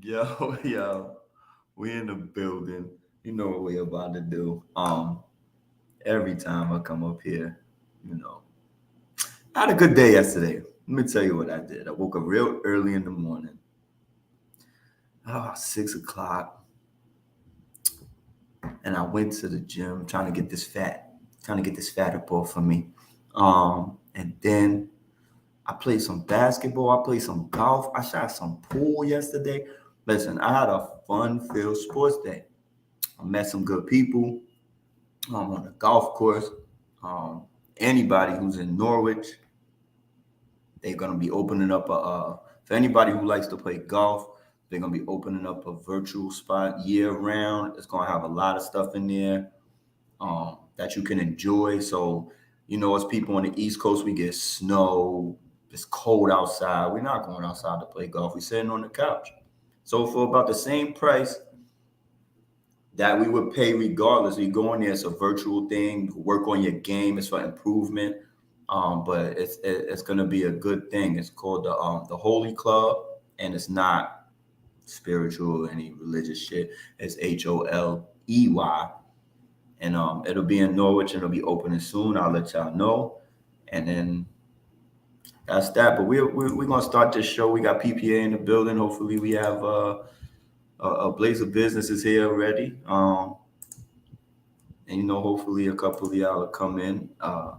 Yo, yo, we in the building. You know what we about to do. Every time I come up here, you know, I had a good day yesterday. Let me tell you what I did. I woke up real early in the morning, 6 o'clock, and I went to the gym trying to get this fat up off of me. And then I played some basketball. I played some golf. I shot some pool yesterday. Listen, I had a fun-filled sports day. I met some good people on the golf course. Um, Anybody who's in Norwich, they're gonna be opening up for anybody who likes to play golf. They're gonna be opening up a virtual spot year round. It's gonna have a lot of stuff in there that you can enjoy. So, as people on the East Coast, we get snow. It's cold outside. We're not going outside to play golf. We're sitting on the couch. So for about the same price that we would pay regardless. You go in there, it's a virtual thing. Work on your game. It's for improvement. But it's gonna be a good thing. It's called the Holy Club, and it's not spiritual, any religious shit. It's HOLEY, and it'll be in Norwich, and it'll be opening soon. I'll let y'all know, and then that's that. But we're gonna start this show. We got PPA in the building. Hopefully, we have a blaze of businesses here already. And hopefully a couple of y'all will come in.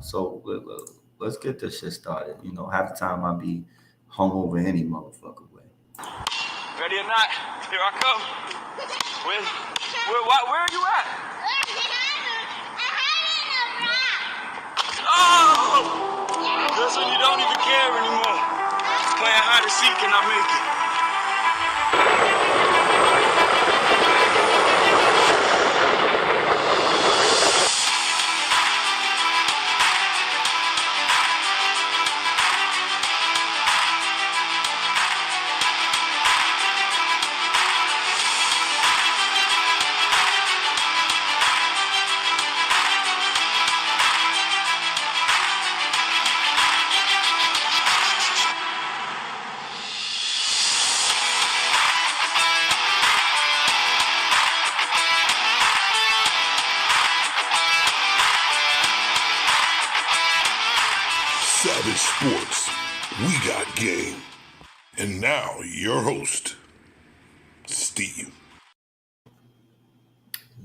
So let's get this shit started. Half the time I be hungover any motherfucker way. Ready or not, here I come. Where are you at? Oh! That's when you don't even care anymore. Playing hide and seek and I make it. Savage Sports, we got game. And now, your host, Steve.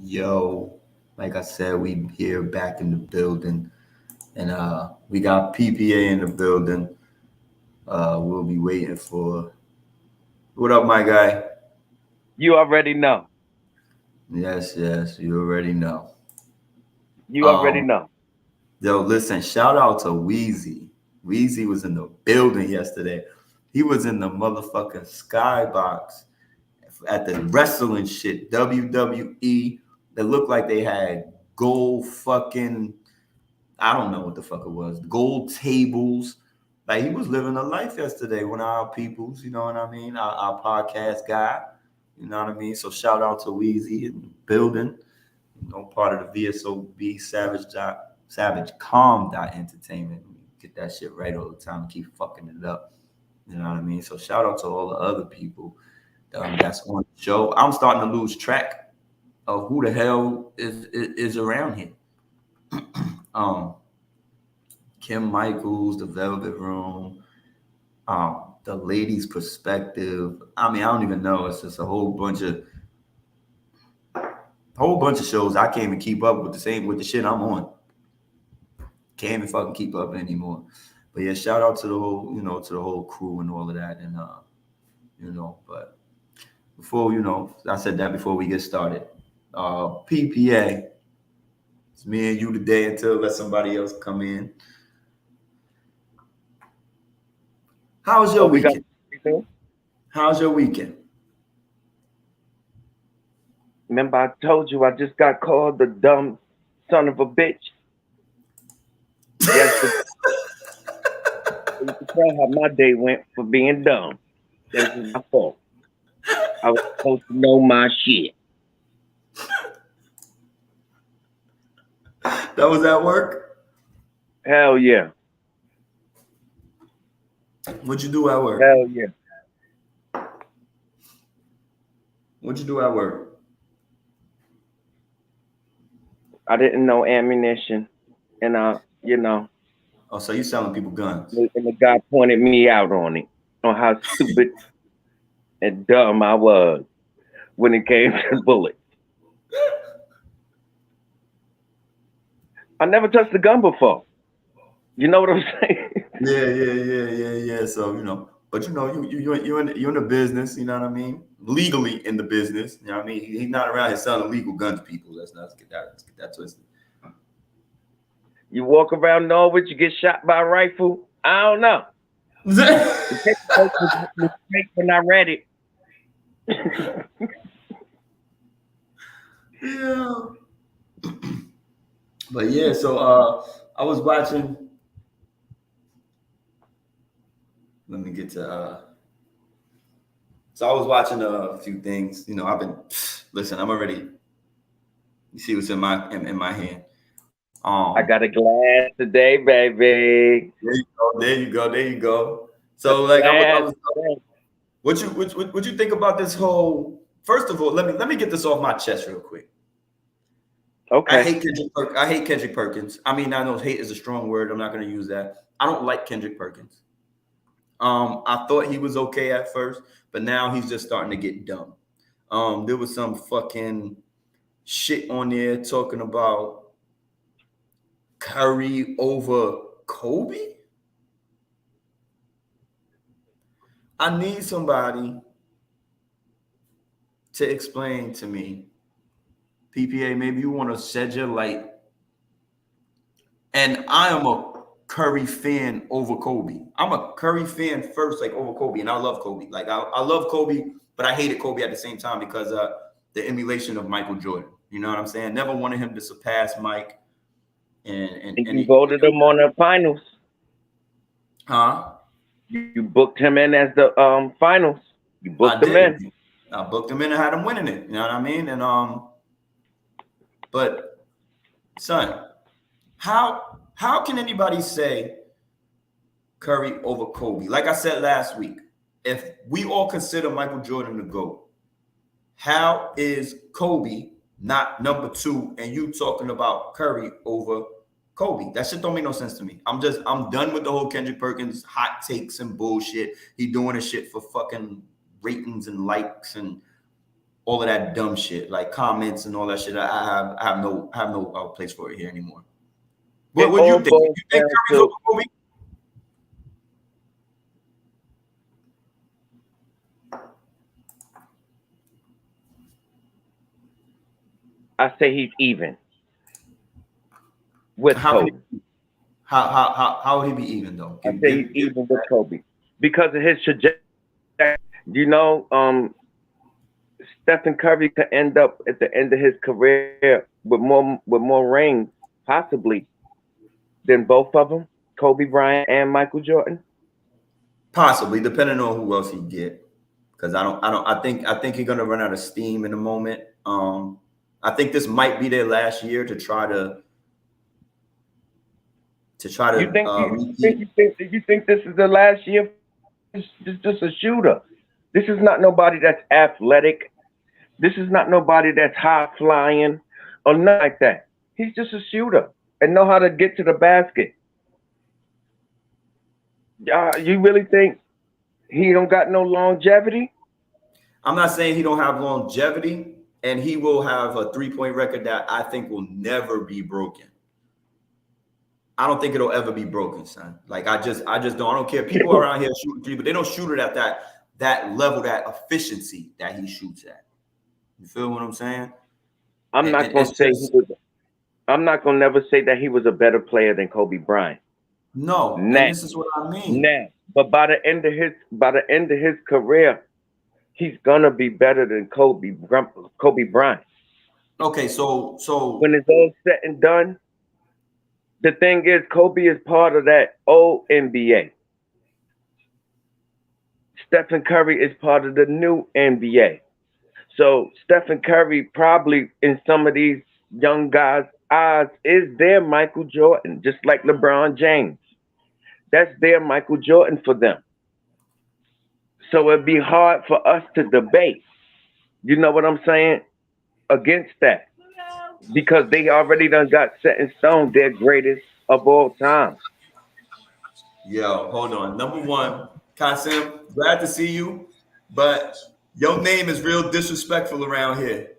Yo, like I said, we here back in the building, and we got PPA in the building. We'll be waiting for. What up, my guy? You already know. Yes, you already know. You already know. Yo, listen, shout out to Wheezy. Wheezy was in the building yesterday. He was in the motherfucking skybox at the wrestling shit, WWE. That looked like they had gold fucking, I don't know what the fuck it was, gold tables. Like he was living a life yesterday with our peoples, you know what I mean? Our podcast guy, you know what I mean? So shout out to Wheezy in the building, part of the VSOB Savage Calm Entertainment. Get that shit right all the time and keep fucking it up. You know what I mean? So shout out to all the other people that's on the show. I'm starting to lose track of who the hell is around here. Kim Michaels, the Velvet Room, the Ladies Perspective. I mean, I don't even know. It's just a whole bunch of shows I can't even keep up with the shit I'm on. Can't even fucking keep up anymore. But yeah, shout out to the whole crew and all of that. And but before, I said that before we get started. PPA. It's me and you today until let somebody else come in. How's your weekend? How's your weekend? Remember I told you I just got called the dumb son of a bitch? Yes. You can tell how my day went for being dumb. That was my fault. I was supposed to know my shit. That was at work? Hell yeah. What'd you do at work? Hell yeah. What'd you do at work? I didn't know ammunition, and Oh, so you selling people guns? and the guy pointed me out on it, on how stupid and dumb I was when it came to bullets. I never touched a gun before. You know what I'm saying? Yeah. So but you're in the business. You know what I mean? Legally in the business. You know what I mean? He's not around here selling illegal guns to people. Let's get that twisted. You walk around Norwich, you get shot by a rifle. I don't know. The paperwork was mistake when I read it. Yeah. But yeah, so I was watching. Let me get to. So I was watching a few things. I've been listen. I'm already. You see what's in my hand. I got a glass today, baby. There you go. So like I was what you think about this whole? First of all, let me get this off my chest real quick. Okay. I hate Kendrick Perkins. I mean, I know hate is a strong word. I'm not going to use that. I don't like Kendrick Perkins. I thought he was okay at first, but now he's just starting to get dumb. There was some fucking shit on there talking about Curry over Kobe. I need somebody to explain to me, PPA, maybe you want to shed your light. And I am a Curry fan over Kobe. I'm a Curry fan first, like over Kobe, and I love Kobe. Like I love Kobe, but I hated Kobe at the same time because the emulation of Michael Jordan. You know what I'm saying? Never wanted him to surpass Mike. And you voted him on the finals. Huh? You booked him in as the finals. You booked him in. I booked him in and had him winning it. You know what I mean? And but son, how can anybody say Curry over Kobe? Like I said last week, if we all consider Michael Jordan the GOAT, how is Kobe not number 2 and you talking about Curry over Kobe? That shit don't make no sense to me. I'm done with the whole Kendrick Perkins hot takes and bullshit. He doing this shit for fucking ratings and likes and all of that dumb shit, like comments and all that shit. I have no place for it here anymore. What do you think? You think Curry's over Kobe? I say he's even with Kobe. How would he be even though? I say he's even with Kobe because of his trajectory. Stephen Curry could end up at the end of his career with more rings, possibly, than both of them, Kobe Bryant and Michael Jordan. Possibly, depending on who else he get. Because I think he's gonna run out of steam in a moment. I think this might be their last year to try to. You think this is the last year? It's just a shooter. This is not nobody that's athletic. This is not nobody that's high flying or nothing like that. He's just a shooter and know how to get to the basket. You really think he don't got no longevity? I'm not saying he don't have longevity, and he will have a 3-point record that I think will never be broken. I don't think it'll ever be broken, son. Like I just don't. I don't care. People around here shooting 3, but they don't shoot it at that level, that efficiency that he shoots at. You feel what I'm saying? I'm not gonna never say that he was a better player than Kobe Bryant. No, and this is what I mean. But by the end of his career, he's gonna be better than Kobe Bryant. Okay, so when it's all said and done, the thing is, Kobe is part of that old NBA. Stephen Curry is part of the new NBA. So Stephen Curry probably in some of these young guys' eyes is their Michael Jordan, just like LeBron James. That's their Michael Jordan for them. So it'd be hard for us to debate You know what I'm saying? Against that. Because they already done got set in stone, their greatest of all time. Yo, hold on. Number one, Kasim, glad to see you, but your name is real disrespectful around here.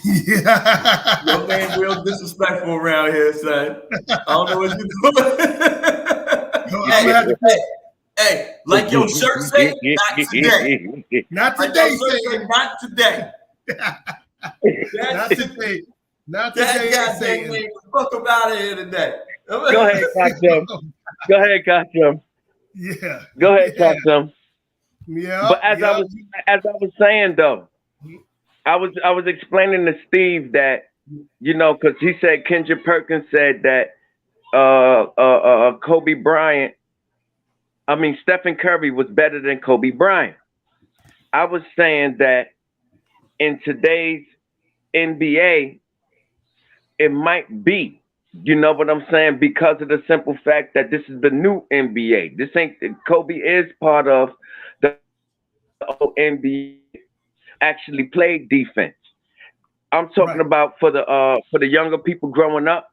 Yeah. Your name real disrespectful around here, son. I don't know what you're doing. No, I'm gonna have to put, Hey, like your shirt say, not today. not Like today, your shirt say, Satan. not today. Not today. Not That today, goddamn Satan. name, fuck up out of here today. Go ahead, Kasim. Go ahead, Kasim. Yeah. Go ahead, Yeah. Kasim. Yeah. But as I was saying though, I was explaining to Steve that, you know, because he said Kendrick Perkins said that Kobe Bryant, Stephen Curry was better than Kobe Bryant. I was saying that in today's NBA, it might be. You know what I'm saying? Because of the simple fact that this is the new NBA. This ain't Kobe is part of the old NBA. Actually played defense. I'm talking about for the younger people growing up.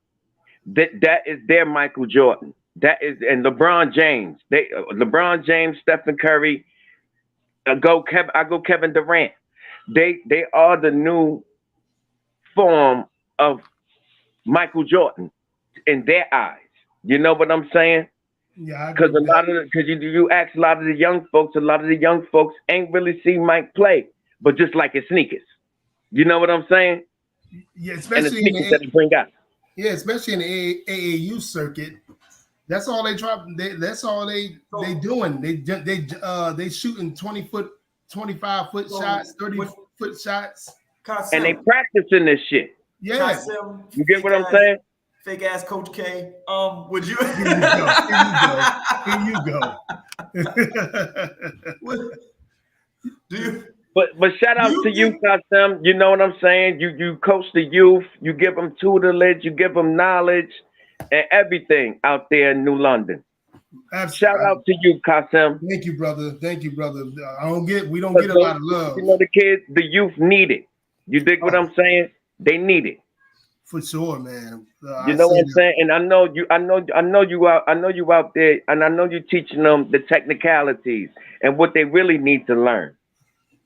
That is their Michael Jordan. That is and LeBron James. LeBron James, Stephen Curry. I go Kevin Durant. They are the new form of Michael Jordan in their eyes. You know what I'm saying? Yeah, because you ask a lot of the young folks ain't really see Mike play, but just like his sneakers. You know what I'm saying? Yeah, And the especially in sneakers that he bring out. yeah, especially in the AAU circuit. That's all they drop. That's all they doing. They shooting 20-foot, 25-foot shots, 30-foot shots, and they practicing this shit. Yeah, Kasim, you get what I'm saying? Fake ass Coach K. Would you? Here you go. Here you go. Do you? But shout out to you, Kasim. You know what I'm saying? You coach the youth. You give them tutelage. You give them knowledge and everything out there in New London. Shout out to you, Kasim. Thank you, brother. Thank you, brother. We don't get a lot of love. You know, the kids, the youth need it. You dig what I'm saying? They need it. For sure, man. You know what I'm saying? And I know you out there, and I know you're teaching them the technicalities and what they really need to learn,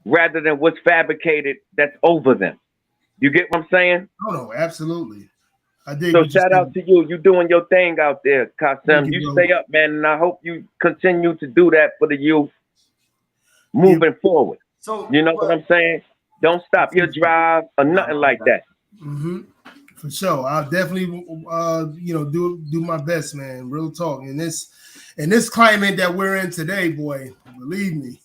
rather than what's fabricated that's over them. You get what I'm saying? No, absolutely. I did. So shout out to you. You doing your thing out there, Kasim. You stay up, man, and I hope you continue to do that for the youth moving forward. So you know what I'm saying? Don't stop your drive or nothing like that. Mm-hmm. For sure. I'll definitely do my best, man. Real talk. In this climate that we're in today, boy, believe me,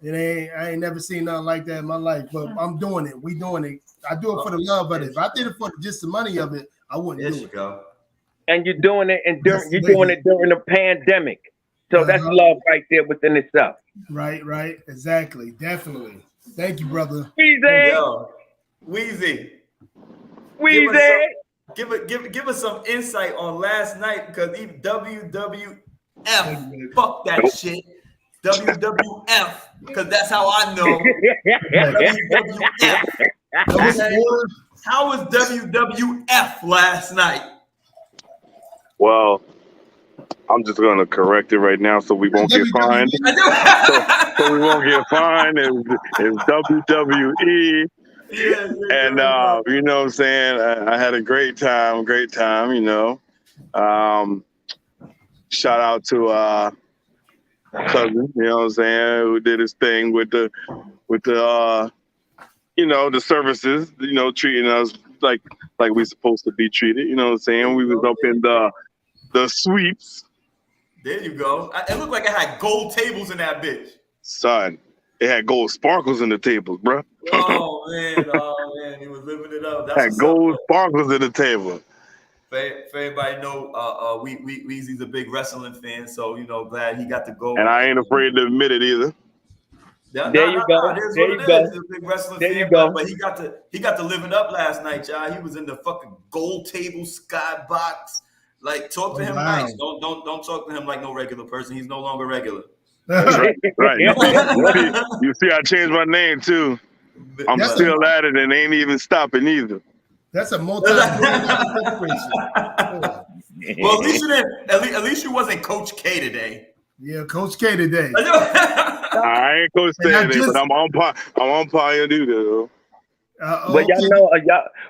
I ain't never seen nothing like that in my life. But I'm doing it. We doing it. I do it for the love of it. If I did it for just the money of it, I wouldn't do it. Go. And you're doing it during the pandemic. So that's love right there within itself. Right. Exactly. Definitely. Thank you, brother. Weezy. Give us some insight on last night, because even WWF, fuck that shit. WWF, because that's how I know. WWF. How was WWF last night? Well, I'm just gonna correct it right now so we won't get fined. so we won't get fined. It's WWE. And you know what I'm saying? I had a great time, you know. Shout out to cousin, you know what I'm saying, who did his thing with the the services, you know, treating us like we supposed to be treated, you know what I'm saying? We was up in the suites. There you go. It looked like it had gold tables in that bitch. Son, it had gold sparkles in the tables, bro. Oh man, he was living it up. That's had gold sparkles in the table. For everybody know, Weezy's a big wrestling fan, so glad he got to go. And I ain't afraid to admit it either. There you go. He's a big wrestling fan, but he got to live it up last night, y'all. He was in the fucking gold table skybox. Like, talk to him nice. Don't talk to him like no regular person. He's no longer regular. Right. You see, I changed my name too. I'm still at it and ain't even stopping either. That's a multi-billion-dollar corporation. Well, at least you didn't. At least you wasn't Coach K today. Yeah, Coach K today. I ain't Coach K today, but I'm umpire duty. But y'all know,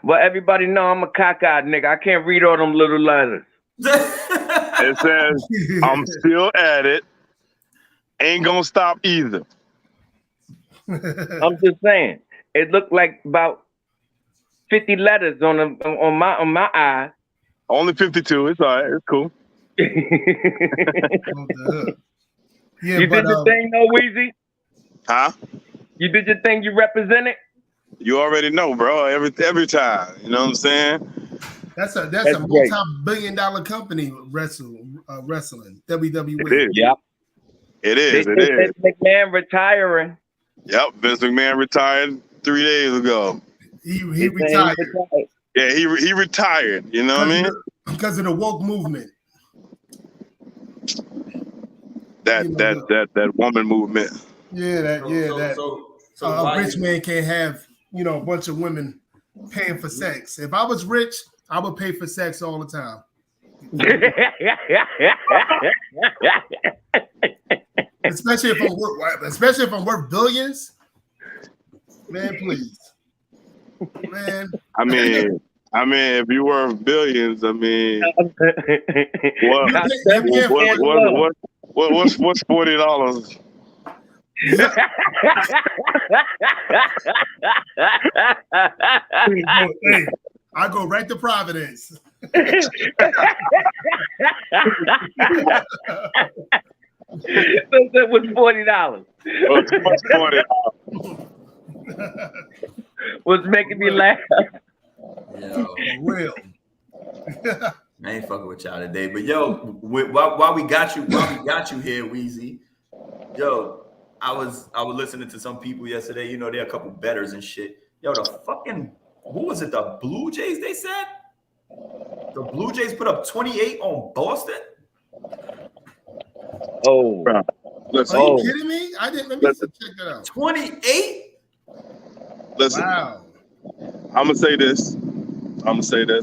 but everybody know I'm a cockeyed nigga. I can't read all them little letters. It says I'm still at it. Ain't gonna stop either. I'm just saying. It looked like about 50 letters on my eye. Only 52. It's all right. It's cool. Yeah, you did your thing, though, Weezy? Huh? You did your thing. You represented. You already know, bro. Every time. You know what I'm saying? That's a multi-billion-dollar company wrestling. WWE. It is. Yep. It is. It is. Vince McMahon retiring. Yep. Vince McMahon retired 3 days ago. He retired. Yeah, he retired. You know what I mean? Because of the woke movement. That woman movement. Yeah, a rich man can't have a bunch of women paying for sex. If I was rich, I would pay for sex all the time. Especially if I'm worth billions. Man, please. Man. I mean, if you were billions, I mean, what's $40? Hey, I go right to Providence. It was $40. Was making me laugh. Yo, real. I ain't fucking with y'all today, but yo, while we got you here, Weezy. Yo, I was listening to some people yesterday. There are a couple bettors and shit. Yo, the fucking who was it? The Blue Jays? They said the Blue Jays put up 28 on Boston. Oh, listen, are you kidding me? I didn't. Let me check that out. 28. Listen, wow. I'm gonna say this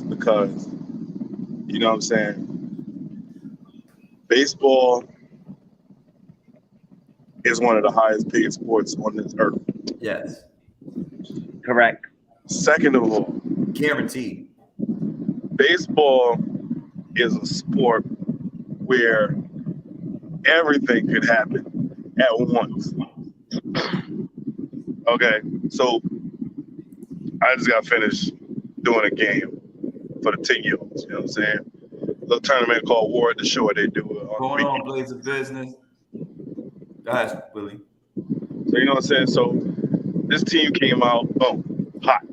because you know what I'm saying. Baseball is one of the highest paid sports on this earth. Yes. Correct. Second of all, guaranteed. Baseball is a sport where everything could happen at once. Okay, so I just got finished doing a game for the 10-year-olds. You know what I'm saying? A little tournament called War at the Shore. They do it going on Blades of Business. Guys, Willie. So you know what I'm saying? So this team came out, boom, hot.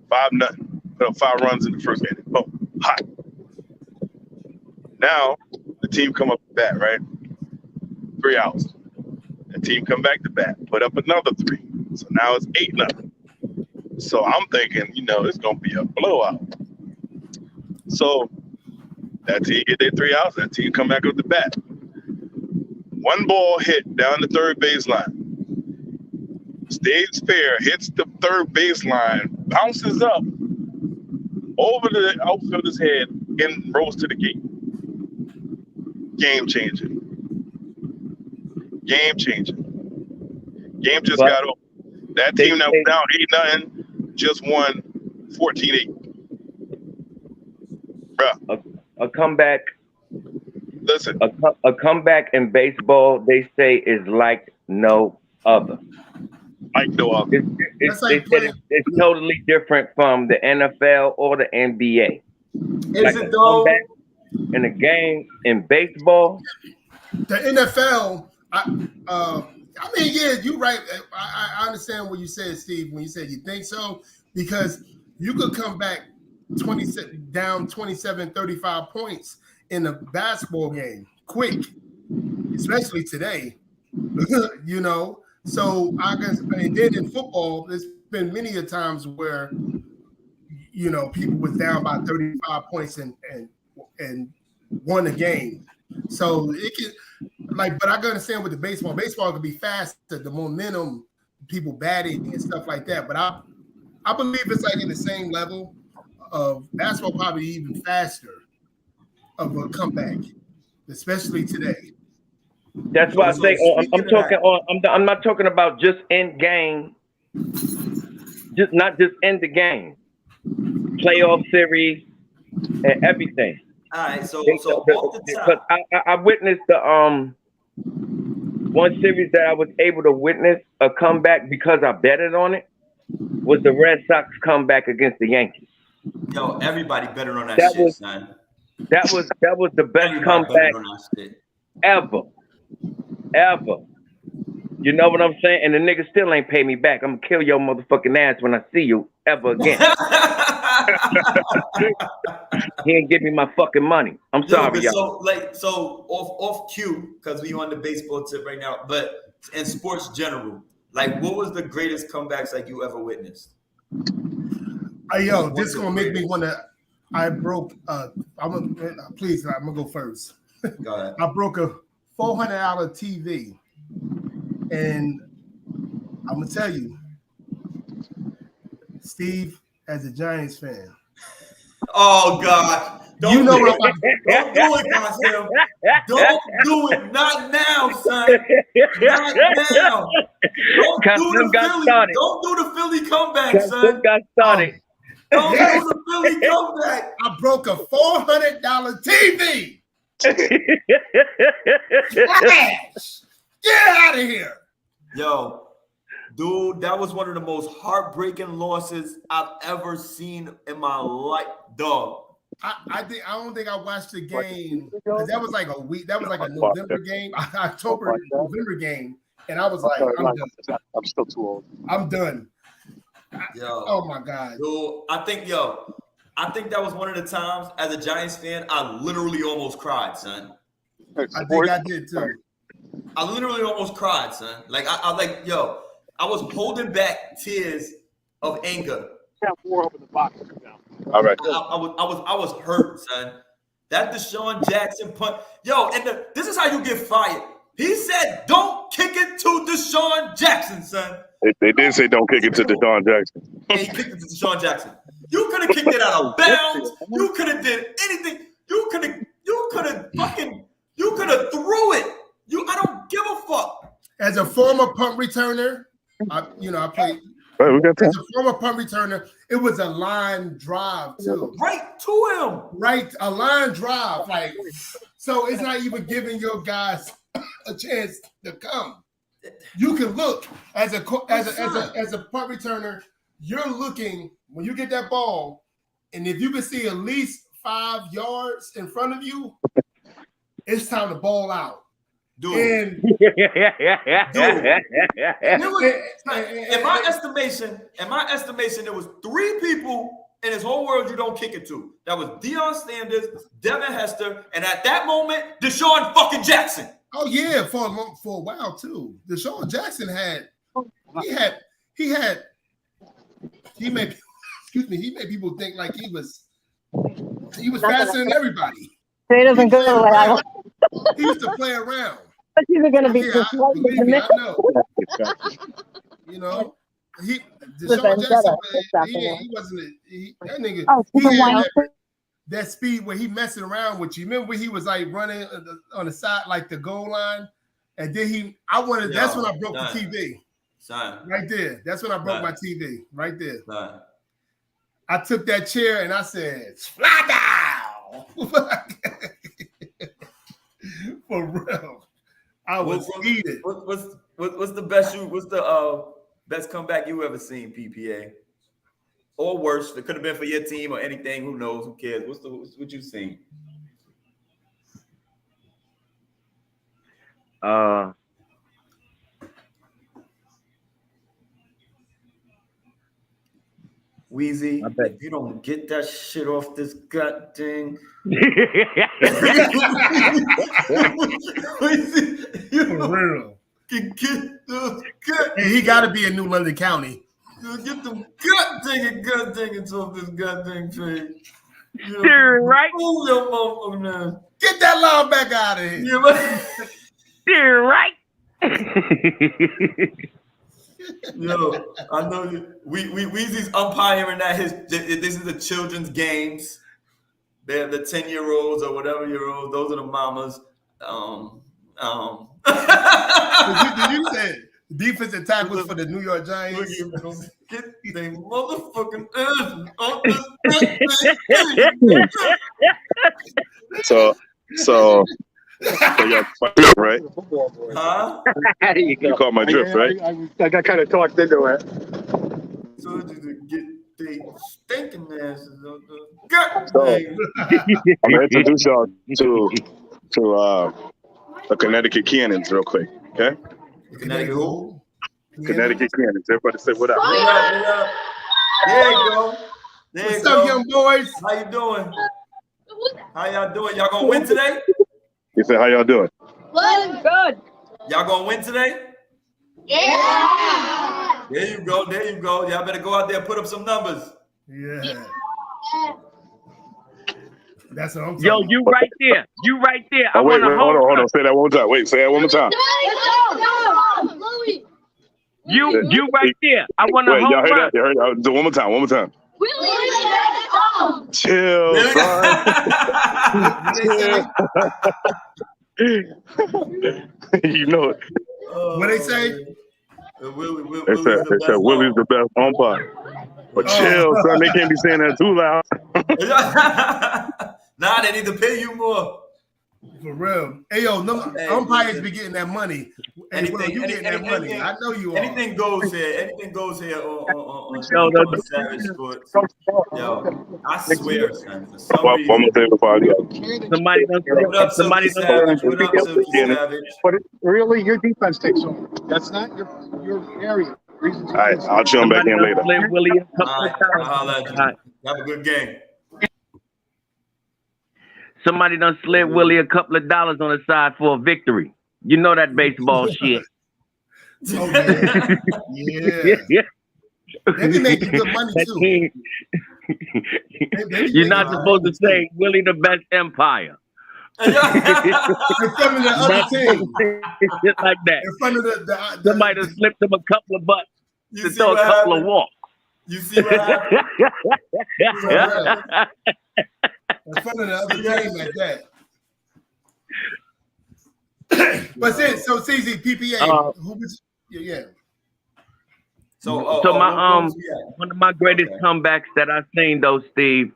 5-0. Put up 5 runs in the first inning. Boom, hot. Now the team come up to bat, right? 3 outs. The team come back to bat, put up another 3. So now it's 8-0. So I'm thinking, it's gonna be a blowout. So that team get their 3 outs, that team come back up to bat. One ball hit down the third baseline. Stays fair, hits the third baseline, bounces up over the outfielder's head and rolls to the gate. Game changing. Game just got over. That team that was down 8-0 just won 14-8. Bruh. A comeback. Listen. A comeback in baseball, they say, is like no other. Like no other. It's totally different from the NFL or the NBA. Is it though? In a game in baseball, the NFL. I mean, yeah, you're right. I understand what you said, Steve, when you said you think so, because you could come back down 27, 35 points in a basketball game quick, especially today. So I guess, and then in football, there's been many a times where people was down by 35 points and won a game. So it can but I can understand with the baseball. Baseball could be faster. The momentum people batting and stuff like that. But I believe it's like in the same level of basketball, probably even faster of a comeback, especially today. That's why I say I'm not talking about just end game, not just end the game, playoff series and everything. All right, so off the top, because I witnessed the one series that I was able to witness a comeback because I betted on it was the Red Sox comeback against the Yankees. Yo, everybody betted on that shit, son. That was the best comeback ever. You know what I'm saying? And the nigga still ain't pay me back. I'm gonna kill your motherfucking ass when I see you ever again. He ain't give me my fucking money. I'm sorry, y'all. So off cue, because we on the baseball tip right now, but in sports general, like what was the greatest comebacks like you ever witnessed? Yo, this is gonna make me wanna. I broke. Please, I'm gonna go first. Go ahead. I broke a $400 TV, and I'm gonna tell you, Steve, as a Giants fan. Oh God! Don't do it, Costello. Don't do it. Not now, son. Not now. Don't do the Philly. Don't do the Philly comeback, son. Got started. Don't do the Philly comeback. I broke a $400 TV. Flash! Get out of here. Yo, dude, that was one of the most heartbreaking losses I've ever seen in my life, dog. I don't think I watched the game because that was like a week. That was like a November game, November game, and I was like, I'm done. I'm still too old. I'm done. Yo, oh my God, dude, I think that was one of the times as a Giants fan I literally almost cried, son. I think I did too. I literally almost cried, son. Like I was holding back tears of anger. All right. I was hurt, son. That Deshaun Jackson punt. Yo, and this is how you get fired. He said, "Don't kick it to Deshaun Jackson, son." They did say don't kick it to Deshaun Jackson. Yeah, he kicked it to Deshaun Jackson. You could have kicked it out of bounds. You could have did anything. You could have threw it. I don't give a fuck. As a former punt returner, I played. Right, we got time. As a former punt returner, it was a line drive too. Right to him. Right, a line drive. Like, so it's not even giving your guys a chance to come. You can look as a punt returner. You're looking when you get that ball, and if you can see at least 5 yards in front of you, it's time to ball out. Dude. And, in my estimation, there was 3 people in this whole world you don't kick it to. That was Deion Sanders, Devin Hester, and at that moment, Deshaun fucking Jackson. Oh yeah, for a while too. Deshaun Jackson he made people think like he was faster than everybody. He doesn't go away. He used to play around. But he's going to be I know. You know, Deshaun Jackson, he wasn't that nigga. He had that speed where he messing around with you. Remember when he was like running on the side, like the goal line, and then that's when I broke the TV. Son. Right there. That's when I broke my TV. Right there. Son. I took that chair and I said, "Fly down." For real. I was heated. What's the best What's the best comeback you ever seen, PPA? Or worse, it could have been for your team or anything. Who knows? Who cares? What you seen? Weezy, if you don't get that shit off this gut thing. For real. Get the gut. And he got to be in New London County. Get the gut digging off this gut thing trade. You're right. Get that linebacker out of here. You're right. Yo, I know Weezy's umpiring at this is the children's games. They're the 10-year-olds or whatever year olds. Those are the mamas. Did you say defensive tackles for the New York Giants? Get the motherfucking ass on So yeah, right? Huh? You caught my drift, right? I got kind of talked into it. So to get the stinking asses on the I'm gonna introduce y'all to the Connecticut Cannons real quick, okay? Connecticut who? Connecticut Cannons. Everybody say what up? What up? There you go. What's up, young boys? How you doing? How y'all doing? Y'all gonna win today? You said, how y'all doing? Good. Y'all gonna win today? Yeah. There you go. Y'all better go out there and put up some numbers. Yeah. That's what I'm talking Yo, about. you right there. Oh, wait, hold on. Say that one more time. Wait, say that one more time. You right there. I want a Wait, home y'all heard run. that? You heard that? Do it one more time. Chill, son. You know it. What they say? They said Willie's the best umpire. But chill, son. They can't be saying that too loud. Nah, they need to pay you more. For real. Hey, yo, umpires be getting that money. Hey, Will, you getting that money. I know you are. Anything goes here on Savage Sports. Yo, I swear, son, for some One more reason. thing before I go. Somebody done What up, Silky Savage? What up, Silky Savage? But really, your defense takes over. That's not your area. All right, I'll chill back in later. All right, I'll holler at you. Have a good game. Somebody done slid Willie a couple of dollars on the side for a victory. You know that baseball shit. Oh, yeah. Yeah. They be making good money, too. You're not supposed to say Willie the best empire. In front of the other team. Shit like that. In front of the Somebody done slipped him a couple of bucks You to see throw a what couple happened? of walks. You see what happened? In front of the other team like that. But so CZ PPA, who was yeah. So my one of my greatest comebacks that I've seen though, Steve,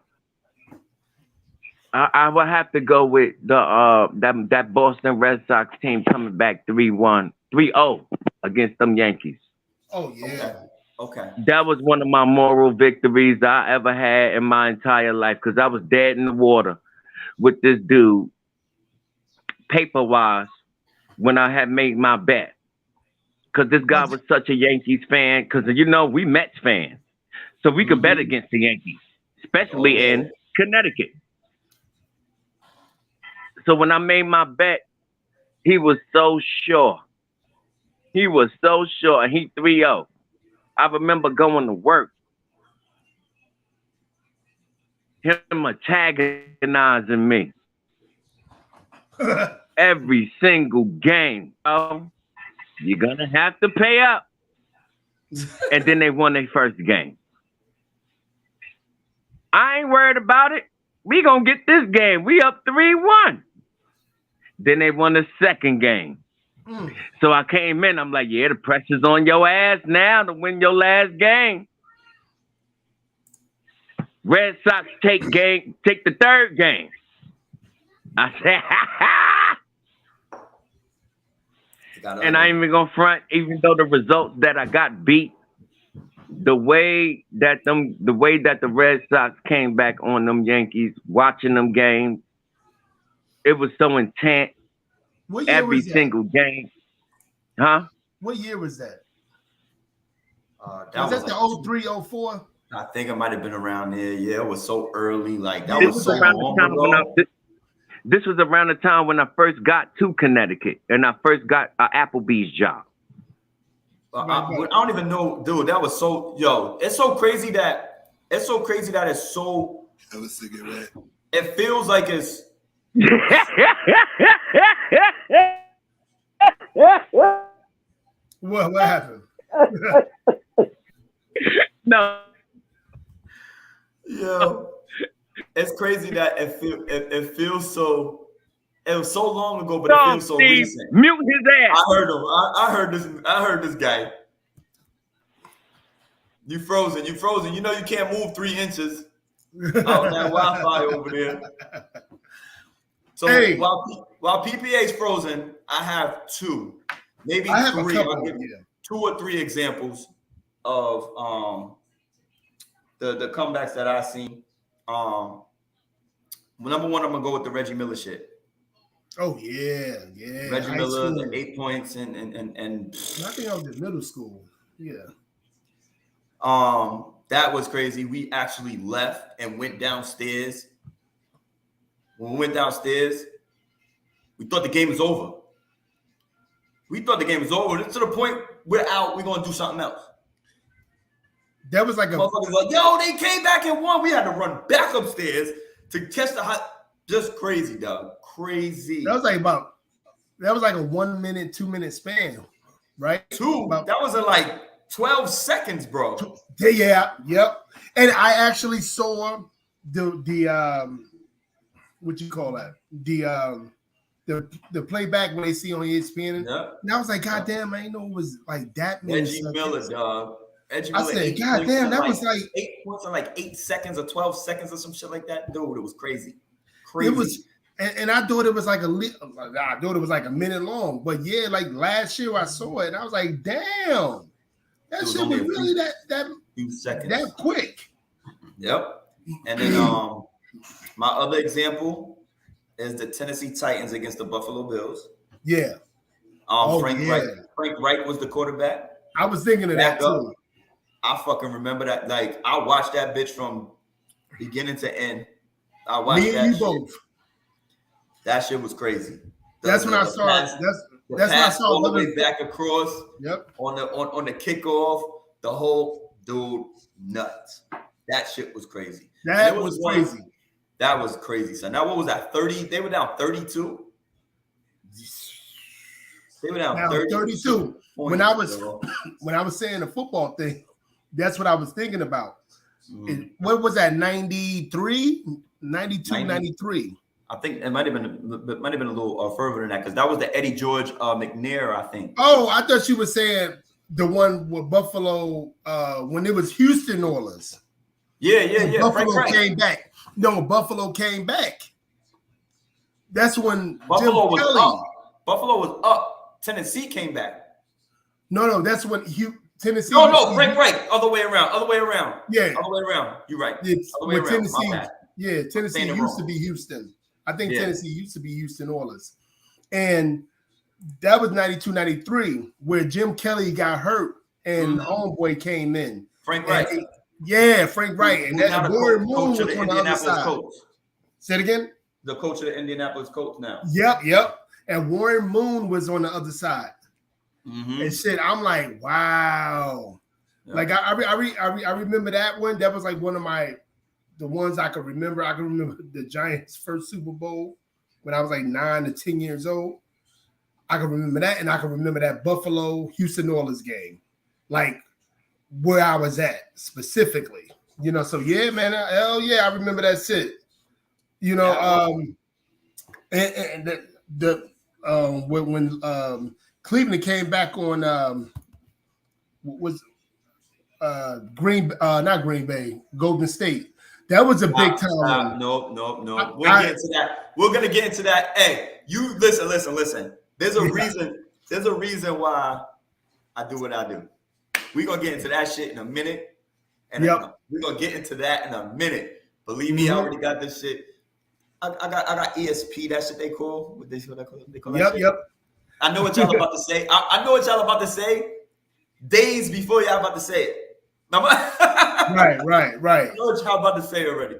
I would have to go with the that Boston Red Sox team coming back 3-0 against them Yankees. Oh yeah. Okay. That was one of my moral victories I ever had in my entire life because I was dead in the water with this dude, paper-wise, when I had made my bet. Because this guy was such a Yankees fan, because, you know, we Mets fans. So we could bet against the Yankees, especially in Connecticut. So when I made my bet, he was so sure. He 3-0. I remember going to work, him antagonizing me every single game. Oh, you're gonna have to pay up. And then they won their first game. I ain't worried about it. We gonna get this game. We up 3-1. Then they won the second game. So I came in, I'm like, yeah, the pressure's on your ass now to win your last game. Red Sox take the third game. I said, ha. And I ain't even gonna front, even though the results that I got beat, the way that the Red Sox came back on them Yankees, watching them games, it was so intense. What year every was that? single game. Huh? What year was that? That was that like the 03, 04? I think it might have been around there. Yeah, it was so early. Like that This was was so around long the time when ago. this was around the time when I first got to Connecticut and I first got an Applebee's job. I don't even know, dude. That was so It's so crazy that it's so. Have a cigarette. It feels like it's. What happened? No. Yo, it's crazy that it feels so. It was so long ago, but it No, feels so Steve, recent. mute his ass. I heard him. I heard this guy. You frozen. You know you can't move 3 inches out that Wi-Fi over there. So Hey. while PPA's frozen, I have 2, maybe I have 3. a couple, I'll give you 2 or 3 examples of the comebacks that I've seen. Number 1, I'm gonna go with the Reggie Miller shit. Oh yeah. Reggie High Miller, school. the 8 points, and I think I was in middle school. Yeah. that was crazy. We actually left and went downstairs. When we went downstairs, we thought the game was over. To the point we're out. We're gonna do something else. That was like a Motherfuckers like, yo, they came back and won. We had to run back upstairs to catch the hot. Just crazy, dog. Crazy. that was like a 1 minute, 2 minute span, right? That was in like 12 seconds, bro. Yeah, yep. And I actually saw the what you call that? The playback when they see on ESPN. Yep. And I was like, God damn, I didn't know it was like that many Reggie Miller, dog. I said, God damn, that was like 8 points in like 8 seconds or 12 seconds or some shit like that. Dude, it was crazy. It was, and I thought it was like I thought it was like a minute long. But yeah, like last year I saw it, and I was like, damn, that shit was really that few seconds. that quick. Yep. And then my other example is the Tennessee Titans against the Buffalo Bills. Yeah. Frank Reich was the quarterback. I was thinking of that too. I fucking remember that. Like, I watched that bitch from beginning to end. I watched that shit. Both. That shit was crazy. That's when I saw it. That's when I saw all the way back across. Yep. On the kickoff, the whole dude nuts. That shit was crazy. That was crazy. That was crazy. So now what was that? 30? They were down 32. They were down 32. When I was saying the football thing, that's what I was thinking about. What was that? 93, 92, 93. I think it might have been a little further than that, because that was the Eddie George McNair, I think. Oh, I thought you were saying the one with Buffalo when it was Houston Oilers. Yeah. Buffalo came back. No, Buffalo came back. That's when Buffalo was up. Buffalo was up. Tennessee came back. No, that's when Tennessee. No, Frank Reich. Other way around. Yeah. Other way around. You're right. Other way around. Tennessee. Yeah, Tennessee used to be Houston. I think Tennessee used to be Houston Oilers. And that was 92, 93, where Jim Kelly got hurt and Homeboy came in. Frank Reich. Frank Reich. And that Warren Moon was on the other side. Coach. Say it again? The coach of the Indianapolis Colts now. Yep. And Warren Moon was on the other side. And shit, I'm like, wow. Yep. Like I remember that one. That was like one of the ones I could remember. I can remember the Giants' first Super Bowl when I was like 9 to 10 years old. I can remember that, and I can remember that Buffalo Houston Oilers game, like where I was at specifically. So yeah, man, hell yeah, I remember that shit. When Cleveland came back on not Green Bay, Golden State. That was a big time. No. We'll get into that. We're gonna get into that. Hey, you listen. There's a reason why I do what I do. We're gonna get into that shit in a minute. And we're gonna get into that in a minute. Believe me, I already got this shit. I got ESP, that shit they call. What they call that shit? Yep. I know what y'all about to say. I know what y'all about to say days before y'all about to say it. Right. I know what y'all about to say already.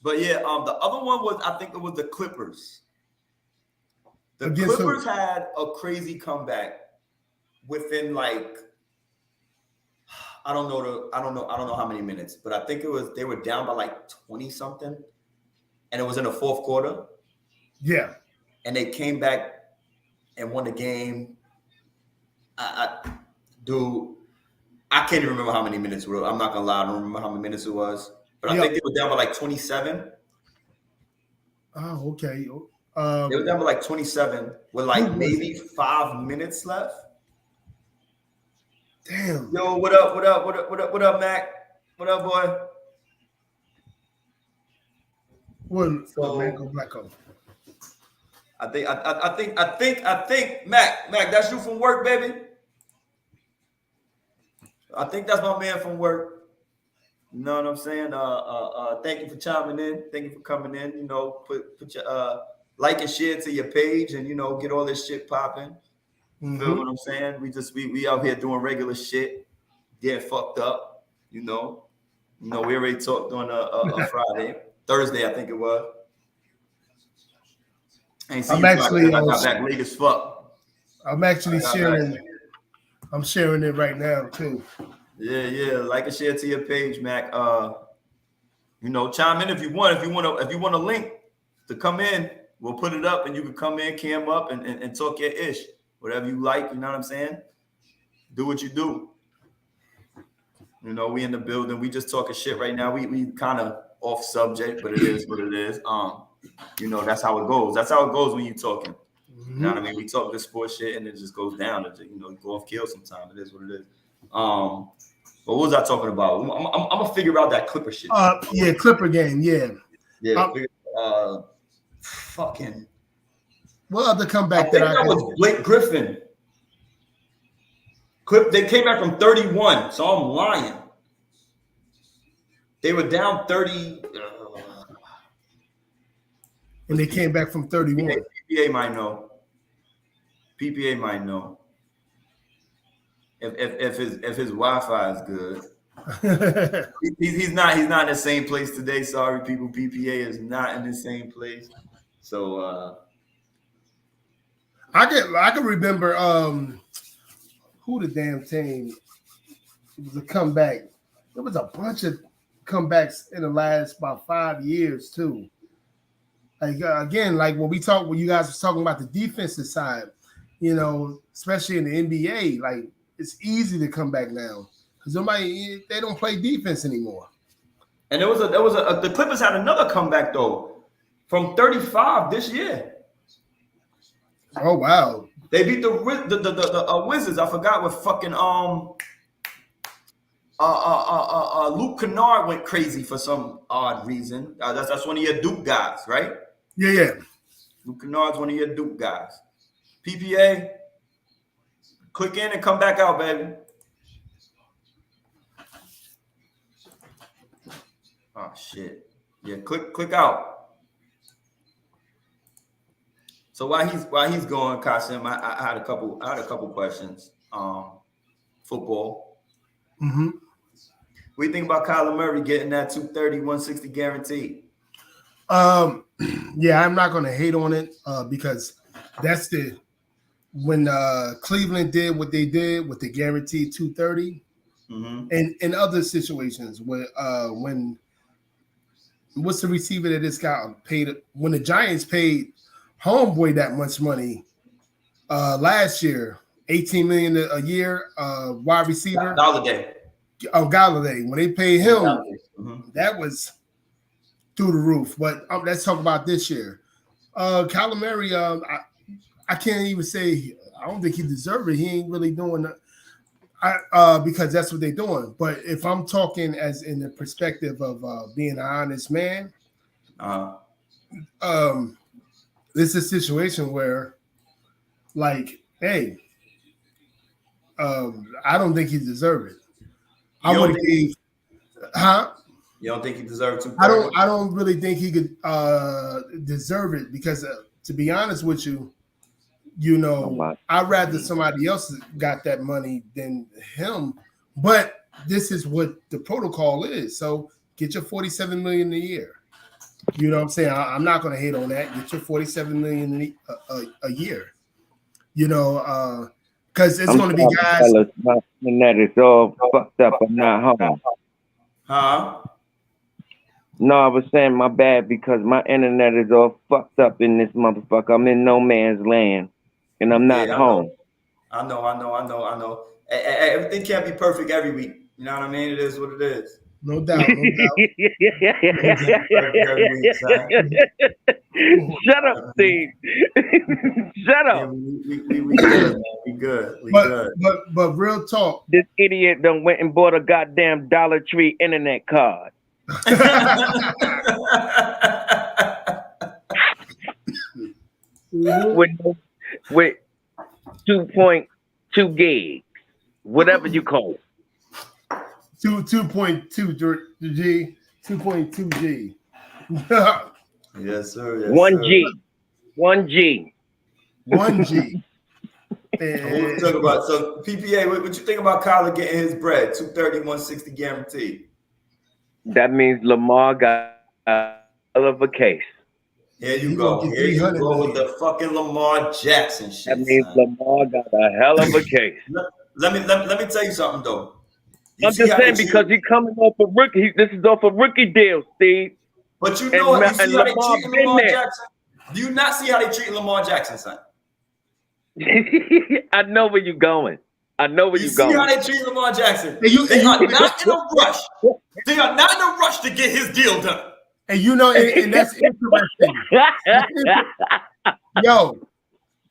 But yeah, the other one was, I think it was the Clippers. The Clippers had a crazy comeback within like I don't know how many minutes, but I think they were down by like 20 something, and it was in the fourth quarter. Yeah. And they came back and won the game. Dude, I can't even remember how many minutes it was. I'm not gonna lie, I don't remember how many minutes it was. But I think they were down by like 27. Oh, okay. They were down by like 27 with like maybe 5 minutes left. Damn. Yo, what up, Mac? What up, boy? What Mac or Blacko? I think, Mac, that's you from work, baby. I think that's my man from work. You know what I'm saying? Thank you for chiming in. Thank you for coming in. You know, put your like and share to your page, and you know, get all this shit popping. Mm-hmm. Feel what I'm saying? We out here doing regular shit, getting fucked up. You know, we already talked on a Friday, Thursday, I think it was. I'm actually I got back late as fuck. I'm actually sharing. I'm sharing it right now too. Yeah. Like and share to your page, Mac. You know, chime in if you want. If you want a link to come in, we'll put it up and you can come in, cam up and talk your ish. Whatever you like, you know what I'm saying? Do what you do. You know, we in the building. We just talking shit right now. We kind of off subject, but it is what it is. You know, that's how it goes. That's how it goes when you talking. You know what I mean? We talk this sports shit and it just goes down. You know, go off kill sometimes. It is what it is. But what was I talking about? I'm gonna figure out that Clipper shit. Yeah, Clipper game. Yeah. Fucking. What other comeback that was Blake Griffin. They came back from 31, so I'm lying. They were down 30. And they came back from 31. PPA might know. PPA might know. If his Wi-Fi is good. he's not in the same place today. Sorry, people. PPA is not in the same place. So I can remember who the damn team. It was a comeback. There was a bunch of comebacks in the last about 5 years too. Like again, like when you guys were talking about the defensive side, you know, especially in the NBA, like it's easy to come back now because they don't play defense anymore. And the Clippers had another comeback though from 35 this year. Oh wow! They beat the Wizards. I forgot what fucking Luke Kennard went crazy for some odd reason. That's one of your Duke guys, right? Yeah. Luke Kennard's one of your Duke guys. PPA, click in and come back out, baby. Oh shit. Yeah, click out. So while he's going, Kasim, I had a couple questions. Football. Mm-hmm. What do you think about Kyler Murray getting that 230, 160 guaranteed? Yeah, I'm not gonna hate on it because that's when Cleveland did what they did with the guaranteed 230, and in other situations when what's the receiver that this guy paid when the Giants paid Homeboy that much money last year, $18 million a year, wide receiver. Galladay. When they paid him, that was through the roof. But let's talk about this year. Kyler Murray, I can't even say I don't think he deserved it. He ain't really doing because that's what they're doing. But if I'm talking as in the perspective of being an honest man, this is a situation where, like, hey, I don't think he deserved it. I would give, You don't think he deserved to? I don't really think he could deserve it because, to be honest with you, you know, I'd rather somebody else got that money than him. But this is what the protocol is. So get your $47 million a year. You know what I'm saying? I'm not going to hate on that. Get your $47 million a year. You know, because it's going to be guys. That is all fucked up. I'm not home. Huh? No, I was saying my bad because my internet is all fucked up in this motherfucker. I'm in no man's land, and I'm not home. I know. Everything can't be perfect every week. You know what I mean? It is what it is. No doubt. No doubt. Shut up, Steve. Shut up. We good, man. We good. We good. But real talk. This idiot done went and bought a goddamn Dollar Tree internet card. with 2.2 gigs, whatever you call it. 2.2 G, 2.2 G. Yes, sir. Yes, 1 sir. G. 1 G. 1 G. We'll talk about, so PPA, what you think about Kyler getting his bread? 230, 160 guaranteed. That means Lamar got a hell of a case. Here you go. Here you go with the fucking Lamar Jackson shit. That means Lamar got a hell of a case. Let me tell you something though. I'm just saying because he's coming off a rookie. This is off a rookie deal, Steve. But you know, you see how they treating Lamar Jackson. Do you not see how they treating Lamar Jackson, son? I know where you're going. I know where you're going. You see how they treat Lamar Jackson? They are not in a rush. They are not in a rush to get his deal done. And you know, and that's interesting. Yo,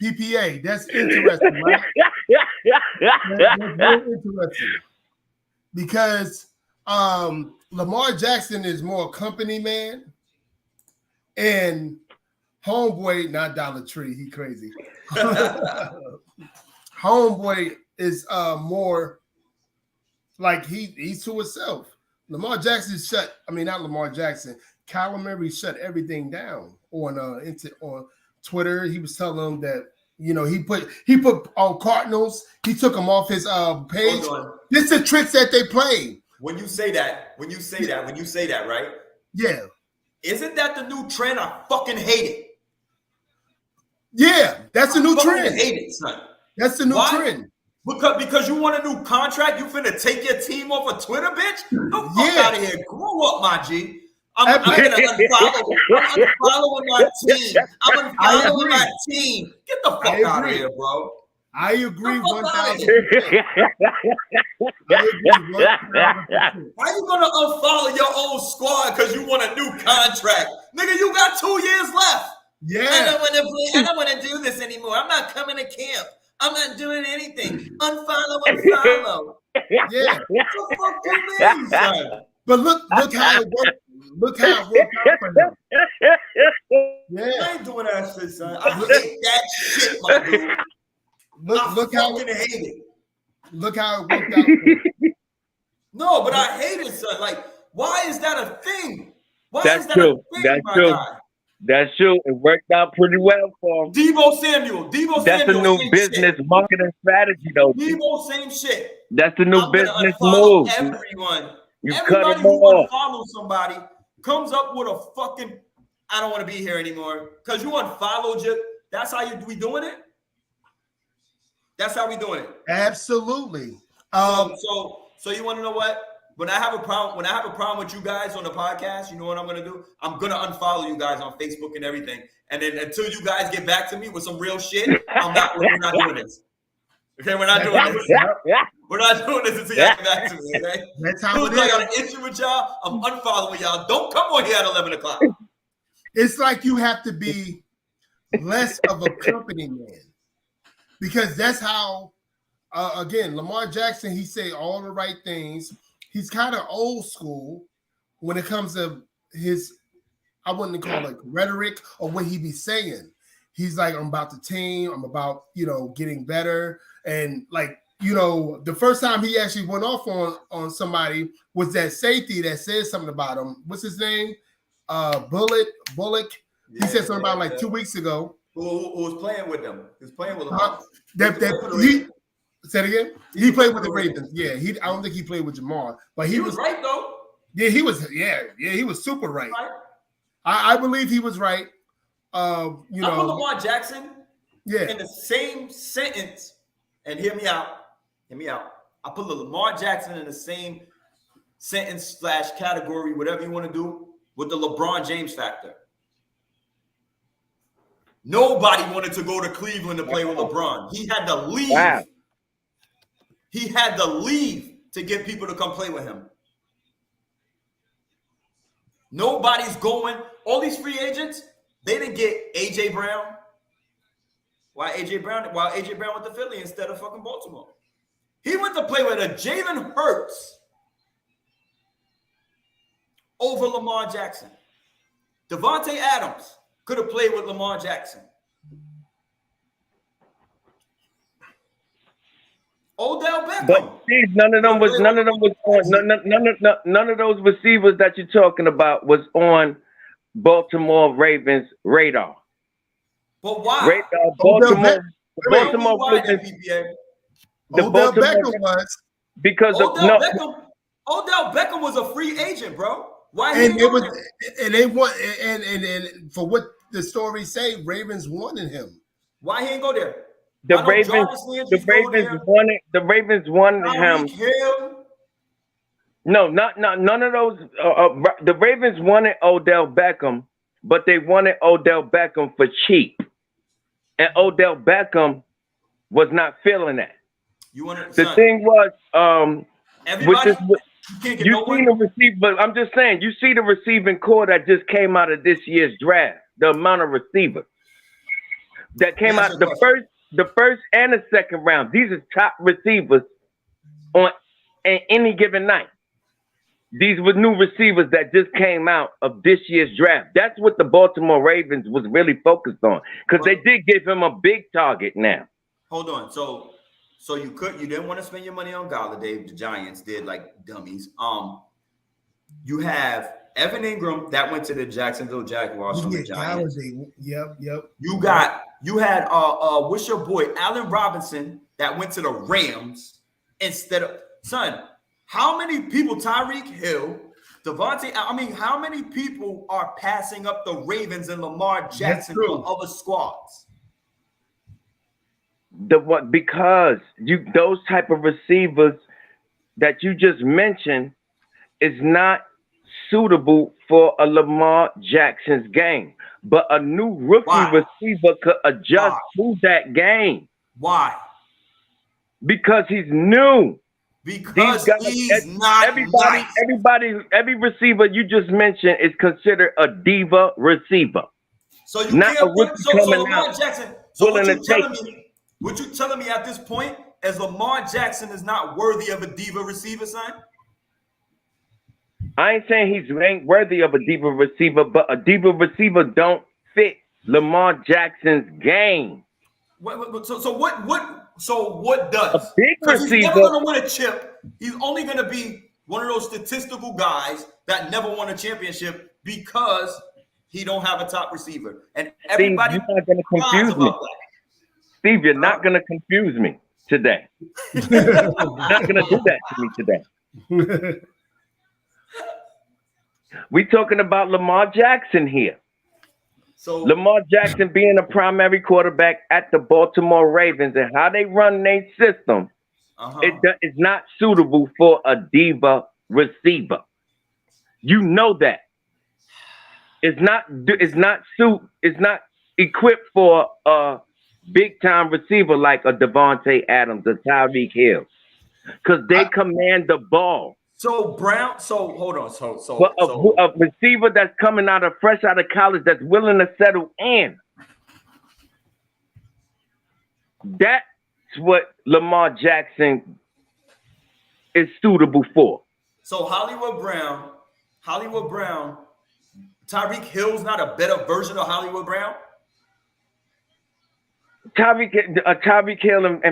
PPA, that's interesting, right? That's very interesting. Because Lamar Jackson is more company man, and homeboy, not Dollar Tree, he crazy. Homeboy is more like he's to himself. Lamar Jackson not Lamar Jackson. Kyler Murray shut everything down on Twitter. He was telling them that, you know, he put on Cardinals. He took them off his page. This is the tricks that they play. When you say that, right? Yeah. Isn't that the new trend? I fucking hate it. Yeah, that's the new trend. I hate it, son. That's the new trend. Because you want a new contract, you finna take your team off of Twitter, bitch? The fuck out of here. Grow up, my G. I'm gonna unfollow. I'm unfollowing my team. I'm unfollowing my team. Get the fuck out of here, bro. I agree 1,000%. Why you gonna unfollow your old squad because you want a new contract? Nigga, you got 2 years left. Yeah. I don't want to do this anymore. I'm not coming to camp. I'm not doing anything. Unfollow. Yeah. What the fuck do you mean, son? But look how it worked. Look how it worked out for him. Yeah. I ain't doing that shit, son. I hate that shit, my dude. Look how hate it. Look how it worked out for him. No, but I hate it, son. Like, why is that a thing? That's true. That's true. That's true. It worked out pretty well for him. Debo Samuel. That's a new business marketing strategy, though. Debo, same shit. That's the new business move. Everyone. Everybody who unfollow somebody comes up with a fucking, I don't want to be here anymore. Because you unfollowed you. That's how we doing it? That's how we doing it. Absolutely. So you want to know what? When I have a problem with you guys on the podcast, you know what I'm gonna do? I'm gonna unfollow you guys on Facebook and everything. And then until you guys get back to me with some real shit, we're not doing this. Okay, we're not doing this. We're not doing this until y'all get back to me. Okay? That's how it is. I got an issue with y'all. I'm unfollowing y'all. Don't come on here at 11 o'clock. It's like you have to be less of a company man. Because that's how, again, Lamar Jackson, he say all the right things. He's kind of old school when it comes to his, I wouldn't call it rhetoric or what he be saying. He's like, I'm about the team. I'm about, getting better. And like, the first time he actually went off on somebody was that safety that said something about him. What's his name? Bullock. He said something about him 2 weeks ago. Who was playing with them? He was playing with them. Say it again. He played with the Ravens. Yeah, I don't think he played with Jamar, but he was right though. Yeah, he was. Yeah, he was super right. I believe he was right. I put Lamar Jackson. Yeah. In the same sentence, and hear me out. I put Lamar Jackson in the same sentence / category, whatever you want to do, with the LeBron James factor. Nobody wanted to go to Cleveland to play with LeBron. He had to leave. Wow. he had to leave to get people to come play with him. Nobody's going. All these free agents, they didn't get A.J. Brown. Why A.J. Brown went to Philly instead of fucking Baltimore? He went to play with a Jalen Hurts over Lamar Jackson. Devontae Adams could have played with Lamar Jackson. Odell Beckham. But Steve, none of those receivers that you're talking about was on Baltimore Ravens radar. But why? Baltimore Ravens. Odell Beckham was. Because Odell Beckham was a free agent, bro. Why? And for what the stories say, Ravens wanted him. Why he ain't go there? The Ravens wanted him. No, none of those. The Ravens wanted Odell Beckham, but they wanted Odell Beckham for cheap, and Odell Beckham was not feeling that. Thing was, you seen the receiver. I'm just saying, you see the receiving core that just came out of this year's draft. The amount of receivers that came out the first and the second round. These are top receivers on any given night. These were new receivers that just came out of this year's draft. That's what the Baltimore Ravens was really focused on, because they did give him a big target now. Hold on. So you didn't want to spend your money on Galladay. The Giants did like dummies. You have Evan Ingram that went to the Jacksonville Jaguars from the Giants. Yep. You had what's your boy Allen Robinson that went to the Rams instead of how many people, Tyreek Hill, how many people are passing up the Ravens and Lamar Jackson for other squads? Because those type of receivers that you just mentioned is not suitable for a Lamar Jackson's game, but a new rookie receiver could adjust to that game. Why? Because he's new. Because he's not every receiver you just mentioned is considered a diva receiver. So you not can't put Lamar Jackson. So what you telling me at this point is Lamar Jackson is not worthy of a diva receiver, son? I ain't saying he ain't worthy of a diva receiver, but a diva receiver don't fit Lamar Jackson's game. So what does? A big receiver. He's never going to win a chip. He's only going to be one of those statistical guys that never won a championship because he don't have a top receiver. And everybody Steve, you're not going to confuse me. Steve, you're not going to confuse me today. You're not going to do that to me today. We talking about Lamar Jackson here. So Lamar Jackson being a primary quarterback at the Baltimore Ravens and how they run their system, it is not suitable for a diva receiver. You know that. It's not equipped for a big time receiver like a Devontae Adams or Tyreek Hill, because they command the ball. So hold on. A receiver that's coming fresh out of college that's willing to settle in. That's what Lamar Jackson is suitable for. So Hollywood Brown, Tyreek Hill's not a better version of Hollywood Brown? Tyreek Hill and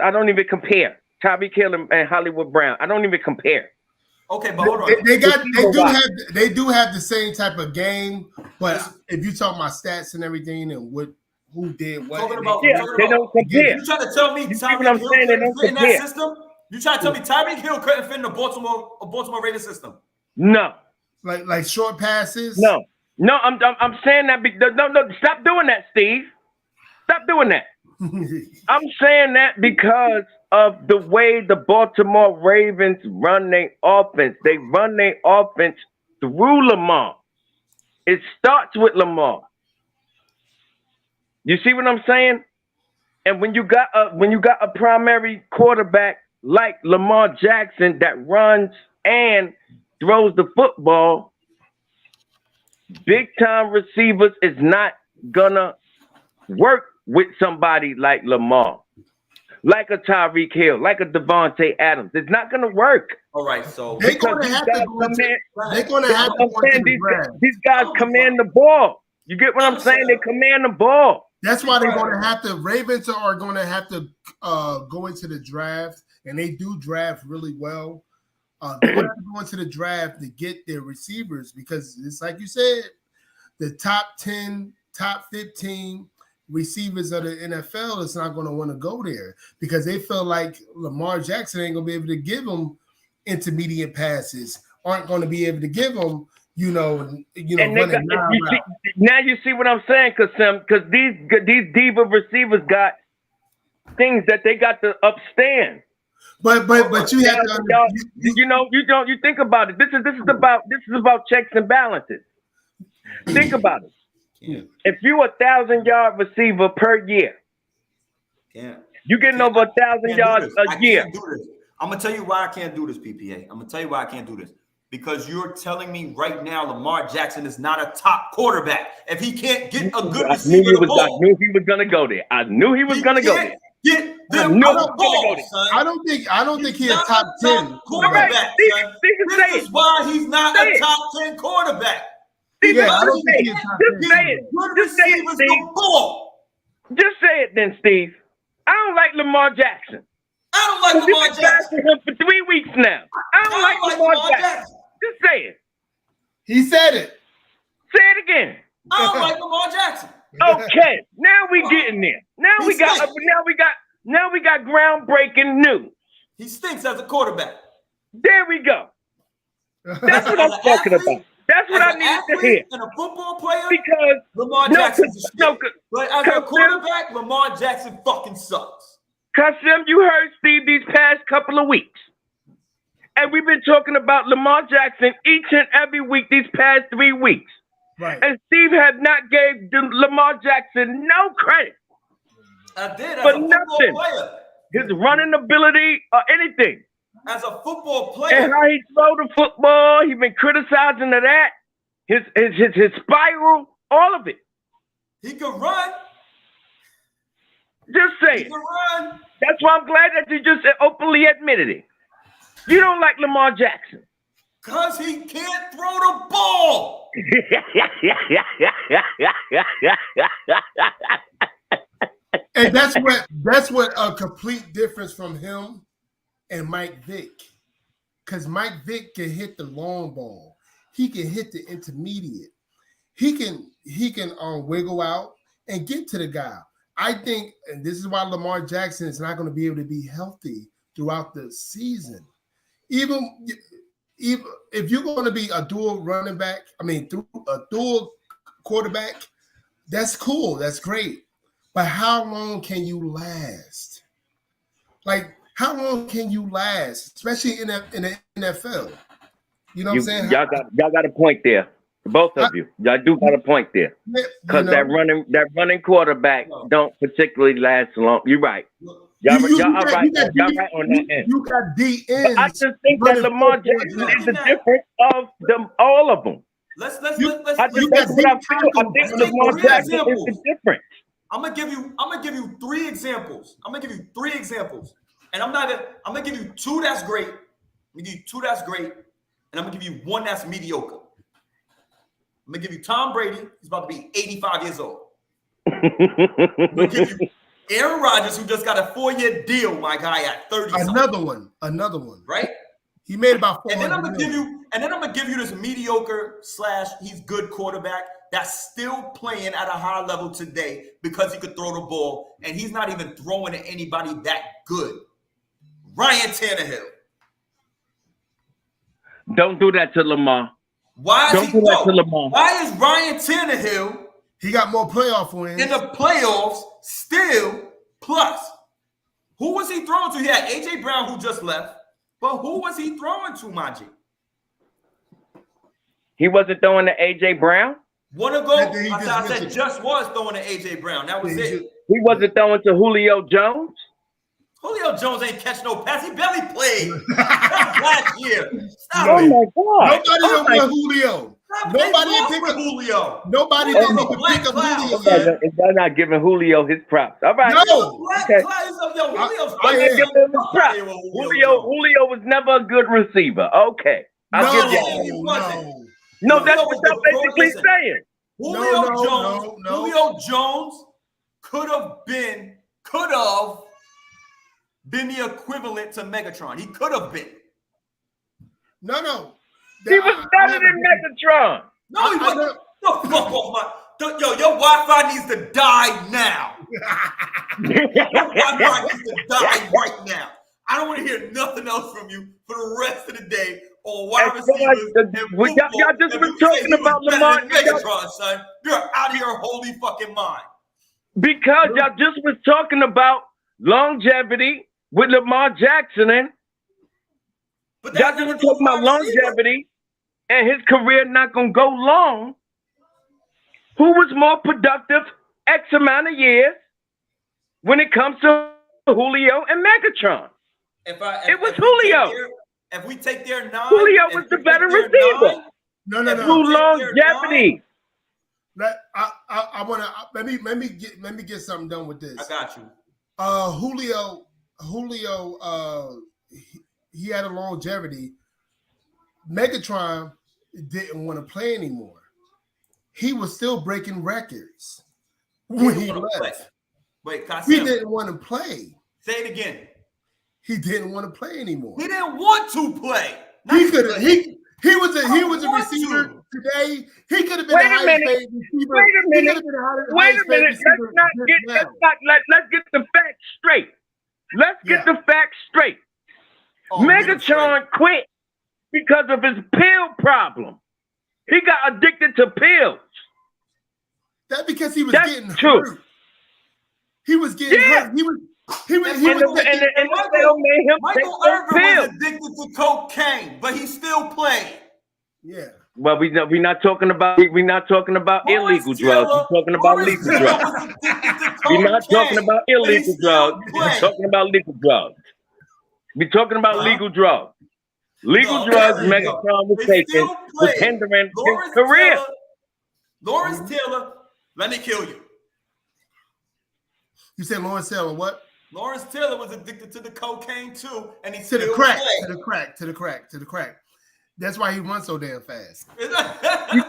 I don't even compare. Tyreek Hill and Hollywood Brown. I don't even compare. Okay, but hold on. They do have the same type of game, but if you talk about stats and everything and who did what, they don't compare. You trying to tell me Tyreek Hill couldn't fit in that system? You trying to tell me Tyreek Hill couldn't fit in the Baltimore Ravens system? No. Like short passes? No. I'm saying that. No. Stop doing that, Steve. Stop doing that. I'm saying that because of the way the Baltimore Ravens run their offense. They run their offense through Lamar. It starts with Lamar. You see what I'm saying? And when you got a primary quarterback like Lamar Jackson that runs and throws the football, big time receivers is not gonna work with somebody like Lamar, like a Tyreek Hill, like a Devontae Adams. It's not gonna work. All right, so They're gonna have to go into the draft. These guys command the ball. You get what I'm saying? They command the ball. That's why they're going to have to. Ravens are going to have to go into the draft, and they do draft really well. They're going to go into the draft to get their receivers because it's like you said, the top 10, top 15 receivers of the NFL is not going to want to go there because they feel like Lamar Jackson ain't going to be able to give them intermediate passes, aren't going to be able to give them. And now you see what I'm saying, because these diva receivers got things that they got to upstand. But you have to, you think about it. This is about checks and balances. Think about it. Yeah. If you 1,000-yard receiver per year, you're getting over 1,000 yards a year. I'm gonna tell you why I can't do this, PPA. I'm gonna tell you why I can't do this. Because you're telling me right now Lamar Jackson is not a top quarterback. If he can't get a good receiver the ball. I knew he was gonna go there. I knew he was gonna go there. Get them the ball, son. I don't think he's a top 10 quarterback. Son. This is why he's not a top 10 quarterback. I don't think he's just say it. Just say it, Steve. Just say it then, Steve. I don't like Lamar Jackson. I don't like Lamar Jackson. Him for 3 weeks now. I don't like Lamar Jackson. Just say it. He said it. Say it again. I don't like Lamar Jackson. Okay, now we getting there. Now we got groundbreaking news. He stinks as a quarterback. There we go. That's what I'm talking about. That's what I needed to hear. And a football player, because Lamar Jackson's a shit. But as a quarterback, Lamar Jackson fucking sucks. Kasim, you heard Steve these past couple of weeks. And we've been talking about Lamar Jackson each and every week these past 3 weeks. Right. And Steve had not gave Lamar Jackson no credit. I did as for a nothing. football player. His running ability or anything. As a football player. And how he throw the football, he's been criticizing of that. His spiral, all of it. He could run. Just say it. He could run. That's why I'm glad that you just openly admitted it. You don't like Lamar Jackson. Because he can't throw the ball. And that's what a complete difference from him and Mike Vick. Because Mike Vick can hit the long ball. He can hit the intermediate. He can wiggle out and get to the guy. I think, and this is why Lamar Jackson is not going to be able to be healthy throughout the season. Even if you're going to be a dual running back, through a dual quarterback, that's cool. That's great. But how long can you last? Like, how long can you last, especially in the NFL? You know what I'm saying? Y'all got a point there. Both of you. Y'all do got a point there. Because that running quarterback don't particularly last long. You're right. Y'all right on that end. You got D ends. I just think that Lamar Jackson is the difference of them, all of them. Let's I think Lamar Jackson is the difference. I'm gonna give you 3 examples. And I'm gonna give you 2 that's great. I'm gonna give you 2 that's great, and I'm gonna give you 1 that's mediocre. I'm gonna give you Tom Brady. He's about to be 85 years old. I'm gonna give you Aaron Rodgers, who just got a 4-year deal, my guy, at 30. Another one. Right? He made about 400 And then I'm gonna give you this mediocre / he's good quarterback that's still playing at a high level today because he could throw the ball, and he's not even throwing at anybody that good. Ryan Tannehill. Don't do that to Lamar. Why is Ryan Tannehill? He got more playoff wins in the playoffs still. Plus, who was he throwing to? He had AJ Brown, who just left, but who was he throwing to, Maji? He wasn't throwing to AJ Brown. One ago, I said just was throwing to AJ Brown. That was it. He wasn't throwing to Julio Jones. Julio Jones ain't catch no pass. He barely played. That's last year. Stop Oh it. my God! Nobody didn't want Julio. Nobody didn't pick up Julio. Nobody didn't even pick up Julio. They're not giving Julio his props. All right. No. Okay. Julio's I'm not giving him his props. Julio was never a good receiver. Okay. I'll give you that. No, that's what you're basically saying. Julio Jones could have been the equivalent to Megatron. He could have been. No. He was better than Megatron. No, he wasn't. The fuck off my. Yo, your Wi-Fi needs to die now. Your Wi-Fi needs to die right now. I don't want to hear nothing else from you for the rest of the day on wide receivers. Y'all just been talking about Lamar. Megatron, son. You're out of your holy fucking mind. Because y'all just was talking about longevity with Lamar Jackson, and y'all just was talking about longevity and his career not gonna go long. Who was more productive X amount of years when it comes to Julio and Megatron? It was Julio. If we take their 9, Julio was the better receiver. No. Through longevity. I want to let me get something done with this. I got you. Julio, he had a longevity. Megatron didn't want to play anymore. He was still breaking records when he left. Wait, he didn't want to play. Say it again. He didn't want to play anymore. He didn't want to play. He could have. He was a receiver today. He could have been a highest paid receiver. Wait a minute. Let's get the facts straight. Let's get the facts straight. Megatron quit because of his pill problem. He got addicted to pills. That's because he was getting hurt. He was getting hurt. Michael Irvin was addicted to cocaine, but he still played. Yeah. Well, we're not talking about illegal drugs. We're talking about legal drugs. We're not talking about illegal drugs. We're talking about legal drugs. We're talking about legal drugs. Legal drugs Megatron was taking was hindering his career. Lawrence Taylor, let me kill you. You said Lawrence Taylor what? Lawrence Taylor was addicted to the cocaine too, and he to still the crack. That's why he runs so damn fast. You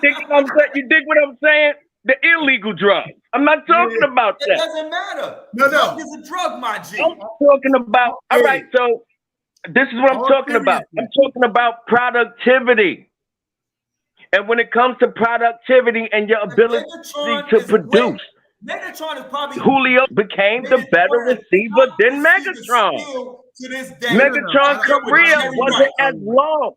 dig what I'm saying? The illegal drugs. I'm not talking about that. It doesn't matter. No. Drug is a drug, my G. I'm talking about. All right, so this is what I'm talking about. I'm talking about productivity. And when it comes to productivity and your ability to produce, Megatron is probably Julio became the better receiver than Megatron. Megatron's career wasn't as long.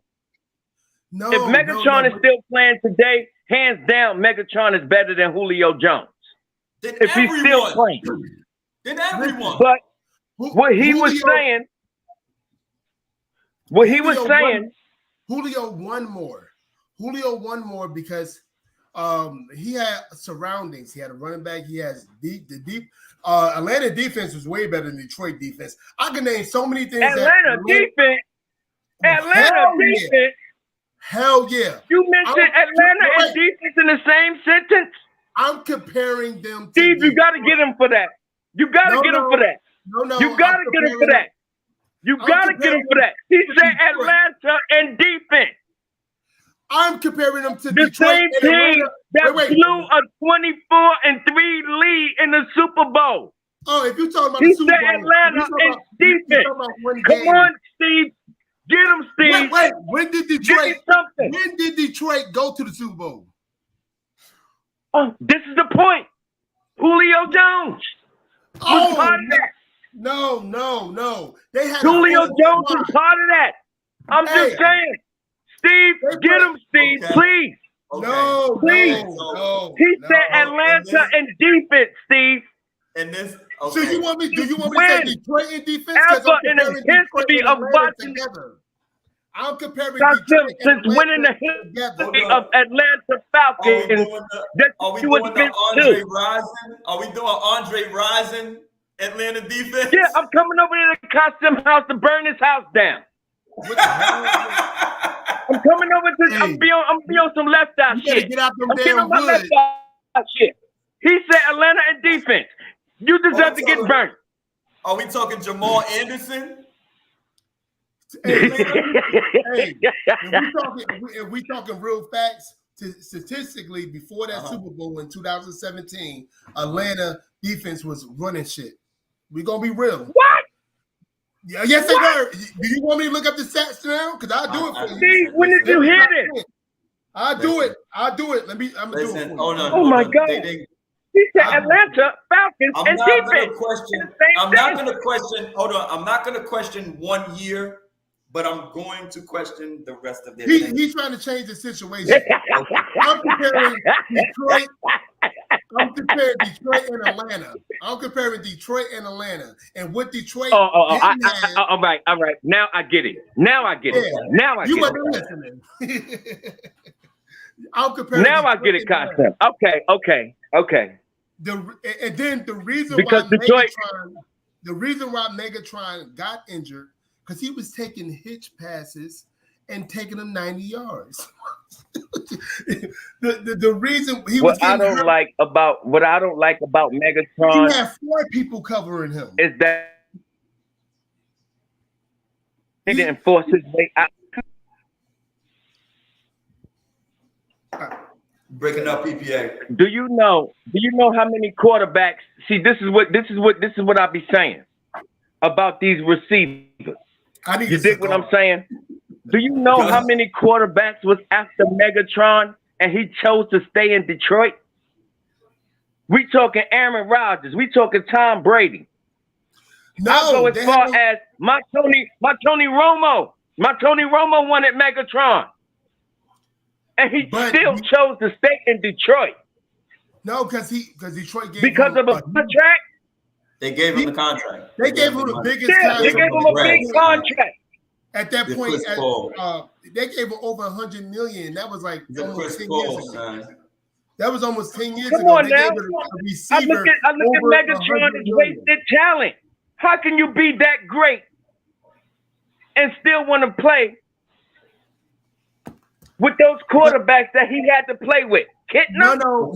No, if Megatron is still playing today, hands down, Megatron is better than Julio Jones. If he's still playing. Then everyone. But what he was saying, Julio won more. Julio won more because he had surroundings. He had a running back. He has the deep. Atlanta defense was way better than Detroit defense. I can name so many things. Atlanta defense. Hell yeah. You mentioned Atlanta and defense in the same sentence. I'm comparing them. Steve, you got to get him for that. You got to get him for that. No. You got to get him for that. You got to get him for that. He said Atlanta and defense. I'm comparing them to the Detroit same team that blew a 24-3 lead in the Super Bowl. Oh, if you're talking about the Super Bowl, Atlanta and defense. Come on, Steve. Get him, Steve. Wait. When did Detroit go to the Super Bowl? Oh, this is the point. Julio Jones was part of that. No. They had Julio Jones was part of that. I'm just saying. Steve, get him, Steve, please. No. He said Atlanta and defense, Steve. And this. So do you want me to say Detroit in defense? Ever in the history of watching. I'm comparing Custom, Detroit and since winning the together. history of Atlanta Falcons, that Are we you would doing miss the Andre too. Rison? Are we doing Andre Rison Atlanta defense? Yeah, I'm coming over to the Custom house to burn his house down. What the hell? I'm coming over to. Hey, I'm be on some left eye You better shit. get out them I'm getting on damn my left woods. eye shit. He said Atlanta and defense. You deserve to get burnt. Are we talking Jamal Anderson? Hey, if we talking real facts, statistically, before that Super Bowl in 2017, Atlanta defense was running shit. We gonna be real. What? Yeah, yes, they were. Do you want me to look up the stats now? Because I'll do it for you. Steve, when did you hear this? I'll do it. I'm gonna do it for you. Oh my God. He said Atlanta Falcons I'm and not defense. gonna question. Same I'm thing. not gonna question. Hold on. I'm not gonna question 1 year, but I'm going to question the rest of their team. He's trying to change the situation. I'm comparing Detroit. I'm comparing Detroit and Atlanta. I'm comparing Detroit and Atlanta, and what Detroit. All right. Now I get it. Now I get it. You wasn't listening. I'm comparing. Now I get it, Costa. Okay. And then the reason because why Detroit, Megatron got injured because he was taking hitch passes and taking them 90 yards. the reason he was what I don't like about Megatron, he had 4 people covering him. Is that he didn't force his way out. Breaking up PPA. Do you know how many quarterbacks? See, this is what I be saying about these receivers. You dig what I'm saying? Do you know how many quarterbacks was after Megatron and he chose to stay in Detroit? We talking Aaron Rodgers. We talking Tom Brady. No, I'll go as far as my Tony Romo. My Tony Romo wanted Megatron. And he still chose to stay in Detroit. No, because Detroit gave because him of a contract. They gave him the contract. They gave him the biggest contract. They gave him a big contract. At that point, they gave him over $100 million. That was like almost 10 years ago. That was almost 10 years ago. Come on they now. gave a receiver I look at Megatron as wasted talent. How can you be that great and still want to play with those quarterbacks that he had to play with? Kittner? No,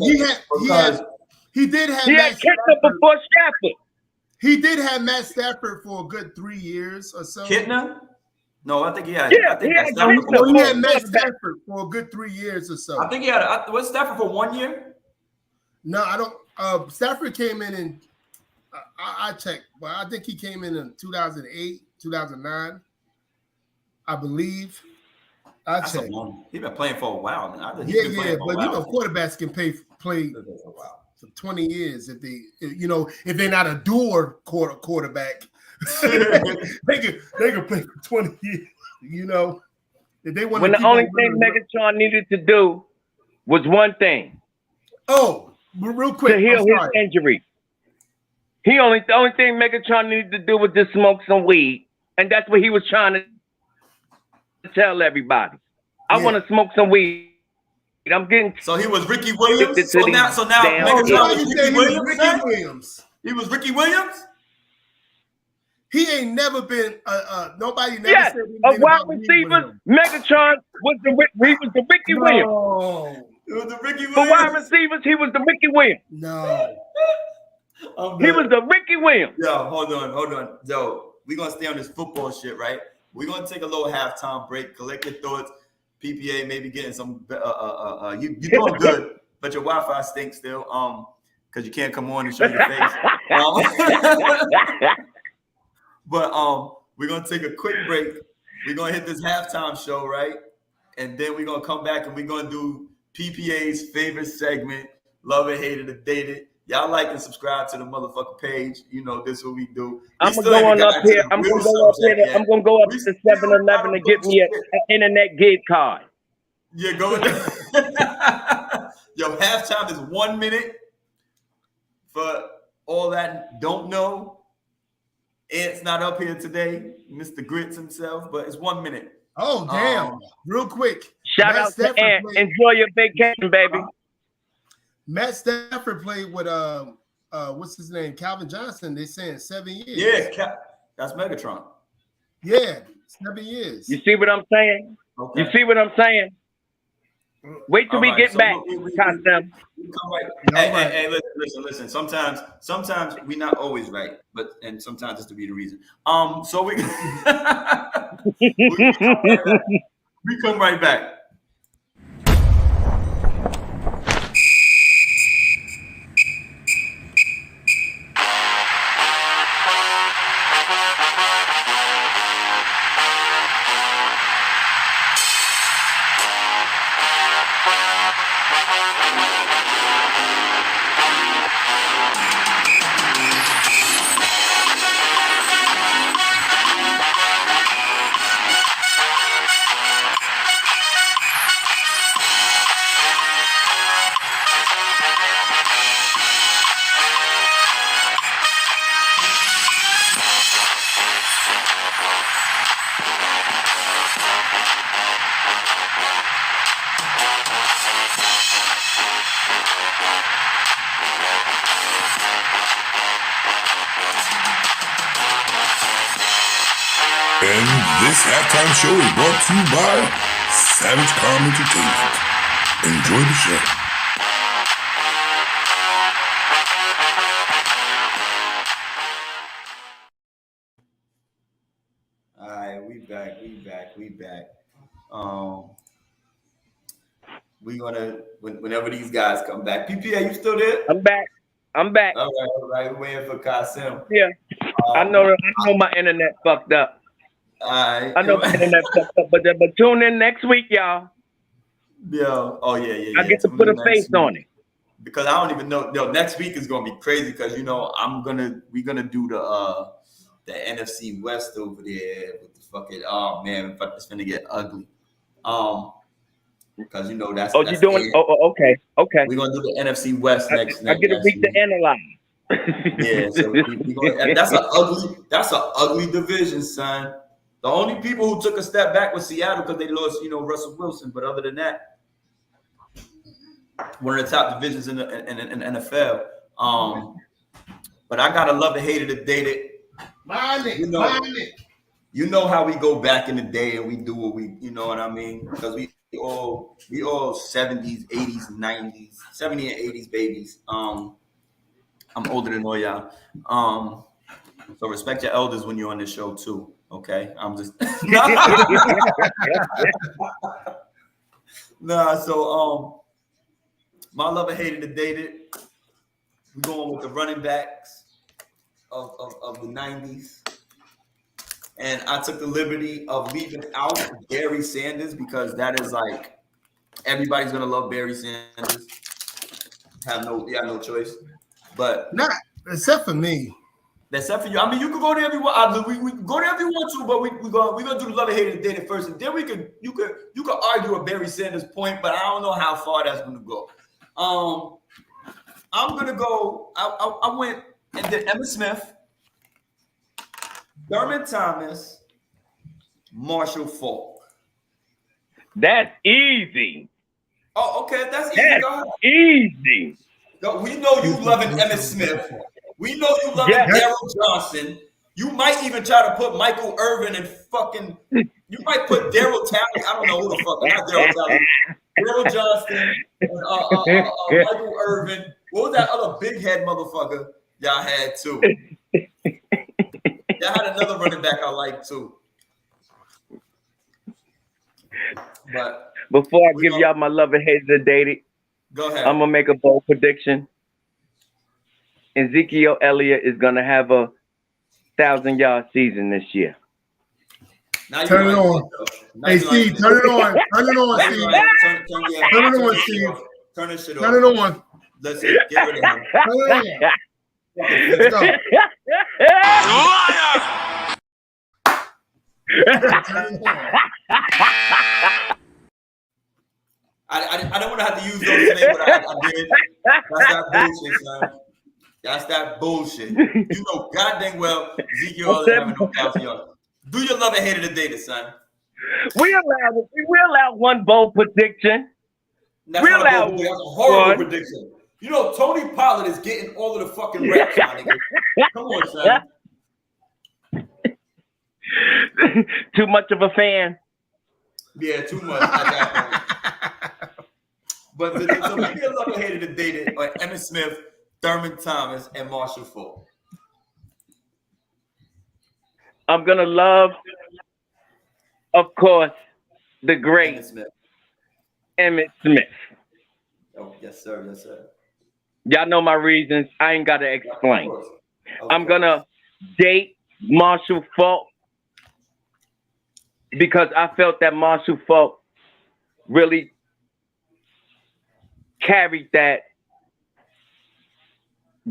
he did have Matt Kittner before Stafford. He did have Matt Stafford for a good 3 years or so. Kittner? No, I think he had. Yeah, I think he had Matt Stafford for a good 3 years or so. I think he had. Was Stafford for 1 year? No, I don't. Stafford came in and I checked, but I think he came in 2008, 2009, I believe. I checked. He's been playing for a while now. But quarterbacks can play for 20 years if they're not a dual quarterback. they can play for 20 years. If they want. When the only thing Megatron needed to do was one thing. Oh, real quick, to heal his injury. The only thing Megatron needed to do was just smoke some weed, and that's what he was trying to tell everybody. I want to smoke some weed. I'm getting. So he was Ricky Williams. So now Megatron was Ricky Williams. He was Ricky Williams. He ain't never been. Nobody never said a wide receiver. Megatron was the Ricky Williams. It was the Ricky Williams. For wide receivers, he was the Ricky Williams. No. He was the Ricky Williams. Yo, hold on. Yo, we're going to stay on this football shit, right? We're going to take a little halftime break, collect your thoughts. PPA maybe getting some, you're doing good, but your Wi-Fi stinks still, because you can't come on and show your face. But we're going to take a quick break. We're going to hit this halftime show, right? And then we're going to come back and we're going to do PPA's favorite segment, Love It, Hate It, or Date It. Y'all like and subscribe to the motherfucking page. You know, this is what we do. I'm going to go up here. I'm going to go up to 7-Eleven and get me an internet gig card. Yeah, go there. Yo, halftime is 1 minute. For all that don't know, Ant's not up here today, Mr. Grits himself, but it's 1 minute. Oh, damn. Real quick. Shout out to Ant. Enjoy your vacation, baby. Matt Stafford played with what's his name? Calvin Johnson. They saying 7 years. Yeah, that's Megatron. Yeah, 7 years. You see what I'm saying? Okay. You see what I'm saying? Wait till we get back, Costume. Hey, listen. Sometimes we not always right, and sometimes it's to be the reason. So we we come right back. And this halftime show is brought to you by Savage Calm Entertainment. Enjoy the show. All right, we back. We gonna whenever these guys come back. PPA, you still there? I'm back. All right. We're waiting for Kasim. Yeah. I know my internet fucked up. All right. I know my internet fucked up, but tune in next week, y'all. Yeah. Oh yeah. I get to put a face on it. Because I don't even know. Yo, next week is gonna be crazy because we're gonna do the NFC West over there with the fucking it's gonna get ugly. Because that's you doing? Okay. We're gonna do the NFC West next. I get a week to analyze. Yeah, so and that's an ugly division, son. The only people who took a step back was Seattle because they lost, Russell Wilson. But other than that, one of the top divisions in the NFL. But I gotta love and hate it or date it. You know how we go back in the day and we do what we, you know what I mean? Because we all 70s, 80s, 90s, 70s and 80s babies. I'm older than all y'all. So respect your elders when you're on this show too. Okay, I'm just So my love and hate it or date it. We're going with the running backs of the 90s. And I took the liberty of leaving out Barry Sanders because that is like everybody's gonna love Barry Sanders. Have no choice. But not except for me. Except for you. I mean, you can go there if you want. We can go there if you want to, but we're gonna do the love and hate and date it first, and then you could argue a Barry Sanders point, but I don't know how far that's gonna go. I'm gonna go. I went and did Emmitt Smith, Thurman Thomas, Marshall Faulk. That's easy. Oh, okay, that's easy. That's easy. We know you loving Emmitt Smith. We know you loving Daryl Johnson. You might even try to put Michael Irvin and fucking. You might put Daryl Talley. I don't know who the fuck. Not Daryl Talley. Daryl Johnson, Michael Irvin. What was that other big head motherfucker y'all had too? Y'all had another running back I like too. But before I give y'all my love and hate the dated, go ahead. I'm gonna make a bold prediction. Ezekiel Elliott is gonna have a 1,000-yard season this year. Turn it on. Hey, Steve, turn it on. Turn it on, Steve. Turn it on, Steve. Turn this shit on. Turn it on. Let's get rid of him. Turn it on. Let's go. Liar! I don't want to have to use those today, but I did. That's that bullshit, son. That's that bullshit. You know goddamn well Ezekiel Elliott having no 1,000 yards. Do your love and hate of the data, son. We allow one bold prediction. That's not a bold prediction. That's a horrible prediction. You know, Tony Pollard is getting all of the fucking reps, my nigga. Come on, son. Too much of a fan. Yeah, too much at that point. But so maybe a level hated the data like Emmitt Smith, Thurman Thomas, and Marshall Faulk. I'm gonna love, of course, the great Emmitt Smith. Oh, yes, sir. Yes, sir. Y'all know my reasons. I ain't gotta explain. I'm gonna date Marshall Faulk because I felt that Marshall Faulk really carried that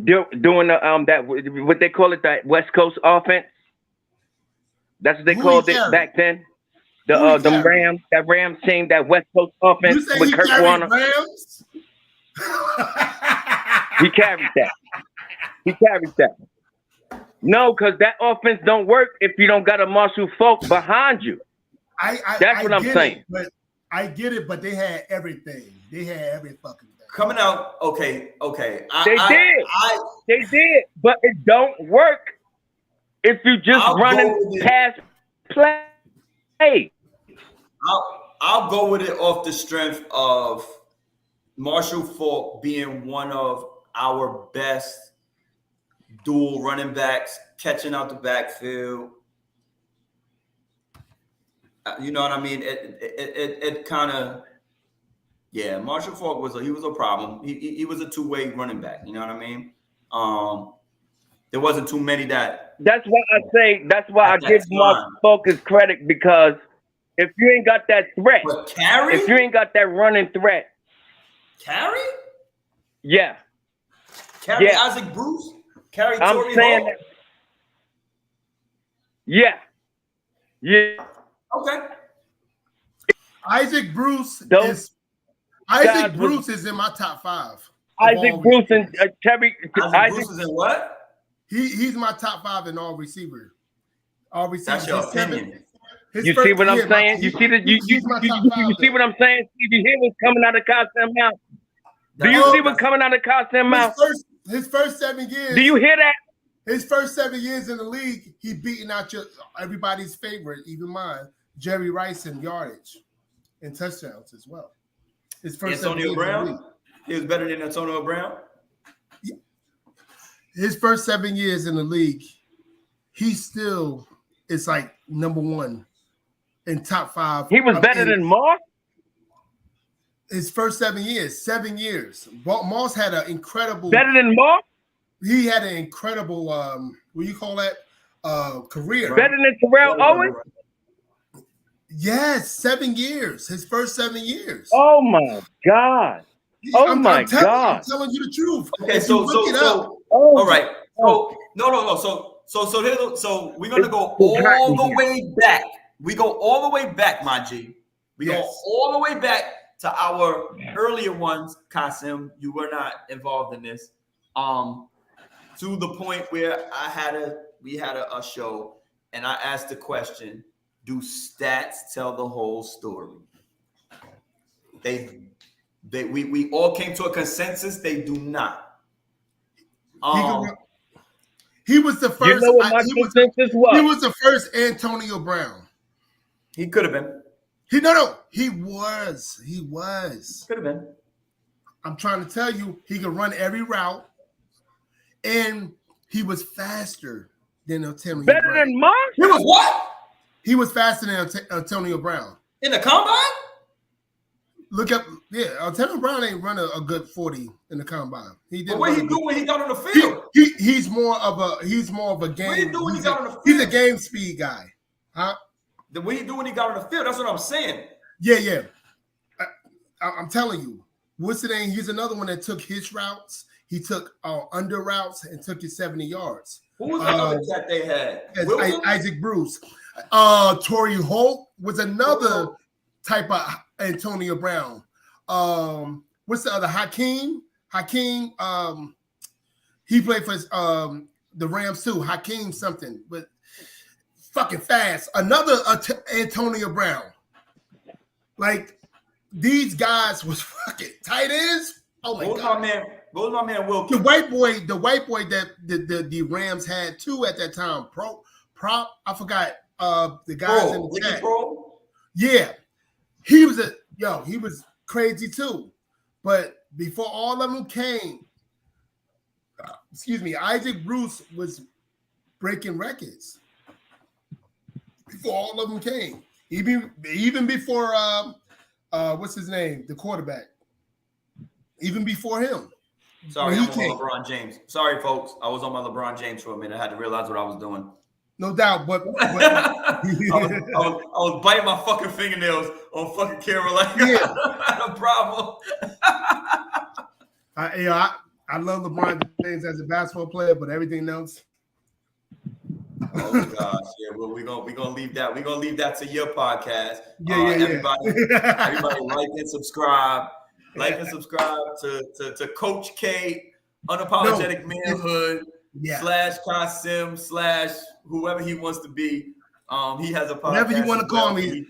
doing that what they call it, that West Coast offense. That's what they called it back then. The Rams, that Rams team, that West Coast offense with Kurt Warner. Rams? He carried that. He carried that. No, because that offense don't work if you don't got a Marshall Faulk behind you. That's what I'm saying. I get it, but they had everything. They had every fucking thing. Coming out, okay. They did, but it don't work if you just running past play. I'll go with it off the strength of Marshall Faulk being one of our best dual running backs, catching out the backfield. You know what I mean? It kind of, yeah. Marshall Faulk was a problem. He was a two-way running back. You know what I mean? There wasn't too many that. That's why I give Marshall Faulk his credit, because if you ain't got that threat, if you ain't got that running threat, yeah. Isaac Bruce, Torrey Holt. Yeah. Okay. Isaac Bruce is in my top 5. Isaac Bruce and Terry. Isaac Bruce is in what? He's my top 5 in all receiver. That's your opinion. You see what I'm saying? You see what I'm saying? You hear what's coming out of Costin's mouth? Do you see what's coming out of Costin's mouth? His first 7 years. Do you hear that? His first 7 years in the league, he beating out everybody's favorite, even mine, Jerry Rice, in yardage and touchdowns as well. His first Antonio Brown. He was better than Antonio Brown. His first 7 years in the league, he still is like number 1 in top 5. He was better than Moss? His first 7 years. 7 years. Moss had an incredible. Better than Moss? He had an incredible, what do you call that? Career. Better than Terrell Owens? Yes, 7 years. His first 7 years. Oh my God. I'm telling you the truth. Okay, so all right. So no. So we're gonna go all the way back. We go all the way back, my G. We go all the way back to our earlier ones. Kasim, you were not involved in this. To the point where we had a show, and I asked the question: do stats tell the whole story? We all came to a consensus. They do not. He was the first. You know what my consensus was? He was the first Antonio Brown. He could have been. He was. Could have been. I'm trying to tell you, he could run every route, and he was faster than Antonio Brown. Better than Moss? He was what? He was faster than Antonio Brown. In the combine? Look up, Antonio Brown ain't run a good 40 in the combine. He did. What he do when he got on the field? He's more of a game. What he do when he got on the field? He's a game speed guy, huh? What he do when he got on the field? That's what I'm saying. Yeah. I'm telling you, what's the name? He's another one that took his routes. He took under routes and took his 70 yards. Who was the other cat they had? Isaac Bruce. Torrey Holt was another type of Antonio Brown. What's the other? Hakeem. He played for the Rams too. Hakeem something. But fucking fast. Another Antonio Brown. Like these guys was fucking tight ends. Oh my god. What was my man Wilkie? The white boy that the Rams had too at that time. Prop. I forgot the guys in the chat. Pro? Yeah. He was crazy too. But before all of them came, Isaac Bruce was breaking records. Before all of them came. Even before what's his name? The quarterback. Even before him. Sorry, I'm on LeBron James. Sorry, folks. I was on my LeBron James for a minute. I had to realize what I was doing. No doubt, but I was biting my fucking fingernails on fucking camera like I had a problem. I love LeBron James as a basketball player, but everything else. Oh gosh, yeah. Well, we're gonna leave that. We're gonna leave that to your podcast. Everybody like and subscribe. Like and subscribe to Coach K, Unapologetic Manhood / Kasim / whoever he wants to be. He has a podcast. Whatever you want to call me.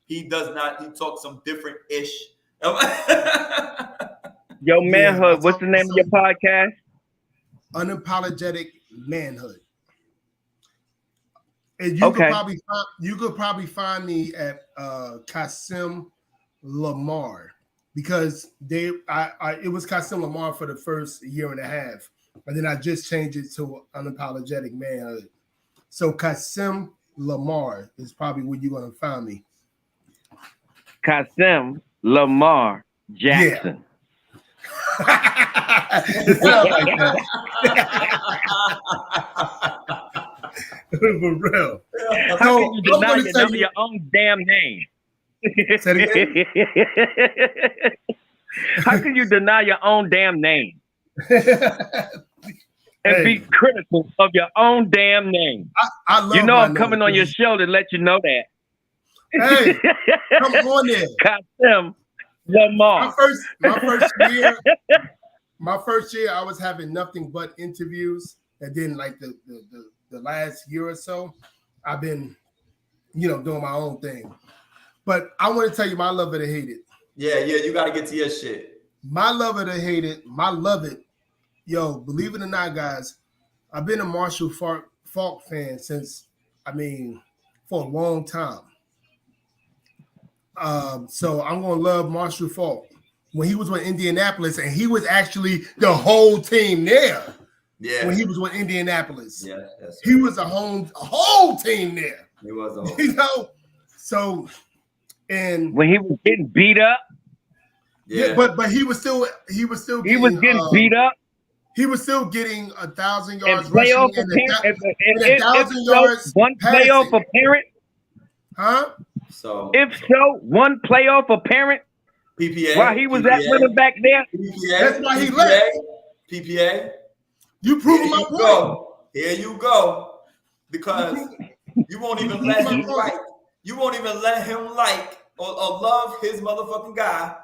He talks some different ish. Yo, Manhood, what's the name of your podcast? Unapologetic Manhood. And you could probably find me at Kasim Lamar because it was Kasim Lamar for the first year and a half, and then I just changed it to Unapologetic Manhood. So Kasim Lamar is probably where you're gonna find me. Kasim Lamar Jackson. For real. How can you deny your own damn name? Say it again? How can you deny your own damn name? And be critical of your own damn name? I love I'm coming on your show to let you know that. Hey, come on there. Kasim Lamar. My first year, I was having nothing but interviews. And then like the last year or so, I've been, doing my own thing. But I want to tell you my love it or hate it. Yeah, you got to get to your shit. My love it or hate it, my love it. Yo, believe it or not, guys, I've been a Marshall Faulk fan since, for a long time. So I'm going to love Marshall Faulk. When he was with Indianapolis, and he was actually the whole team there. Yeah. When he was with Indianapolis. Yeah. He was a whole team there. He was a whole So and when he was getting beat up. Yeah, but he was still getting beat up. He was still getting 1,000 yards and playoff rushing and 1,000 yards one playoff apparent. Huh? So if so, one playoff apparent. PPA. While he was at running back there. PPA. That's why he left. PPA. You proving my point. Here you go. Because you won't even let him like. You won't even let him like or love his motherfucking guy.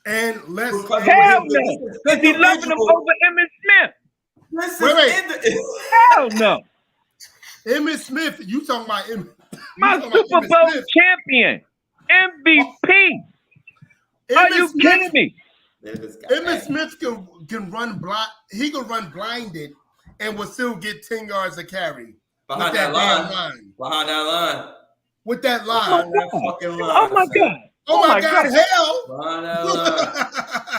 And let's hell no. Because he loving him over Emmitt Smith. Wait. Hell no. Emmitt Smith. You talking about Emmitt? My Super Bowl champion. MVP. Are you kidding me? Emmitt Smith can run blind. He can run blinded and will still get 10 yards of carry behind that line. Behind that line. With that line. Oh my God. Oh my God. Hell. Behind that line.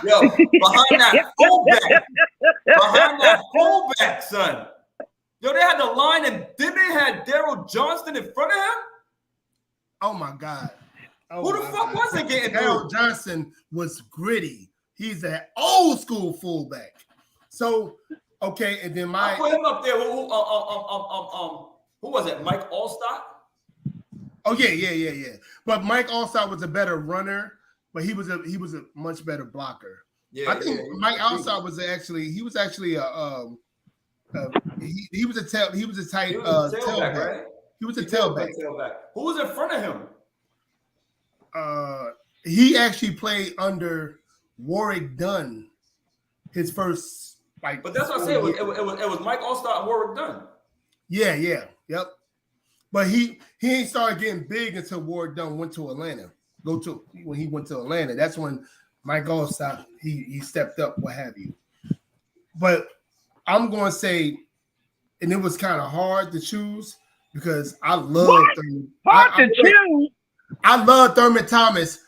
Yo, behind that fullback. Behind that fullback, son. Yo, they had the line, and then they had Daryl Johnston in front of him. Oh my God. Who the fuck was it getting Daryl Johnson was gritty. He's an old school fullback. So, okay, and then I put him up there. Who was it? Mike Allstott? Oh yeah. But Mike Allstott was a better runner, but he was a much better blocker. Yeah, I think Mike Allstott was actually a tailback, right? He was a tailback. Who was in front of him? He actually played under Warwick Dunn, his first But that's what I said. It was Mike Allstott and Warwick Dunn. Yeah, yep. But he ain't started getting big until Ward Dunn went to Atlanta. When he went to Atlanta, that's when Mike Allstott he stepped up, what have you. But I'm going to say, and it was kind of hard to choose because I love Thurman. Choose. I love Thurman Thomas.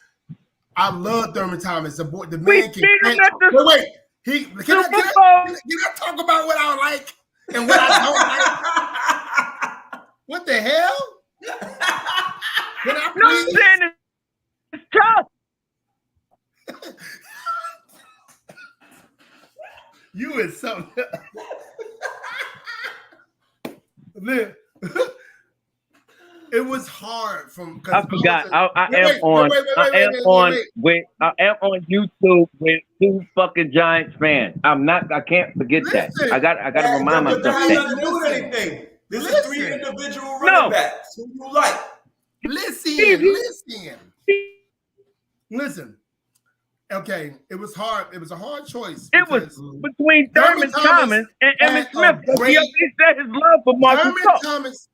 The man can catch. Wait. Can I talk about what I like and what I don't like? What the hell? Can I please? It's tough. You is something. It was hard I forgot. I am on YouTube with 2 fucking Giants fans. I can't forget that. I got to remind myself that. Doing anything. This is 3 individual running backs. Who you like? Listen. Okay, it was hard. It was a hard choice. It was between Thurman Thomas and Emmitt Smith. He said his love for Marcus Thomas.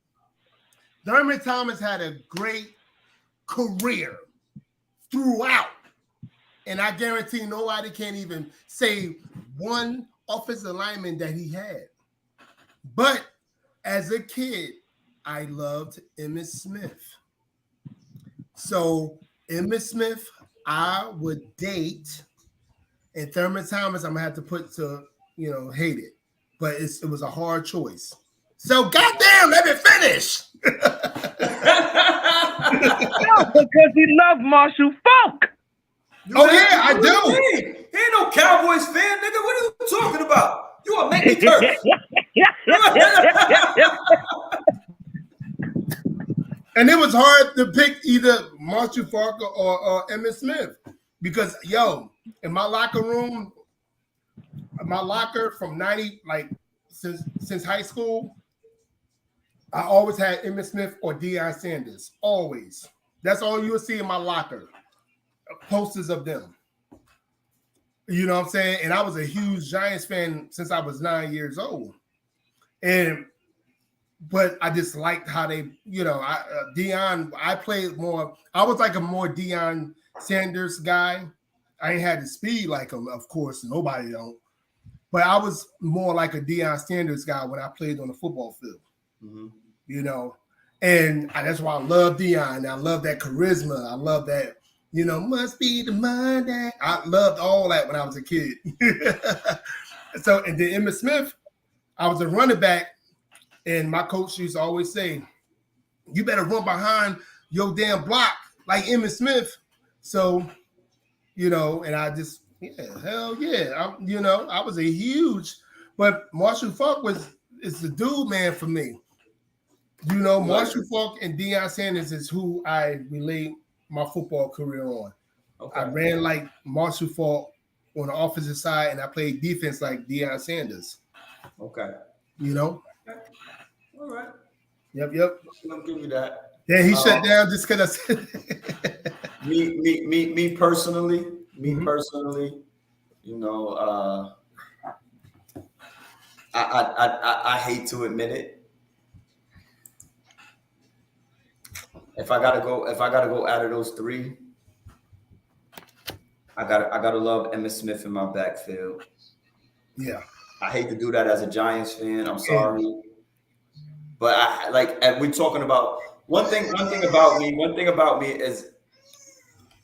Thurman Thomas had a great career throughout. And I guarantee nobody can't even say one offensive lineman that he had. But as a kid, I loved Emmitt Smith. So Emmitt Smith, I would date, and Thurman Thomas, I'm gonna have to put to, hate it. But it was a hard choice. So goddamn, let me finish. No, because he loved Marshall Faulk. I do. He ain't no Cowboys fan, nigga. What are you talking about? You are making me curse. And it was hard to pick either Marshall Faulk or Emmitt Smith because, in my locker room, from 90, since high school, I always had Emmitt Smith or Deion Sanders. Always. That's all you will see in my locker. Posters of them. You know what I'm saying? And I was a huge Giants fan since I was 9 years old. But I just liked how they, Deion, I played more. I was like a more Deion Sanders guy. I ain't had the speed like him, of course. Nobody don't. But I was more like a Deion Sanders guy when I played on the football field. Mm-hmm. And that's why I love Deion. I love that charisma. I love that, must be the mind that I loved all that when I was a kid. So, and then Emmitt Smith, I was a running back, and my coach used to always say, you better run behind your damn block like Emmitt Smith. So, and I just, hell yeah. I was a huge, but Marshall Faulk is the dude, man, for me. Marshall Faulk and Deion Sanders is who I relate my football career on. Okay. I ran like Marshall Faulk on the offensive side, and I played defense like Deion Sanders. Okay. All right. Yep. I'll give you that. Yeah, he shut down just because I said me personally, I hate to admit it. If I gotta go out of those 3, I gotta love Emmitt Smith in my backfield. Yeah. I hate to do that as a Giants fan. I'm sorry. But we're talking about one thing about me is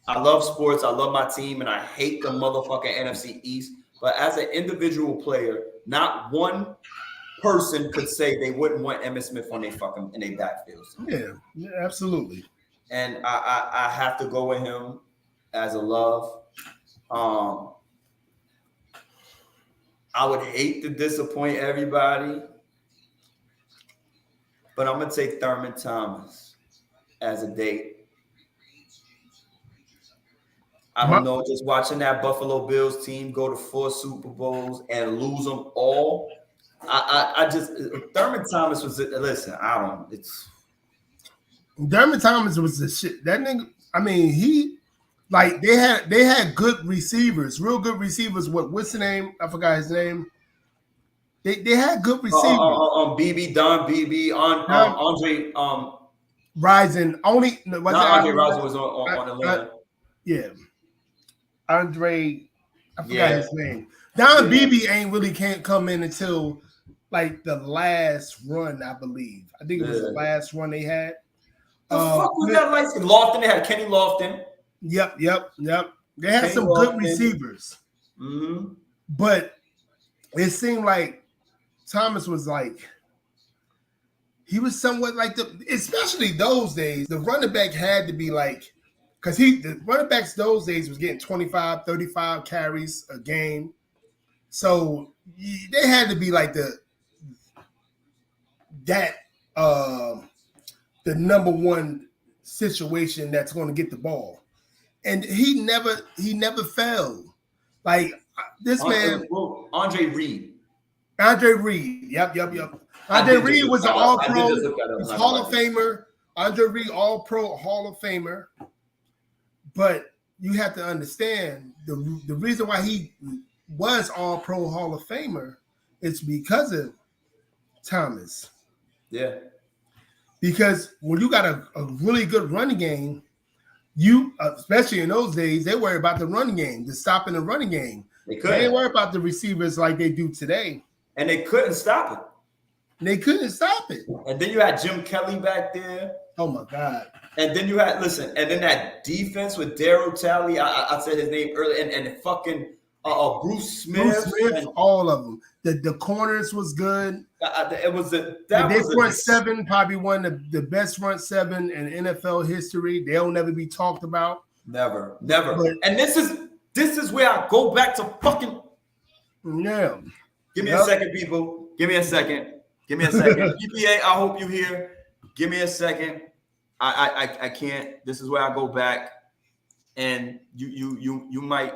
I love sports, I love my team, and I hate the motherfucking NFC East. But as an individual player, not one person could say they wouldn't want Emmitt Smith on in their backfield. Yeah, absolutely. And I have to go with him as a love. I would hate to disappoint everybody, but I'm gonna take Thurman Thomas as a date. I don't know, just watching that Buffalo Bills team go to 4 Super Bowls and lose them all. I just Thurman Thomas was Thurman Thomas was the shit. That nigga, I mean, they had good receivers, real good receivers. What's the name? I forgot his name. They had good receivers. BB, Don BB, Andre. Rising only. Andre Rising was on Atlanta. Yeah, Andre. I forgot his name. Don BB ain't really can't come in until like the last run, I believe. I think it was the last run they had. The fuck was that like? Lofton, they had Kenny Lofton. Yep. They had some good receivers. Mm-hmm. But it seemed like Thomas was like, he was somewhat like especially those days, the running back had to be like, because the running backs those days was getting 25, 35 carries a game. So they had to be like the number one situation that's going to get the ball. And he never failed. Like this man, Andre Reed. Yep. Andre Reed was an All-Pro, was Hall of Famer. Andre Reed, All-Pro, Hall of Famer. But you have to understand the reason why he was All-Pro, Hall of Famer is because of Thomas. Yeah. Because when you got a really good running game, you, especially in those days, they worry about the running game, the stopping the running game. They ain't worry about the receivers like they do today. And they couldn't stop it. And then you had Jim Kelly back there. Oh my God. And then you had and then that defense with Darryl Talley. I said his name earlier, and fucking Bruce Smith, all of them. The corners was good. Front seven, probably one of the best front seven in NFL history. They'll never be talked about. Never. And this is where I go back to fucking. Yeah. Give me a second, people. Give me a second. PPA, I hope you here. Give me a second. I can't. This is where I go back, and you might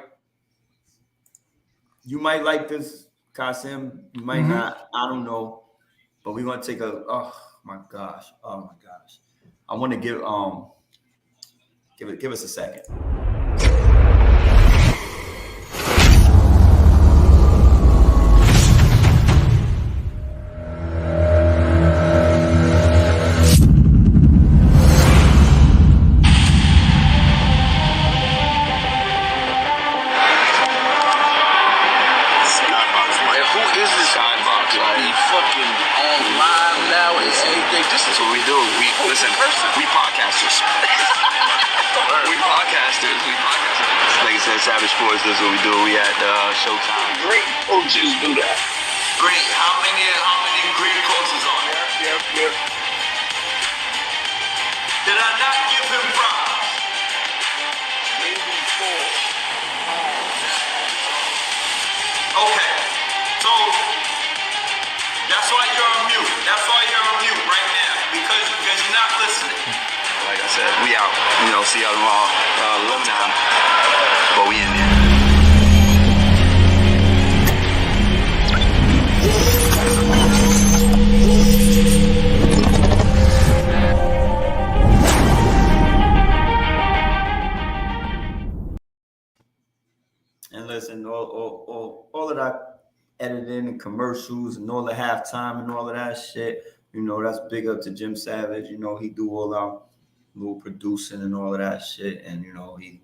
like this, Kasim. You might not. I don't know. But we're gonna take a. Oh my gosh. I want to give us a second. Savage Sports, that's what we do. We at Showtime. Great coaches do that. Great. How many great coaches are there? Yep. Did I not give him props? Maybe 4. Okay. So that's why you're on mute. Right now because you're not listening. Like I said, we out. See y'all tomorrow. Love now. But we in there. And listen, all of that editing and commercials and all the halftime and all of that shit, that's big up to Jim Savage. He do all our little producing and all of that shit. And, he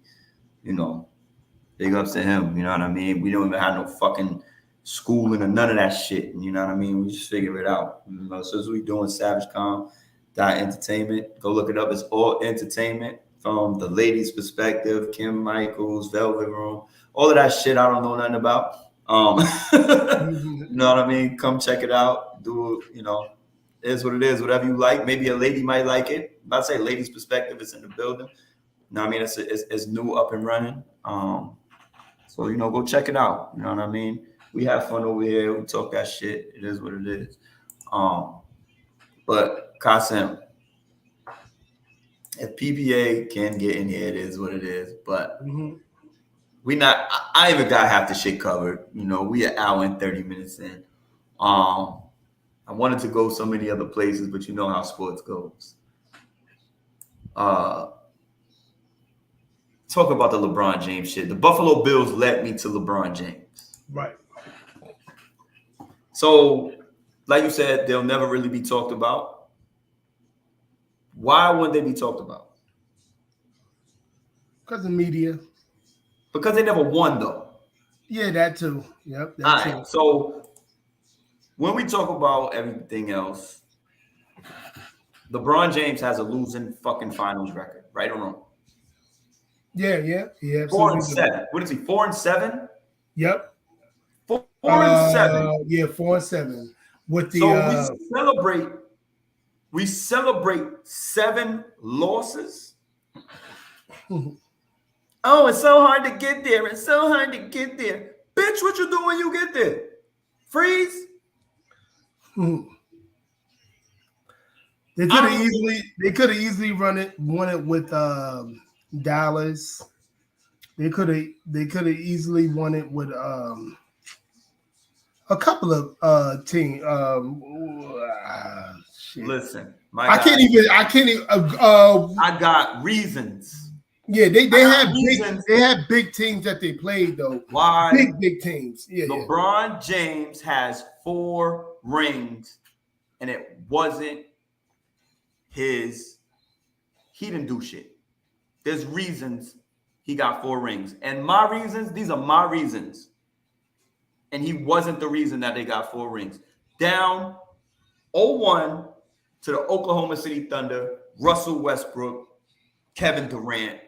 big ups to him. You know what I mean? We don't even have no fucking schooling or none of that shit. You know what I mean? We just figure it out. So we doing SavageCom.entertainment. Go look it up. It's all entertainment from the ladies' perspective. Kim Michaels, Velvet Room, all of that shit I don't know nothing about. You know what I mean? Come check it out. Do it is what it is. Whatever you like. Maybe a lady might like it. If I say ladies' perspective, it's in the building. You know what I mean? It's new, up and running. So, go check it out. You know what I mean? We have fun over here. We talk that shit. It is what it is. But Kasim, if PPA can get in here, it is what it is. But I even got half the shit covered. We an hour and 30 minutes in. I wanted to go so many other places, but you know how sports goes. Talk about the LeBron James shit. The Buffalo Bills led me to LeBron James. Right. So, like you said, they'll never really be talked about. Why wouldn't they be talked about? Because of media. Because they never won, though. Yeah, that too. Yep, that All too. right. So when we talk about everything else, LeBron James has a losing fucking finals record, right or wrong? Yeah. 4-7. What is he? 4-7? Yep. 4-7. Yeah, 4-7. With the so we celebrate 7 losses. Oh, it's so hard to get there. It's so hard to get there. Bitch, what you do when you get there? Freeze. They could have easily won it with Dallas. They could have easily won it with a couple of teams. Listen, I can't even. I got reasons. Yeah, they had big teams that they played though. Why? Big teams. Yeah. LeBron James has 4 rings, and it wasn't his. He didn't do shit. There's reasons he got 4 rings, and my reasons. These are my reasons, and he wasn't the reason that they got 4 rings. Down 0-1 to the Oklahoma City Thunder. Russell Westbrook, Kevin Durant.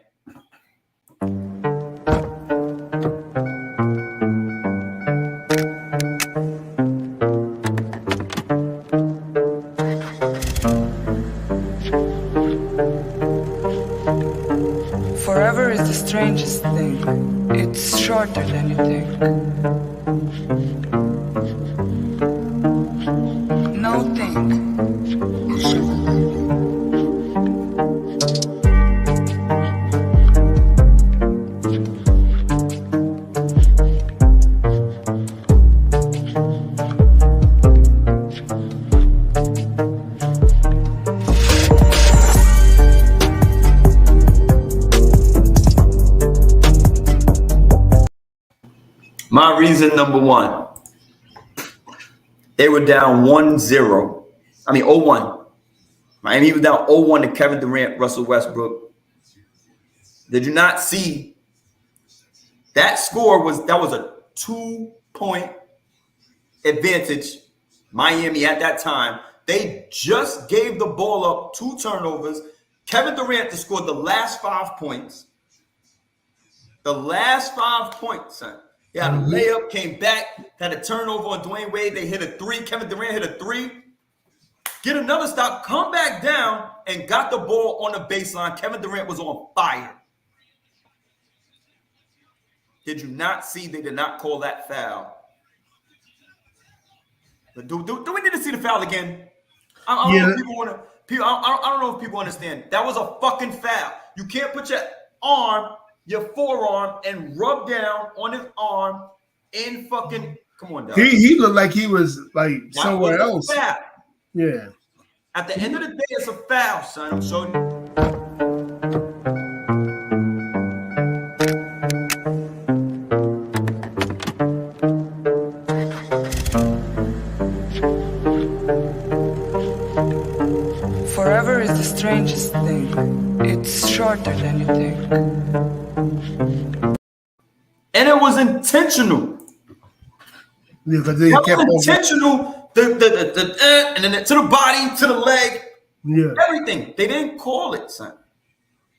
Forever is the strangest thing. It's shorter than you think. No think. My reason number 1, they were down 1-0. I mean 0-1. Miami was down 0-1 to Kevin Durant, Russell Westbrook. Did you not see that score? That was a 2-point advantage. Miami at that time. They just gave the ball up, 2 turnovers. Kevin Durant to score the last 5 points. The last 5 points, son. Yeah, the layup, came back, had a turnover on Dwayne Wade. They hit a 3. Kevin Durant hit a 3. Get another stop, come back down, and got the ball on the baseline. Kevin Durant was on fire. Did you not see they did not call that foul? But do we need to see the foul again? I don't know if people want to. I don't know if people understand. That was a fucking foul. You can't put your forearm, and rub down on his arm and fucking. Come on, dog. He looked like he was like that somewhere else. Foul. Yeah. At the end of the day, it's a foul, son. I'm showing you. Forever is the strangest thing. It's shorter than you think. And it was intentional. Yeah, because they kept intentional. And then to the body, to the leg, everything. They didn't call it, son.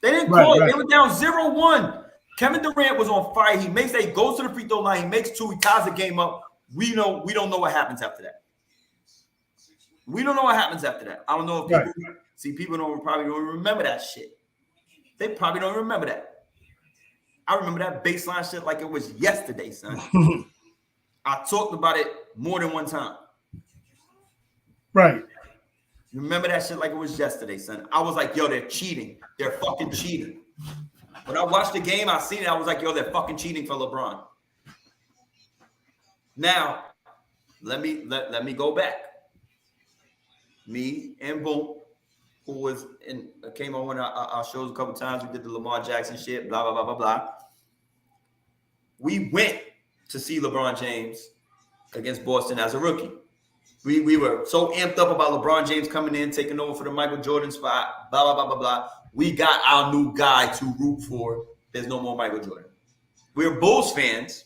They didn't call it. They were down 0-1. Kevin Durant was on fire. He goes to the free throw line. He makes 2. He ties the game up. We don't know what happens after that. We don't know what happens after that. I don't know if people probably don't remember that shit. They probably don't remember that. I remember that baseline shit like it was yesterday, son. I talked about it more than one time. Right. Remember that shit like it was yesterday, son. I was like, yo, they're cheating. They're fucking cheating. When I watched the game, I seen it. I was like, yo, they're fucking cheating for LeBron. Now, let me go back. Me and Boom, who came on one of our shows a couple times. We did the Lamar Jackson shit, blah, blah, blah, blah, blah. We went to see LeBron James against Boston as a rookie. We were so amped up about LeBron James coming in, taking over for the Michael Jordan spot, blah, blah, blah, blah, blah. We got our new guy to root for. There's no more Michael Jordan. We're Bulls fans.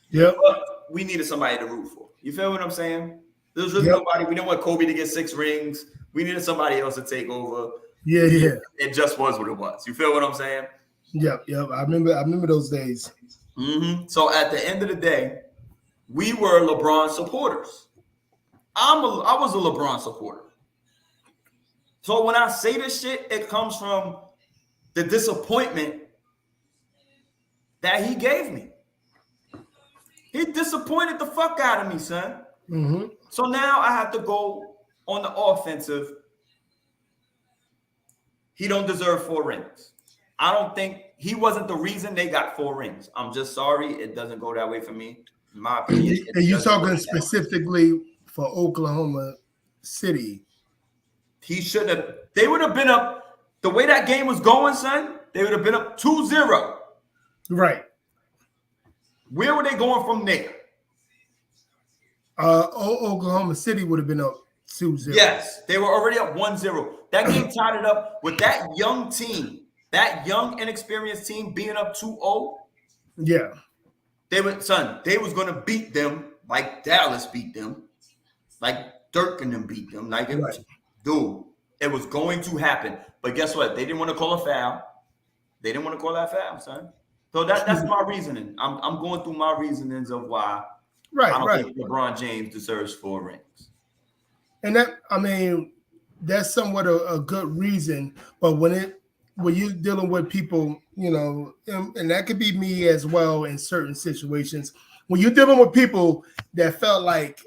Yep. But we needed somebody to root for. You feel what I'm saying? There was really nobody. We didn't want Kobe to get 6 rings. We needed somebody else to take over. Yeah. It just was what it was. You feel what I'm saying? Yep. I remember those days. Mm-hmm. So at the end of the day, we were LeBron supporters. I was a LeBron supporter. So when I say this shit, it comes from the disappointment that he gave me. He disappointed the fuck out of me, son. Mm-hmm. So now I have to go on the offensive. He don't deserve 4 rings. I don't think he wasn't the reason they got 4 rings. I'm just sorry. It doesn't go that way for me. In my opinion. And you talking specifically for Oklahoma City. He shouldn't have. They would have been up. The way that game was going, son, they would have been up 2-0. Right. Where were they going from there? Oklahoma City would have been up 2-0. Yes, they were already up 1-0. That game tied it up with that young team, that young, inexperienced team being up 2-0. Yeah. They was going to beat them like Dallas beat them, like Dirk and them beat them. Like, dude, it was going to happen. But guess what? They didn't want to call a foul. They didn't want to call that foul, son. So that's my reasoning. I'm going through my reasonings of why I don't think LeBron James deserves 4 rings. And that's somewhat a good reason. But when you're dealing with people, and that could be me as well in certain situations, when you're dealing with people that felt like,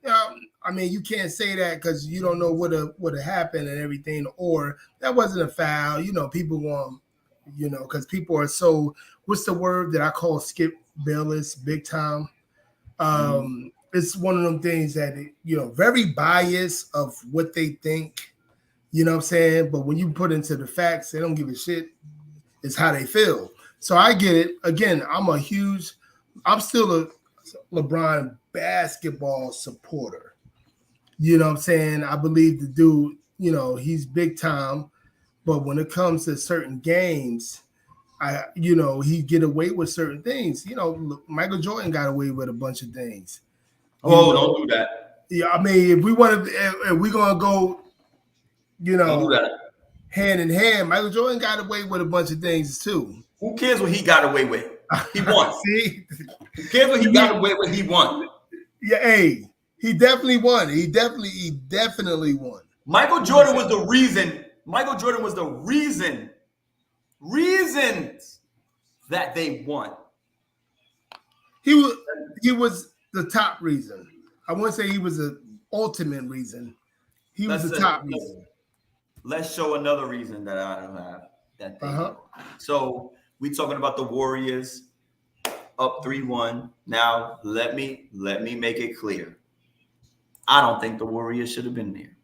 you can't say that because you don't know what would have happened and everything, or that wasn't a foul. People want, because people are so, what's the word that I call Skip Bayless big time? It's one of them things that, very biased of what they think, you know what I'm saying? But when you put into the facts, they don't give a shit. It's how they feel. So I get it. Again, I'm still a LeBron basketball supporter. You know what I'm saying? I believe the dude, he's big time. But when it comes to certain games, he get away with certain things. Michael Jordan got away with a bunch of things. Don't do that. Yeah, if we want to, if we're gonna go, don't do that. Hand in hand, Michael Jordan got away with a bunch of things too. Who cares what he got away with? He won. See? Who cares what he got away with? He won. Yeah, he definitely won. He definitely won. Michael Jordan was the reason. Michael Jordan was the reasons that they won. He was the top reason. I wouldn't say he was the ultimate reason. He was the top reason. Let's show another reason that I don't have. That they So we talking about the Warriors up 3-1. Now let me make it clear. I don't think the Warriors should have been there.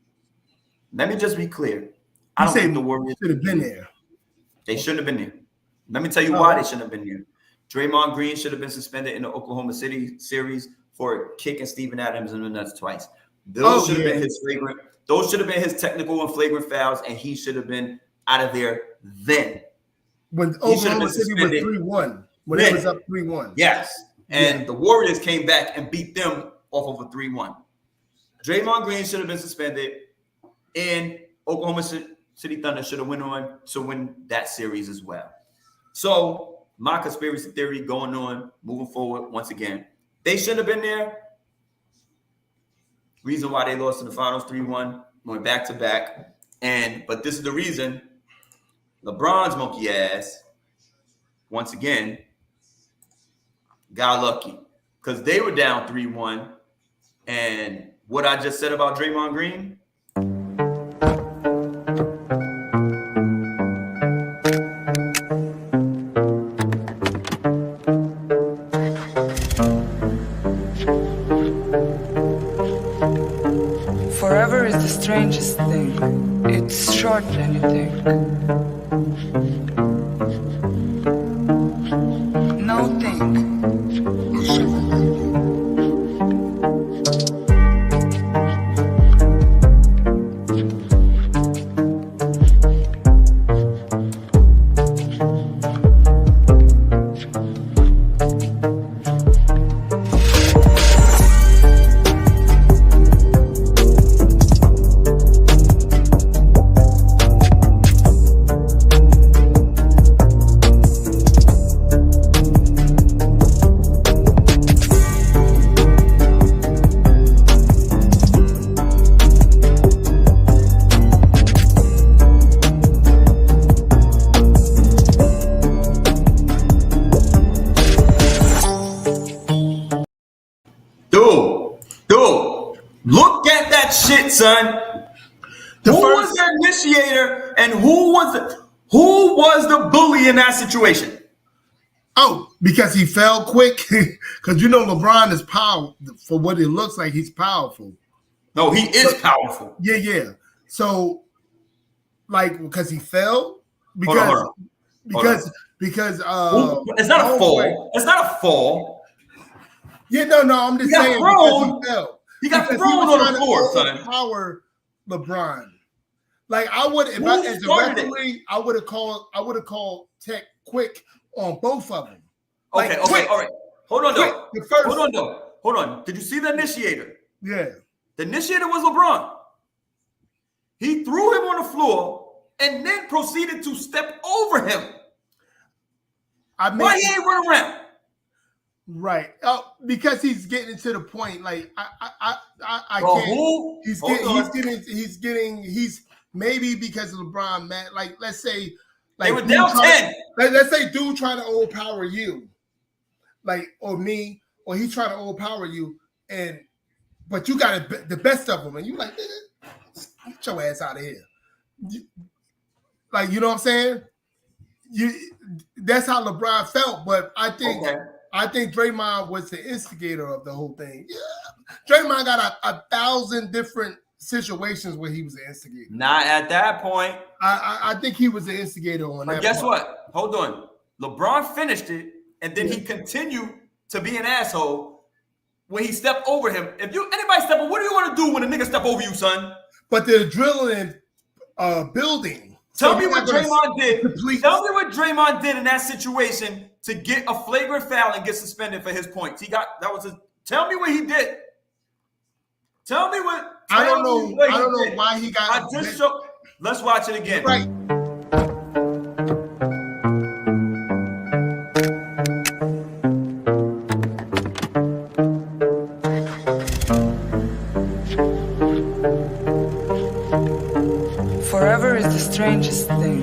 Let me just be clear. I don't think the Warriors should have been there. They shouldn't have been there. Let me tell you why they shouldn't have been there. Draymond Green should have been suspended in the Oklahoma City series for kicking Steven Adams in the nuts twice. Those should have been his flagrant. Those should have been his technical and flagrant fouls, and he should have been out of there then. When Oklahoma City was 3-1, when it was up 3-1. Yes, and the Warriors came back and beat them off of a 3-1. Draymond Green should have been suspended, and Oklahoma City Thunder should have went on to win that series as well. So my conspiracy theory going on, moving forward, once again, they shouldn't have been there. Reason why they lost in the finals 3-1, went back to back. But this is the reason LeBron's monkey ass, once again, got lucky. Because they were down 3-1. And what I just said about Draymond Green, Forever is the strangest thing. It's shorter than you think. No think. son. Who was the initiator and who was the bully in that situation? Oh, because he fell quick. Because you know LeBron is powerful for what it looks like. He's powerful. No, he is powerful. Yeah. So, like, because he fell. Hold on. Because it's not a fall. It's not a fall. Yeah, no. I'm just saying because he fell. He got thrown on the floor, son. Power LeBron. Like I would, if I as a referee, I would have called Tech quick on both of them. Okay, all right. Hold on, though. Hold on. Did you see the initiator? Yeah. The initiator was LeBron. He threw him on the floor and then proceeded to step over him. Why he ain't run around? Right. Because he's getting to the point. Like I can't. He's maybe because of LeBron, man. Like let's say, like they were down 10. Let's say dude trying to overpower you, like or me, or he trying to overpower you, but you got the best of them, and you like get your ass out of here. Like you know what I'm saying? That's how LeBron felt, but I think Draymond was the instigator of the whole thing. Yeah, Draymond got 1,000 different situations where he was the instigator. Not at that point. I think he was the instigator on that. But guess what? Hold on. LeBron finished it, and then he continued to be an asshole when he stepped over him. If anybody step over, what do you want to do when a nigga step over you, son? But the adrenaline building. Tell me what Draymond did. Tell me what Draymond did in that situation to get a flagrant foul and get suspended for his points. Tell me what he did. Tell me what. I don't know why he got. Let's watch it again. Right. Forever is the strangest thing.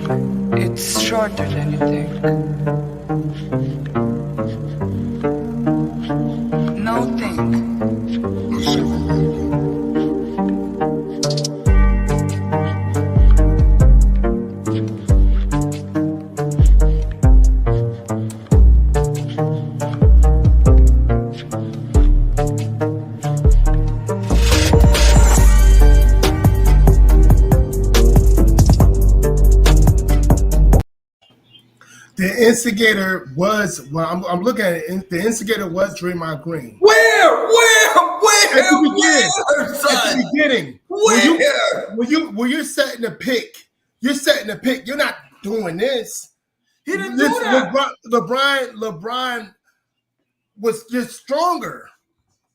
It's shorter than you think. No think. The instigator was, I'm looking at it, the instigator was Draymond Green. Where? At the beginning. When you're setting the pick, you're not doing this. He didn't do that. LeBron was just stronger.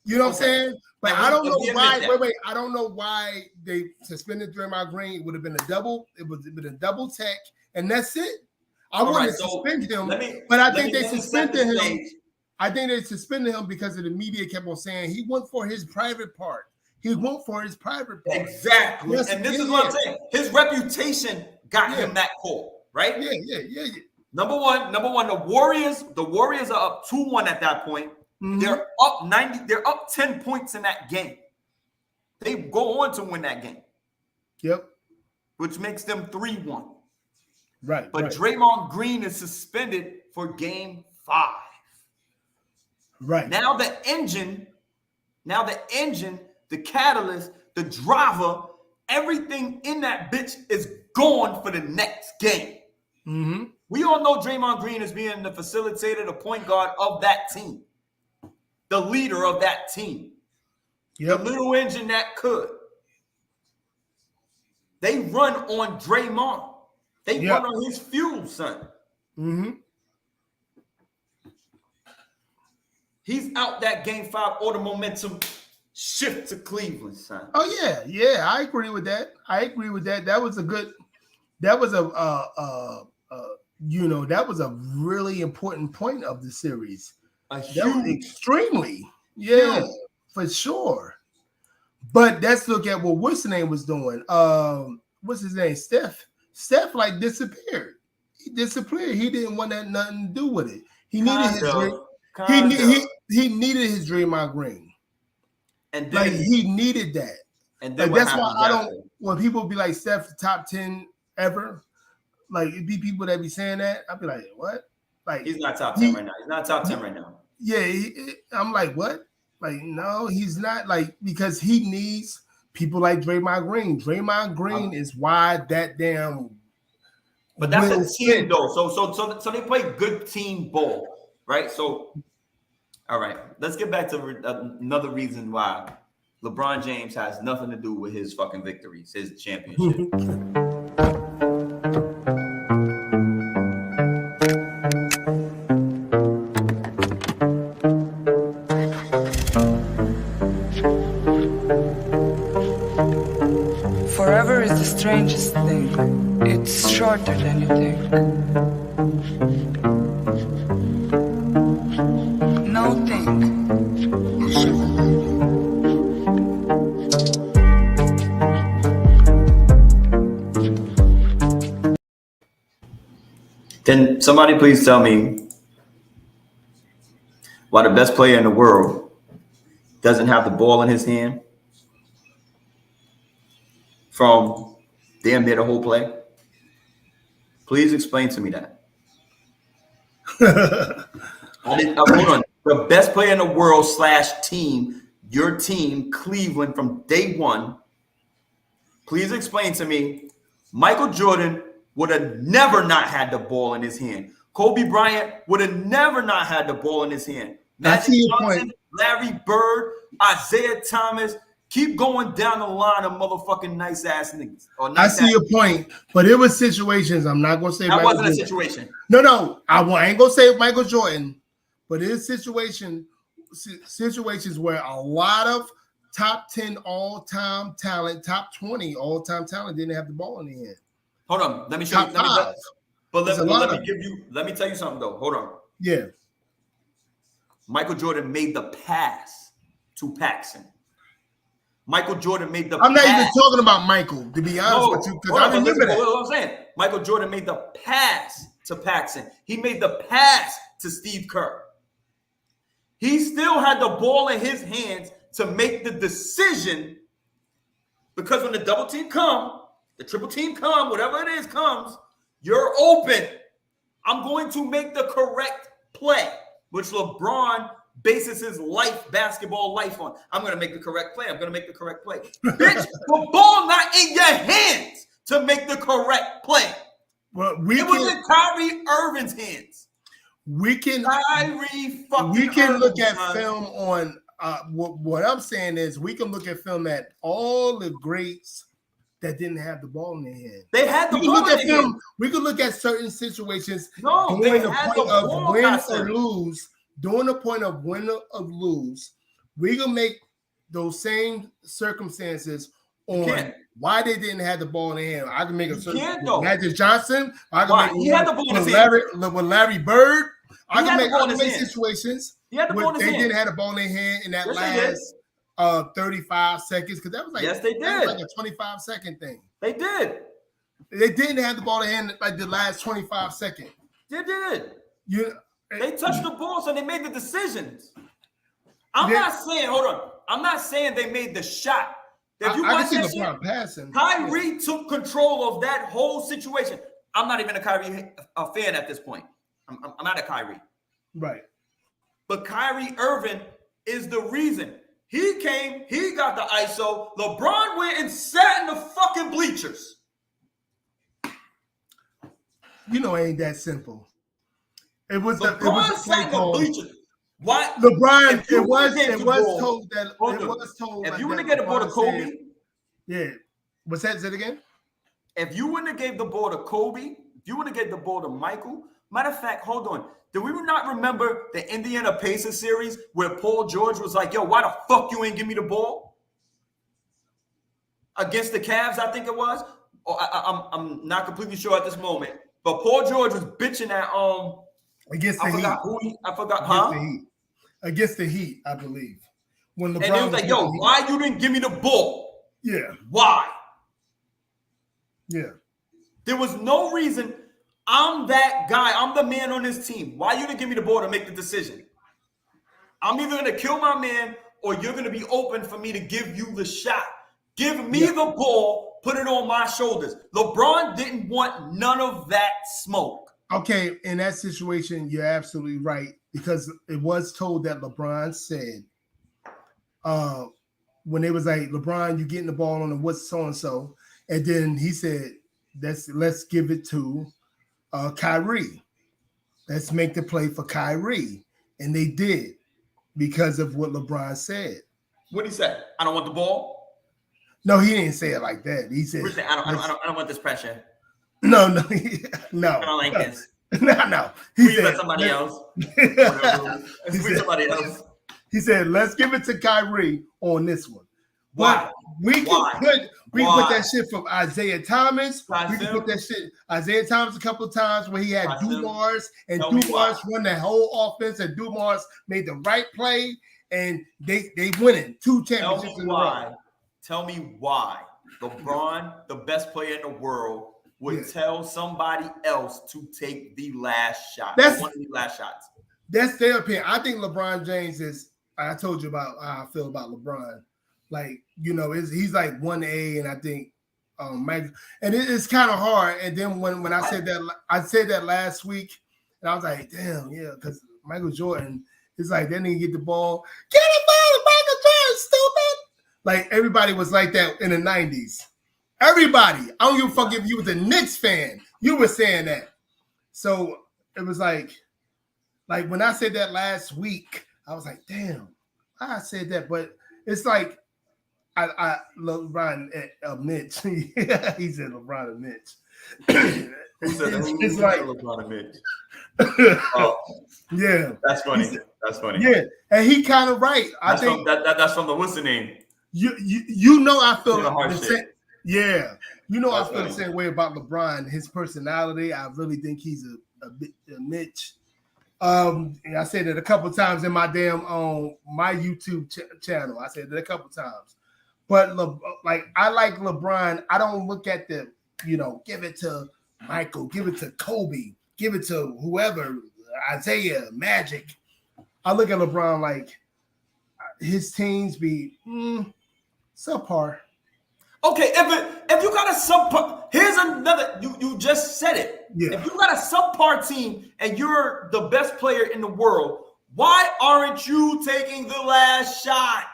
You know what I'm saying? But I don't know why. Wait. I don't know why they suspended Draymond Green. It would have been a double. It would have been a double tech, and that's it. I wouldn't suspend him, but I think they suspended him. I think they suspended him because of the media kept on saying he went for his private part. Exactly. Yes, and this is what I'm saying. His reputation got him that call, right? Yeah. Number one, the Warriors are up 2-1 at that point. Mm-hmm. They're up 10 points in that game. They go on to win that game. Yep. Which makes them 3-1. Right. But Draymond Green is suspended for game 5. Right. Now the engine, the catalyst, the driver, everything in that bitch is gone for the next game. Mm-hmm. We all know Draymond Green as being the facilitator, the point guard of that team, the leader of that team, the little engine that could. They run on Draymond. They run on his fuel, son. Mm-hmm. He's out that game 5, all the momentum shift to Cleveland, son. Oh yeah, I agree with that. That was a really important point of the series. Extremely, for sure. But let's look at what's his name was doing. What's his name? Steph like disappeared. He disappeared. He didn't want nothing to do with it. He needed his he needed his Draymond Green. And then he needed that. And then like that's why I don't. When people be like Steph top 10 ever, like it be people that be saying that, I'd be like, what? Like he's not top 10 right now. He's not top 10 right now. Yeah, I'm like, what? Like, no, he's not. Like, because he needs people like Draymond Green. Draymond Green is why that damn. But that's a team though. So they play good team ball, right? So, all right, let's get back to another reason why LeBron James has nothing to do with his fucking victories, his championship. Forever is the strangest thing. It's shorter than you think. No think. Can somebody please tell me why the best player in the world doesn't have the ball in his hand from damn near the whole play? Please explain to me that. Hold on. The best player in the world / team, your team, Cleveland, from day one. Please explain to me. Michael Jordan would have never not had the ball in his hand. Kobe Bryant would have never not had the ball in his hand. Magic Johnson, Larry Bird, Isaiah Thomas. Keep going down the line of motherfucking nice ass niggas. I see your point, but it was situations. I'm not gonna say that wasn't a situation. No, I ain't gonna say Michael Jordan, but it is situations where a lot of top 10 all-time talent, top 20 all-time talent didn't have the ball in the hand. Hold on, let me show you. Let me tell you something though. Hold on. Yeah. Michael Jordan made the pass to Paxson. Michael Jordan made the I'm pass. not even talking about Michael, to be honest with you, because I remember that. What I'm saying. Michael Jordan made the pass to Paxson. He made the pass to Steve Kerr. He still had the ball in his hands to make the decision, because when the double team come, the triple team come, whatever it is comes, you're open. I'm going to make the correct play, which LeBron bases his basketball life on. I'm going to make the correct play. Bitch, the ball not in your hands to make the correct play. Well, it was in Kyrie Irving's hands. We can look at film on what I'm saying is we can look at film at all the greats that didn't have the ball in their hand. They had the ball in their hand. We can look at certain situations during the point of win or lose. During the point of win or lose, we can make those same circumstances on why they didn't have the ball in their hand. I can make a Magic Johnson. I can make had the ball in his hand. With Larry Bird. I can make situations where they didn't have the ball in their hand in that last 35 seconds, because that was like they did. That was like a 25-second thing. They did. They didn't have the ball in hand like the last 25 seconds. They did. They touched the ball, so they made the decisions. I'm not saying they made the shot. If you watch that shit, passing. Kyrie took control of that whole situation. I'm not even a Kyrie fan at this point. I'm not a Kyrie. Right. But Kyrie Irving is the reason. He came, he got the ISO. LeBron went and sat in the fucking bleachers. You know, it ain't that simple. It was LeBron sat in the bleachers. Why? LeBron, it was told that if you wouldn't have given the ball to Kobe. Yeah. What's that? Say it again? If you wouldn't have gave the ball to Kobe, if you wouldn't have gave the ball to Michael, matter of fact, hold on. Do we not remember the Indiana Pacers series where Paul George was like, yo, why the fuck you ain't give me the ball? Against the Cavs, I think it was. I'm not completely sure at this moment. But Paul George was bitching at against the Heat. I forgot, Against the Heat, I believe. When LeBron and he was like, yo, why you didn't give me the ball? Yeah. Why? Yeah. There was no reason. I'm that guy. I'm the man on this team. Why you didn't give me the ball to make the decision? I'm either going to kill my man or you're going to be open for me to give you the shot. Give me the ball, put it on my shoulders. LeBron didn't want none of that smoke. Okay, in that situation, you're absolutely right, because it was told that LeBron said, when they was like, LeBron, you getting the ball on the what's so-and-so, and then he said, let's give it to Kyrie. Let's make the play for Kyrie. And they did, because of what LeBron said. What did he say? I don't want the ball? No, he didn't say it like that. He said, I don't want this pressure. No. I don't like this. No. He said somebody else. Somebody else. He said, let's give it to Kyrie on this one. Why? We can put that shit from Isaiah Thomas. We can put that shit Isaiah Thomas a couple of times where he had Dumars, and Dumars won the whole offense, and Dumars made the right play, and they winning 2 championships in a row. Tell me why LeBron, the best player in the world, would tell somebody else to take the last shot. One of the last shots. That's their opinion. I think LeBron James is. I told you about how I feel about LeBron. Like, he's like 1A, and I think Mike, and it's kind of hard. And then when I said that last week, and I was like, damn, yeah, because Michael Jordan is like, that nigga get the ball, get the ball, Michael Jordan, stupid. Like, everybody was like that in the 90s. Everybody. I don't give a fuck if you was a Knicks fan. You were saying that. So it was like when I said that last week, I was like, damn, I said that. But it's like, LeBron Mitch. He said LeBron and Mitch. It's like LeBron and Mitch. Yeah. That's funny. That's funny. Yeah. And he kind of right. That's from the what's the name? I feel the same. Yeah. I feel the same way about LeBron, his personality. I really think he's a Mitch. I said it a couple times in my my YouTube channel. I said it a couple times. But I like LeBron. I don't look at the, give it to Michael, give it to Kobe, give it to whoever, Isaiah, Magic. I look at LeBron like his teams be subpar. Okay, if you got a subpar, here's another. You just said it. Yeah. If you got a subpar team and you're the best player in the world, why aren't you taking the last shot?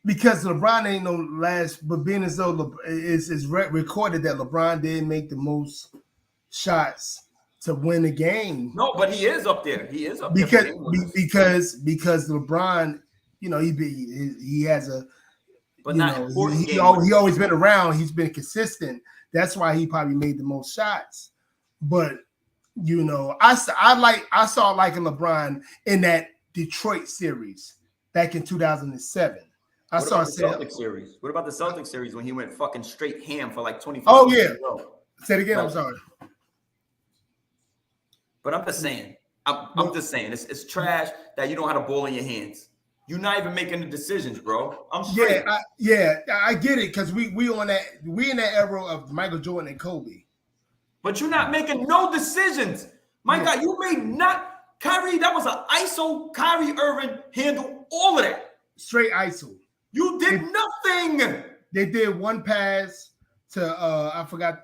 Because LeBron ain't no last, but being as though it's recorded that LeBron did make the most shots to win the game. No, but he is up there. He is up there because LeBron, he has a. But not important. He always been around. He's been consistent. That's why he probably made the most shots. But I saw liking LeBron in that Detroit series back in 2007. What about the Celtics series? What about the Celtics series when he went fucking straight ham for like 25 Oh, yeah. Say it again. I'm sorry. But I'm just saying. I'm just saying. It's trash that you don't have the ball in your hands. You're not even making the decisions, bro. I'm straight. I get it, because we in that era of Michael Jordan and Kobe. But you're not making no decisions. My God, you made not Kyrie. That was an ISO. Kyrie Irving handled all of that. Straight ISO. You did nothing. They did one pass to I forgot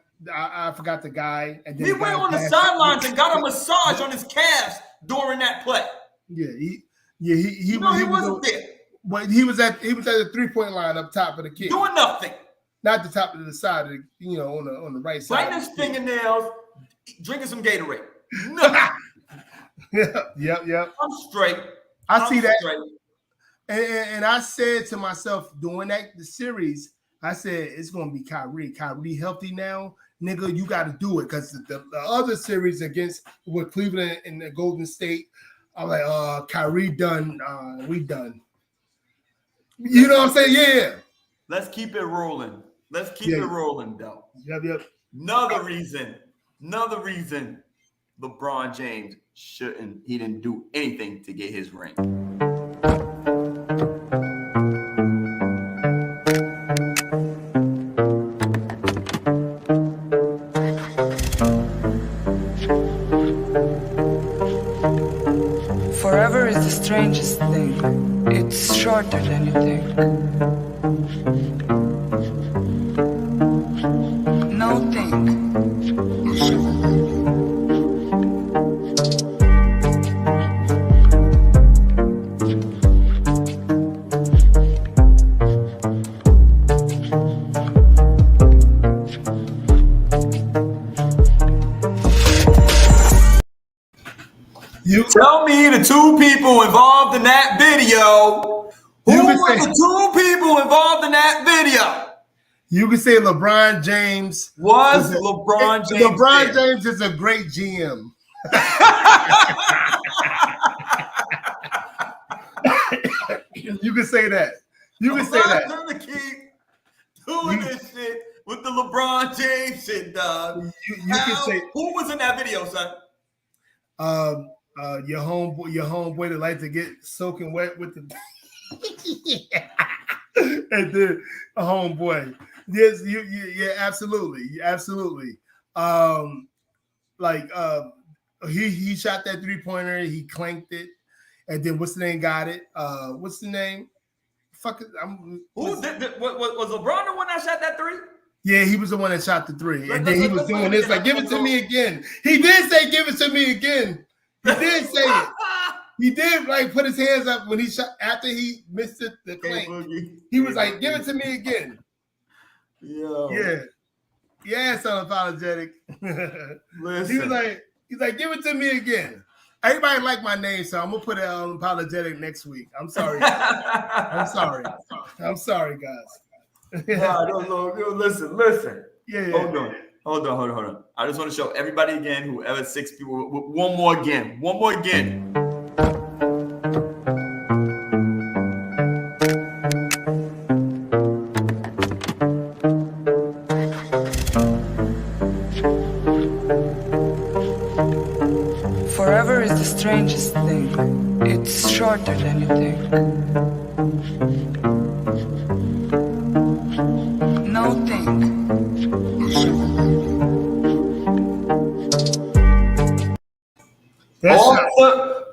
the guy. And then he went on the sidelines and got a massage on his calves during that play. Yeah, he wasn't there. But he was at the 3-point line up top of the kid. Doing nothing. Not the top of the side of the, on the right side. Biting his fingernails, drinking some Gatorade. Nothing. Yep. I'm straight. I see that. Straight. And I said to myself during the series, I said, it's going to be Kyrie. Kyrie healthy now. Nigga, you got to do it. Because the other series with Cleveland and the Golden State, I'm like, Kyrie done. We done. You know what I'm saying? Yeah. Let's keep it rolling. Let's keep it rolling, though. Yep. Another reason LeBron James he didn't do anything to get his ring. Forever is the strangest thing. It's shorter than you think. Tell me the two people involved in that video. Who were the two people involved in that video? You can say LeBron James. LeBron James? LeBron James is a great GM. You can say that. You can say that. I'm gonna keep doing this shit with the LeBron James shit, dog. You can say who was in that video, son? Your homeboy that like to get soaking wet with the and then a homeboy. Yes, yeah, absolutely. He shot that 3-pointer, he clanked it, and then what's the name got it? What's the name? Fuck it. Was LeBron the one that shot that 3? Yeah, he was the one that shot the 3. And then he was doing this, like, give it to me again. He did say, give it to me again. He did say it. He did, like, put his hands up when he shot, after he missed the clank. He was like, give it to me again. Yo. Yeah. Yeah, so apologetic. Listen. He's like, give it to me again. Everybody like my name, so I'm gonna put it on apologetic next week. I'm sorry. I'm sorry, guys. No, listen. Yeah. Hold on. I just want to show everybody again, whoever 6 people, one more again. Forever is the strangest thing. It's shorter than you think. No think.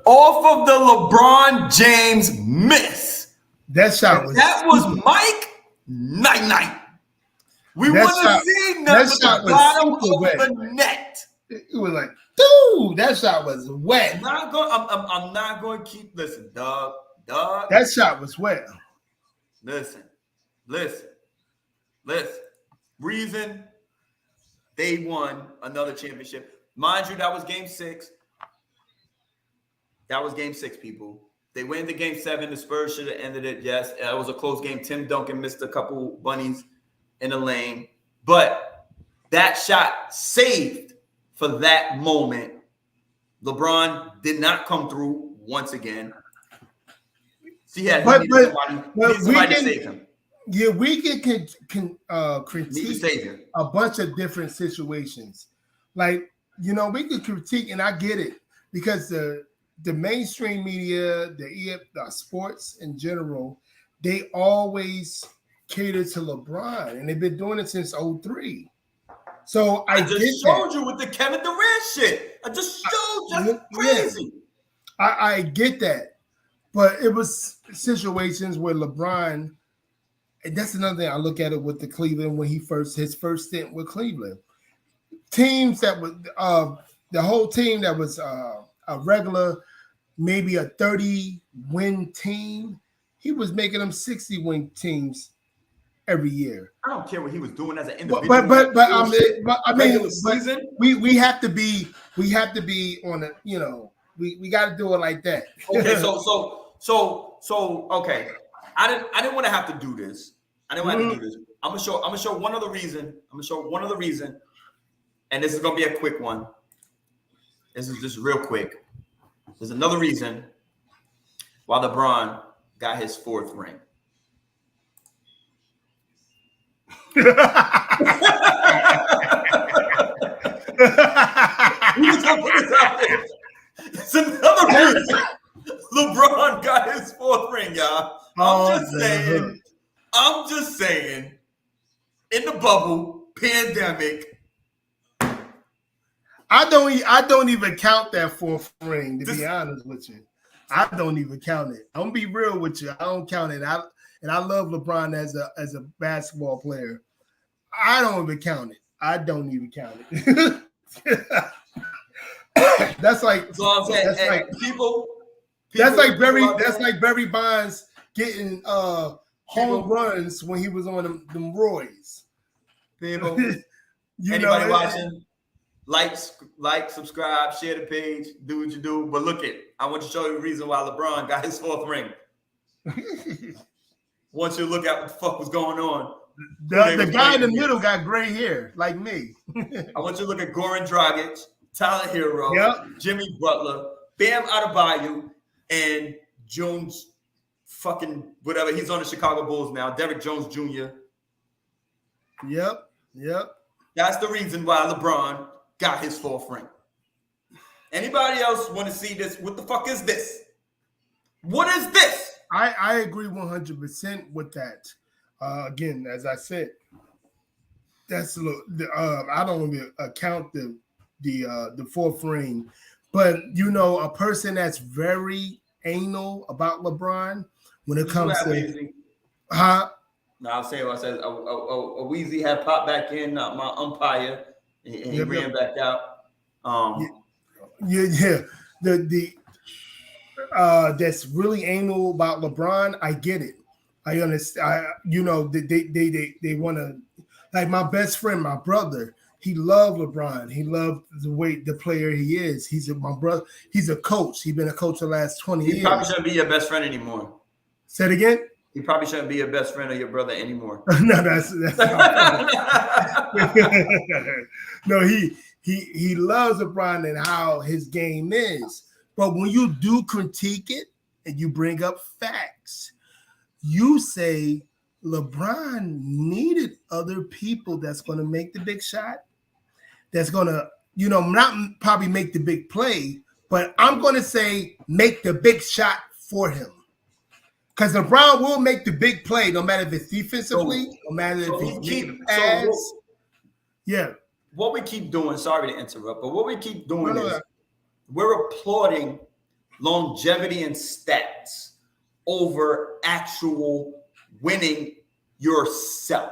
Off of the LeBron James miss. That shot was. That was Mike Night. We want to see nothing but the bottom of the net. It was like, dude, that shot was wet. I'm not going to keep. Listen, dog. That shot was wet. Listen. Reason they won another championship. Mind you, that was game 6. That was game 6, people. They went into game 7. The Spurs should have ended it. Yes, it was a close game. Tim Duncan missed a couple bunnies in the lane. But that shot saved for that moment. LeBron did not come through once again. He had somebody to save him. Yeah, we can critique a bunch of different situations. Like, we could critique, and I get it, because the mainstream media, the sports in general, they always cater to LeBron, and they've been doing it since 2003. So I just showed you with the Kevin Durant shit. I just showed you. That's crazy. I get that, but it was situations where LeBron, and that's another thing I look at it with the Cleveland when his first stint with Cleveland. Teams that was the whole team that was a regular, maybe a 30-win team, he was making them 60-win teams every year. I don't care what he was doing as an individual. But I mean, we have to be on a, we got to do it like that. Okay, so okay. I didn't want to have to do this. I'm gonna show one other reason. And this is gonna be a quick one. This is just real quick. There's another reason why LeBron got his 4th ring. It's another reason LeBron got his 4th ring, y'all. I'm just saying, in the bubble, pandemic. I don't even count that 4th ring, to be honest with you. I don't even count it. I'm gonna be real with you. I don't count it. I love LeBron as a basketball player. I don't even count it. That's like Barry Bonds getting home runs when he was on them Roys. People, anybody watching? like, subscribe, share the page, do what you do. But look it, I want to show you the reason why LeBron got his 4th ring. Once you look at what the fuck was going on. The guy in the middle got gray hair, like me. I want you to look at Goran Dragic, Tyler Hero, Jimmy Butler, Bam Adebayo, and Jones fucking whatever. He's on the Chicago Bulls now. Derrick Jones Jr. Yep. That's the reason why LeBron got his 4th ring. Anybody else want to see this? What the fuck is this? What is this? I agree 100% with that. Again, as I said, that's I don't want to account the 4th ring, but a person that's very anal about LeBron when it comes to No, I'll say what I said. A Weezy had popped back in my umpire, and he ran back out. That's really anal about LeBron. I get it. I understand. They want to, like my best friend, my brother. He loved LeBron. He loved the player he is. He's my brother. He's a coach. He's been a coach the last 20 years. He probably shouldn't be your best friend anymore. Say it again. He probably shouldn't be your best friend or your brother anymore. No, that's no. He loves LeBron and how his game is. But when you do critique it and you bring up facts, you say LeBron needed other people that's going to make the big shot, that's going to, not probably make the big play, but I'm going to say make the big shot for him. Because LeBron will make the big play, no matter if it's defensively, no matter if he's making a pass. What we keep doing, sorry to interrupt, but what we keep doing is we're applauding longevity and stats over actual winning yourself.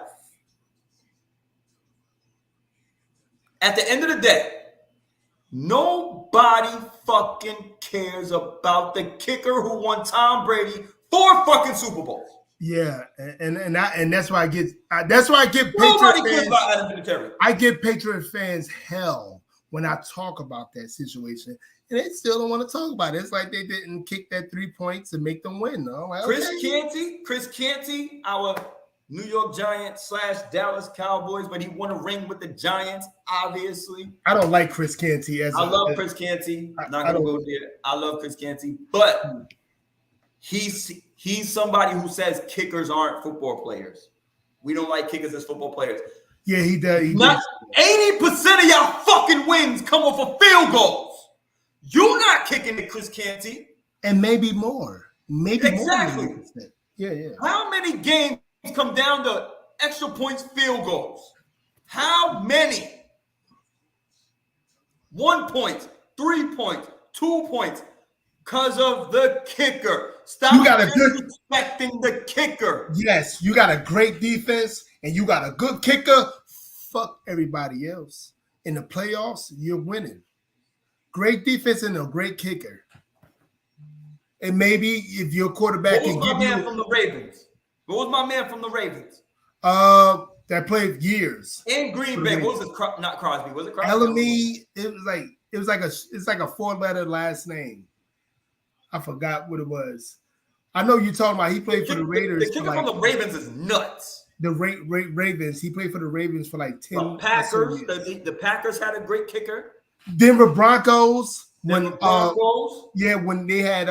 At the end of the day, nobody fucking cares about the kicker who won Tom Brady 4 fucking Super Bowls. Yeah, and that's why I get Patriot fans. About Adam Vinatieri. I give Patriot fans hell when I talk about that situation, and they still don't want to talk about it. It's like they didn't kick that 3 points and make them win. No, like, Chris Canty, our New York Giants / Dallas Cowboys, but he won a ring with the Giants. Obviously, I don't like Chris Canty. I love Chris Canty. Not gonna go there. I love Chris Canty, but he's somebody who says kickers aren't football players. We don't like kickers as football players. Yeah, he does. 80% of y'all fucking wins come off of field goals. You're not kicking to Chris Canty. And maybe more. Exactly. More. Yeah. How many games come down to extra points field goals? How many? 1 point, 3 points, 2 points. Because of the kicker. Stop disrespecting the kicker. Yes, you got a great defense and you got a good kicker. Fuck everybody else. In the playoffs, you're winning. Great defense and a great kicker. And maybe if your quarterback can give you from the Ravens. What was my man from the Ravens? That played years. In Green Bay. What was it? Not Crosby. Was it Crosby? Elamy. It's like a 4-letter last name. I forgot what it was. I know you're talking about. He played for the Raiders. The kicker from the Ravens is nuts. The Ravens. He played for the Ravens for like 10. The Packers. The Packers had a great kicker. Denver Broncos. When they had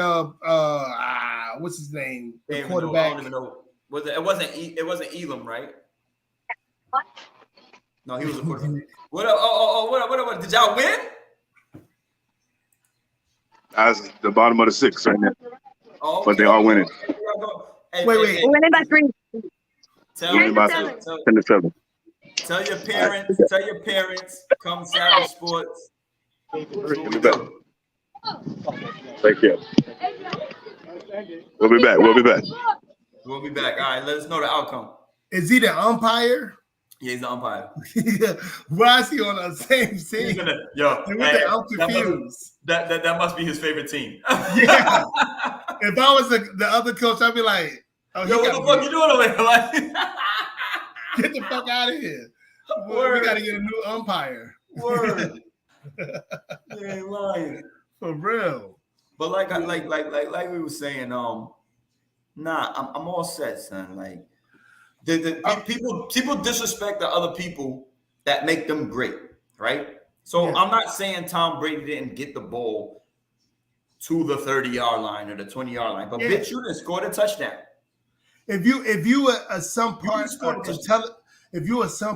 what's his name? The quarterback. I don't even know. It wasn't Elam, right? No, he was a quarterback. What? Did y'all win? That's the bottom of the 6 right now. Oh, okay. But they are winning. Wait. Winning by 3. Winning by 10-7. Tell your parents, come Savage Sports. Give me back. Thank you. We'll be back. We'll be back. All right, let us know the outcome. Is he the umpire? Yeah, he's the umpire. Why is he on the same team? I'm confused. That must be his favorite team. Yeah. If I was the other coach, I'd be like, what the fuck you doing over here? Like, get the fuck out of here. We got to get a new umpire. Word. You ain't lying. For real. But like we were saying, nah, I'm all set, son. Like people disrespect the other people that make them great, right? So I'm not saying Tom Brady didn't get the ball to the 30-yard line or the 20-yard line, but bitch, you didn't score the touchdown. If you are some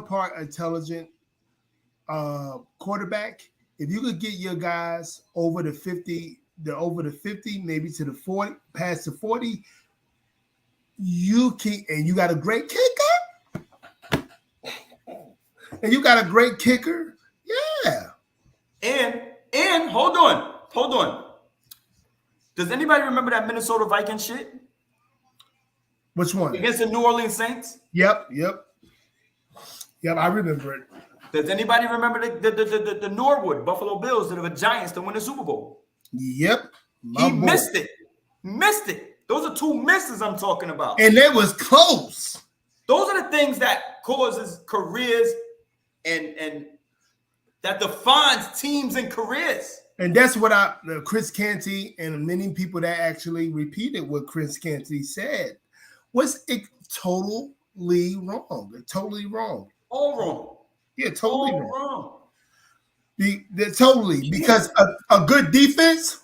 part intelligent quarterback, if you could get your guys over the 50, maybe to the 40, past the 40, you can, and you got a great kicker. And you got a great kicker. Yeah. And hold on. Does anybody remember that Minnesota Vikings shit? Which one? Against the New Orleans Saints? Yep, I remember it. Does anybody remember the Norwood Buffalo Bills that were Giants to win the Super Bowl? Yep. He missed it. Those are two misses I'm talking about. And it was close. Those are the things that causes careers and that defines teams and careers. And that's what Chris Canty and many people that actually repeated what Chris Canty said. Was it totally wrong? Totally wrong. All wrong. Yeah, totally wrong. Totally, because a good defense,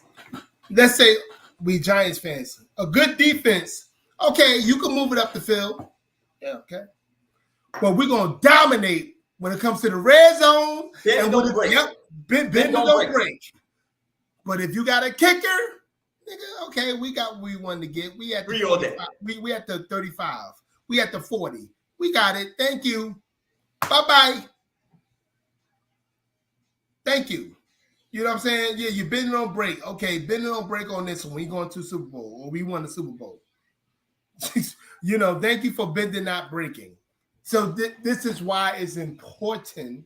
let's say we Giants fans, a good defense, okay, you can move it up the field. Yeah, okay. But we're going to dominate when it comes to the red zone. Bend don't break. Yep, bend don't break. But if you got a kicker, nigga, okay, we got what we wanted to get. We at the we at the 35. We at the 40. We got it. Thank you. Bye-bye. Thank you. You know what I'm saying? Yeah, you're bending on break. Okay, bending on break on this one. We going to Super Bowl, or we won the Super Bowl. You know, thank you for bending, not breaking. So this is why it's important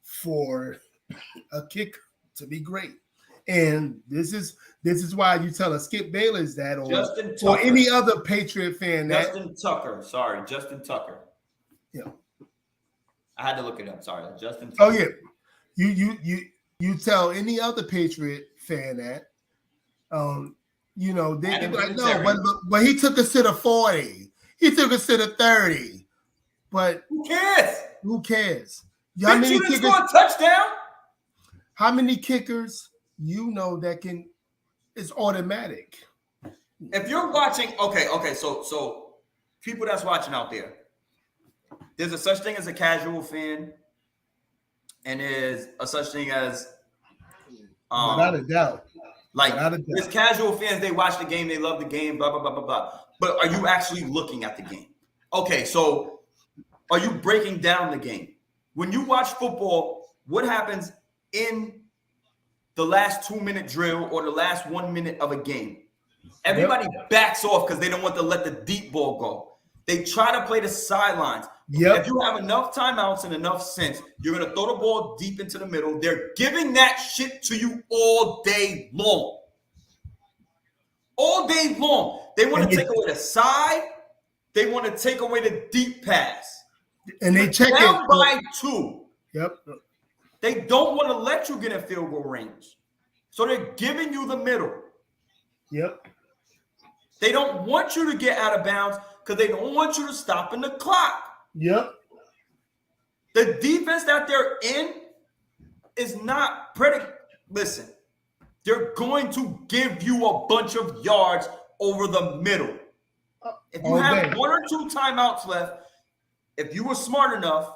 for a kicker to be great. And this is why you tell a Skip Bayless that, or any other Patriot fan that. Justin Tucker. Yeah. I had to look it up. Sorry, Justin Tucker. Oh yeah. You tell any other Patriot fan that, you know, they be like, no, but he took us to the 40. He took us to the 30. But who cares? Who cares? How many kickers score a touchdown? How many kickers you know that can is automatic? If you're watching, okay, so people that's watching out there, there's a such thing as a casual fan, and there's a such thing as without a doubt. Like there's casual fans, they watch the game, they love the game, blah, blah, blah, blah, blah. But are you actually looking at the game? Okay, so are you breaking down the game? When you watch football, what happens in the last 2-minute drill or the last 1 minute of a game? Everybody backs off because they don't want to let the deep ball go. They try to play the sidelines. If you have enough timeouts and enough sense, you're going to throw the ball deep into the middle. They're giving that shit to you all day long. All day long. They want to take away the side. They want to take away the deep pass. And they check down it by 2. Yep. They don't want to let you get in field goal range. So they're giving you the middle. Yep. They don't want you to get out of bounds because they don't want you to stop in the clock. Yep. The defense that they're in is not predicated. Listen, they're going to give you a bunch of yards over the middle. If you have 1 or 2 timeouts left, if you were smart enough,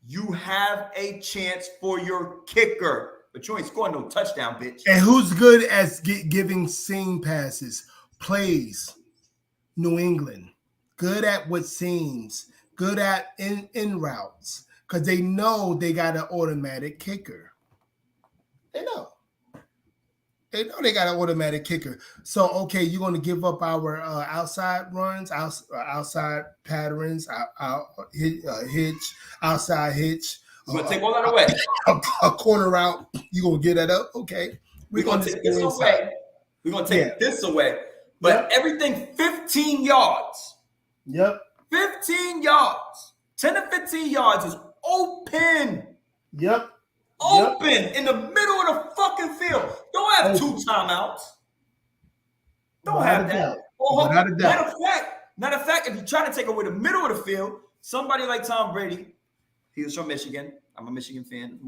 you have a chance for your kicker. But you ain't scoring no touchdown, bitch. And who's good at giving seam passes, plays? New England. Good at what seems. Good at in routes. Because they know they got an automatic kicker. They know. They know they got an automatic kicker. So, okay, you're going to give up our outside runs, outside patterns, hitch, outside hitch. We're going to take all that away. A corner route, you're going to get that up? Okay. We're going to take this away. We're going to take this away. But everything 15 yards. Yep. 15 yards. 10 to 15 yards is open. Yep. Open in the middle of the fucking field. Don't have 2 timeouts. Don't have that. Matter of fact, if you're trying to take away the middle of the field, somebody like Tom Brady, he was from Michigan. I'm a Michigan fan.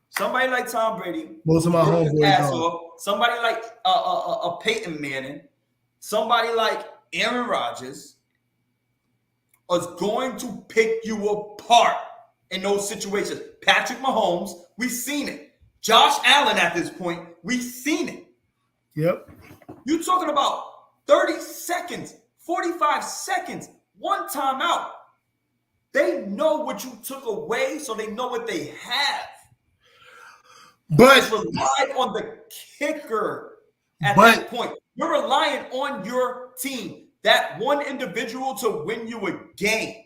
Somebody like Tom Brady, most of my homeboys. Somebody like a Peyton Manning, somebody like Aaron Rodgers is going to pick you apart in those situations. Patrick Mahomes, we've seen it. Josh Allen at this point, we've seen it. Yep. You're talking about 30 seconds, 45 seconds, 1 timeout. They know what you took away, so they know what they have. But rely on the kicker at that point. You're relying on your team, that one individual, to win you a game.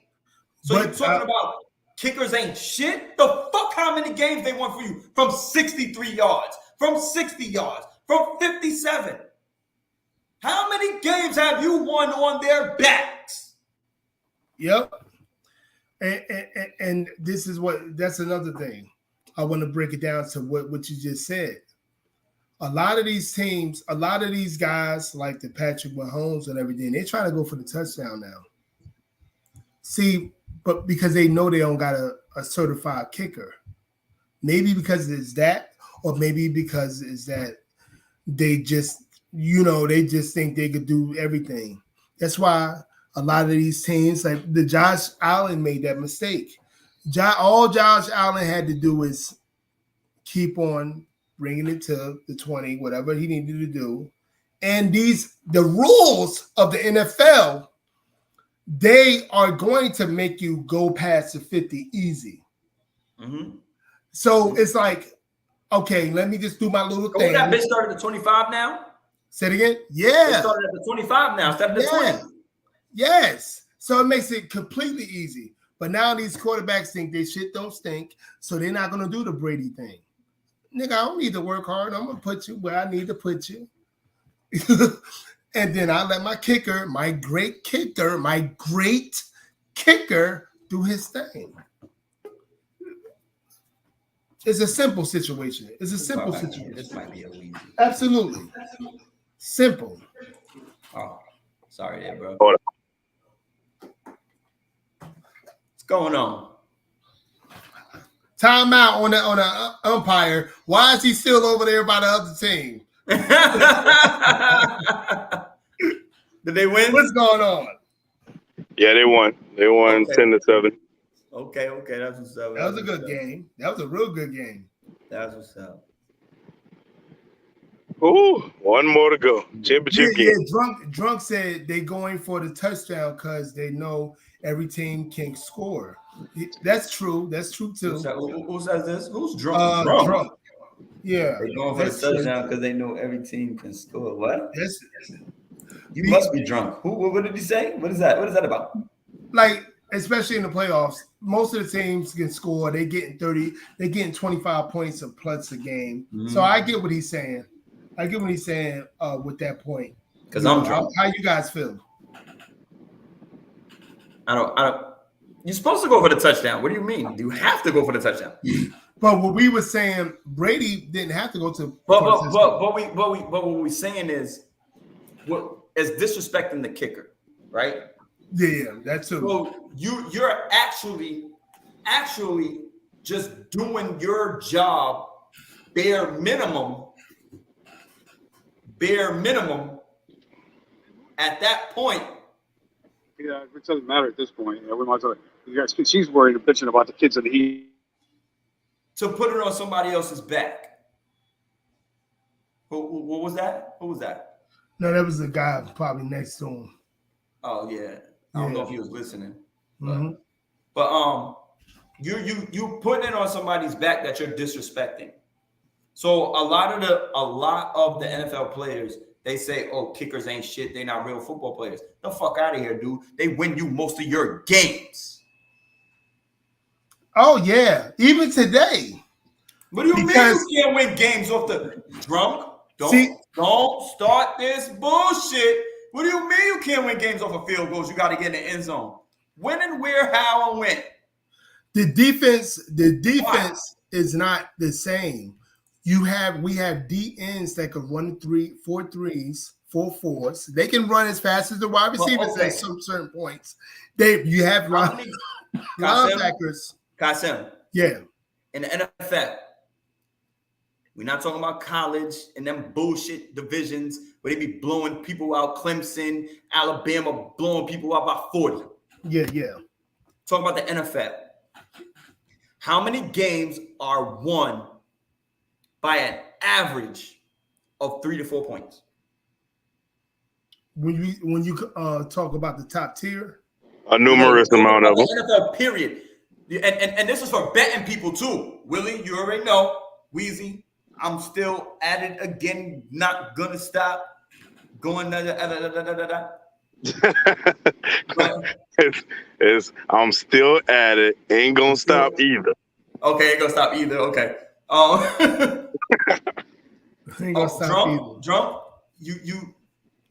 So you're talking about kickers ain't shit? The fuck how many games they won for you? From 63 yards, from 60 yards, from 57. How many games have you won on their backs? Yep. And this is that's another thing. I want to break it down to what you just said. A lot of these teams, a lot of these guys, like the Patrick Mahomes and everything, they're trying to go for the touchdown now. See, but because they know they don't got a certified kicker. Maybe because it's that, or maybe because it's that they just, they just think they could do everything. That's why a lot of these teams, like the Josh Allen made that mistake. All Josh Allen had to do is keep on bringing it to the 20, whatever he needed to do. And the rules of the NFL, they are going to make you go past the 50 easy. Mm-hmm. So it's like, okay, let me just do my little thing. That bitch started at 25 now? Say it again? Yeah. It started at the 25 now, instead of the 20. Yes. So it makes it completely easy. But now these quarterbacks think they shit don't stink, so they're not going to do the Brady thing. Nigga, I don't need to work hard. I'm going to put you where I need to put you. And then I let my great kicker do his thing. It's a simple situation. This might be a week. Absolutely. Simple. Oh, sorry there, bro. Hold on. What's going on? Timeout on the umpire. Why is he still over there by the other team? Did they win? What's going on? Yeah, they won. They won 10-7. Okay, that's what's up. That was a good game. That was a real good game. That's what's up. Ooh, one more to go. Championship game. Yeah, Drunk said they going for the touchdown because they know every team can score. That's true. That's true too. Who says this? Who's drunk? Drunk. Yeah. They're going for the touchdown because they know every team can score. What? You must be drunk. What did he say? What is that? What is that about? Like, especially in the playoffs, most of the teams can score. They're getting 30, they're getting 25 points or plus a game. Mm-hmm. So I get what he's saying. With that point. Because I'm drunk. How you guys feel? I don't. You're supposed to go for the touchdown. What do you mean? You have to go for the touchdown. But what we were saying, Brady didn't have to go to. But what we're saying is, is disrespecting the kicker, right? Yeah, that's true. So you're actually just doing your job bare minimum at that point. Yeah, it doesn't matter at this point. We might as well. She's worried and bitching about the kids in the heat. To put it on somebody else's back. What was that? Who was that? No, that was the guy probably next to him. Oh yeah. I don't know if he was listening. But you putting it on somebody's back that you're disrespecting. So a lot of the NFL players, they say, oh, kickers ain't shit. They're not real football players. The fuck out of here, dude. They win you most of your games. Oh, yeah. Even today. What do you mean you can't win games off the drunk? Don't start this bullshit. What do you mean you can't win games off of field goals? You got to get in the end zone. When and where, how, and when. The defense is not the same. We have DNs that can run 4 3s, 4 4s. They can run as fast as the wide receivers at some certain points. You have linebackers. Kasim. Yeah. In the NFL, we're not talking about college and them bullshit divisions where they be blowing people out. Clemson, Alabama blowing people out by 40. Yeah. Talking about the NFL. How many games are won by an average of 3 to 4 points? When you talk about the top tier, a numerous amount of them. NFL period, and this is for betting people too. Willie, you already know. Weezy, I'm still at it again. Not gonna stop. Going I'm still at it. Ain't gonna stop either. Okay, ain't gonna stop either. Okay. Ain't gonna stop either. Drunk.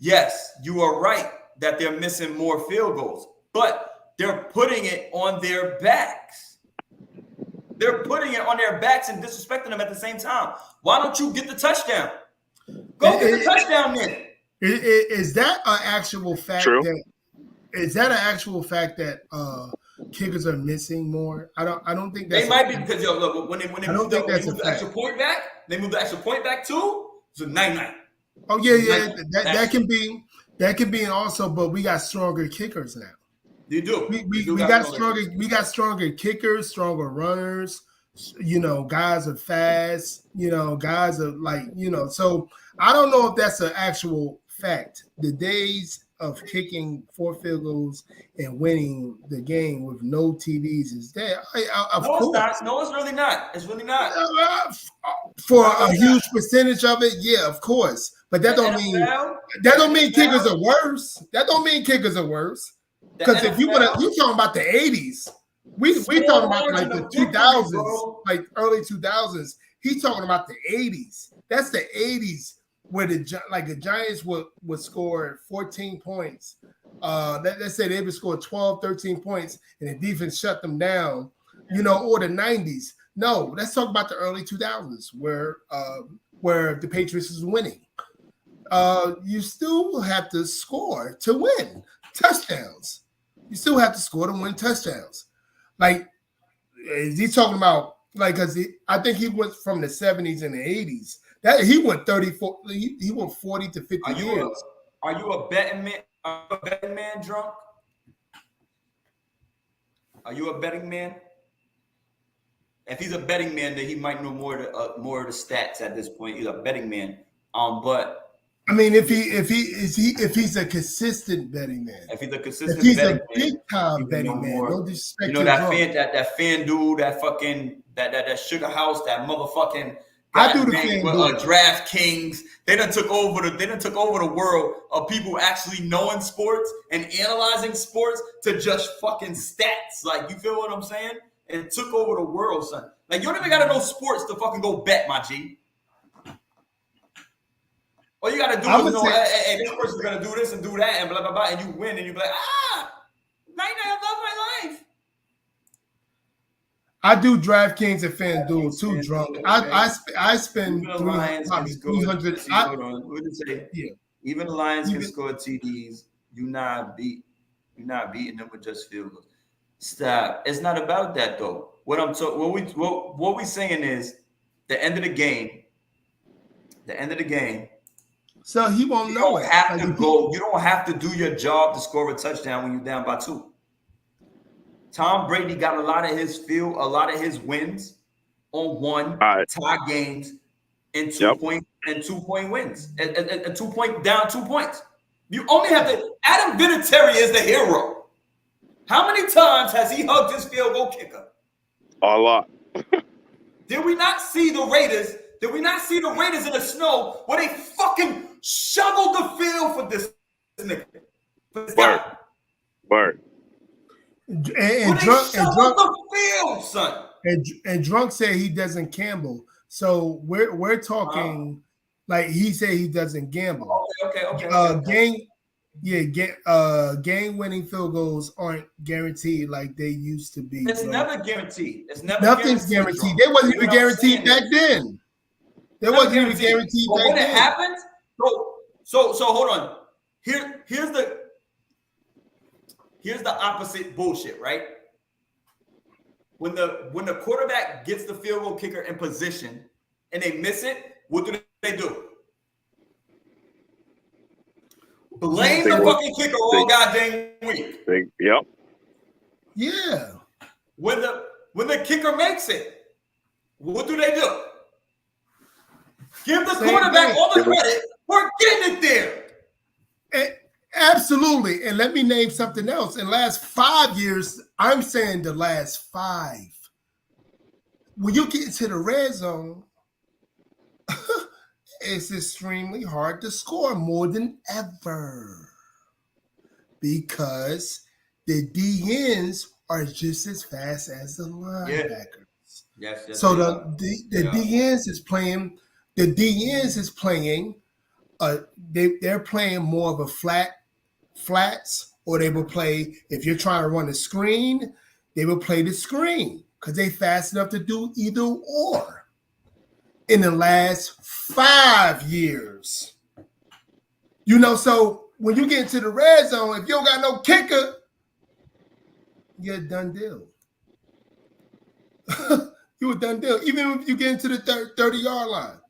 Yes, you are right that they're missing more field goals, but they're putting it on their backs. They're putting it on their backs and disrespecting them at the same time. Why don't you get the touchdown? Go get the touchdown then. Is that an actual fact? True. Is that an actual fact that kickers are missing more? I don't think that's. They might be because look, when they move the extra point back, they move the extra point back too. It's a 9-9. Oh yeah. That can be and also, but we got stronger kickers now. You do. We got stronger. We got stronger kickers, stronger runners. Guys are fast. Guys are So I don't know if that's an actual fact. The days of kicking 4 field goals and winning the game with no TVs is there. Of course. It's not. No, it's really not. It's really not. For a huge percentage of it, yeah, of course. But that don't mean kickers are worse. That don't mean kickers are worse. Because if you talking about the 80s, we talking about like the 2000s, like early 2000s. He's talking about the 80s. That's the 80s where the Giants would score 14 points. Let's say they would score 12, 13 points, and the defense shut them down. Or the 90s. No, let's talk about the early 2000s where the Patriots is winning. You still have to score to win touchdowns. You still have to score to win touchdowns. Like, is he talking about because I think he went from the 70s and the 80s. That he went 34. He went 40 to 50 years. Are you a betting man? Are you a betting man, Drunk? Are you a betting man? If he's a betting man, then he might know more of the stats at this point. He's a betting man. But I mean, if he's a consistent betting man, if he's a consistent, if he's betting a big time betting man, no disrespect. That fan dude, that fucking that Sugar House, that motherfucking. I do the fan dude. DraftKings. They done took over the world of people actually knowing sports and analyzing sports to just fucking stats. Like, you feel what I'm saying? And it took over the world, son. Like, you don't even gotta know sports to fucking go bet, my G. All you gotta do is know, hey, this person's gonna do this and do that and blah blah blah, and you win, and you be like, night, I love my life. I do DraftKings and FanDuel too, Drunk. I spend $300. Even the Lions can score TDs. You're not beating them with just field goals. Stop. It's not about that though. What we saying is the end of the game. So he won't know. You don't have to do your job to score a touchdown when you're down by 2. Tom Brady got a lot of his wins on tie games and 2-point wins. And 2 point down 2 points. You only have to. Adam Vinatieri is the hero. How many times has he hugged his field goal kicker? A lot. Did we not see the Raiders? Did we not see the Raiders in the snow where they fucking shoveled the field for this nigga? For this guy? Word. And Drunk the field, son. And Drunk said he doesn't gamble. So we're talking like he said he doesn't gamble. Okay. game-winning field goals aren't guaranteed like they used to be. It's never guaranteed. It's never Nothing's guaranteed. They wasn't even guaranteed back then. They wasn't even guaranteed back then. When it happens, so hold on. Here's the opposite bullshit, right? When the quarterback gets the field goal kicker in position and they miss it, what do they do? Blame the fucking kicker all goddamn week. Yep. Yeah. When the kicker makes it, what do they do? Give the quarterback all the credit for getting it there. Absolutely. And let me name something else. In the last 5 years, I'm saying the last 5. When you get into the red zone, it's extremely hard to score more than ever because the DNs are just as fast as the linebackers. Yes. So the DNs is playing. The DNs is playing. They're playing more of a flats, or they will play. If you're trying to run a screen, they will play the screen because they fast enough to do either or. In the last 5 years, so when you get into the red zone, if you don't got no kicker, you're a done deal. You're a done deal. Even if you get into the 30-yard line,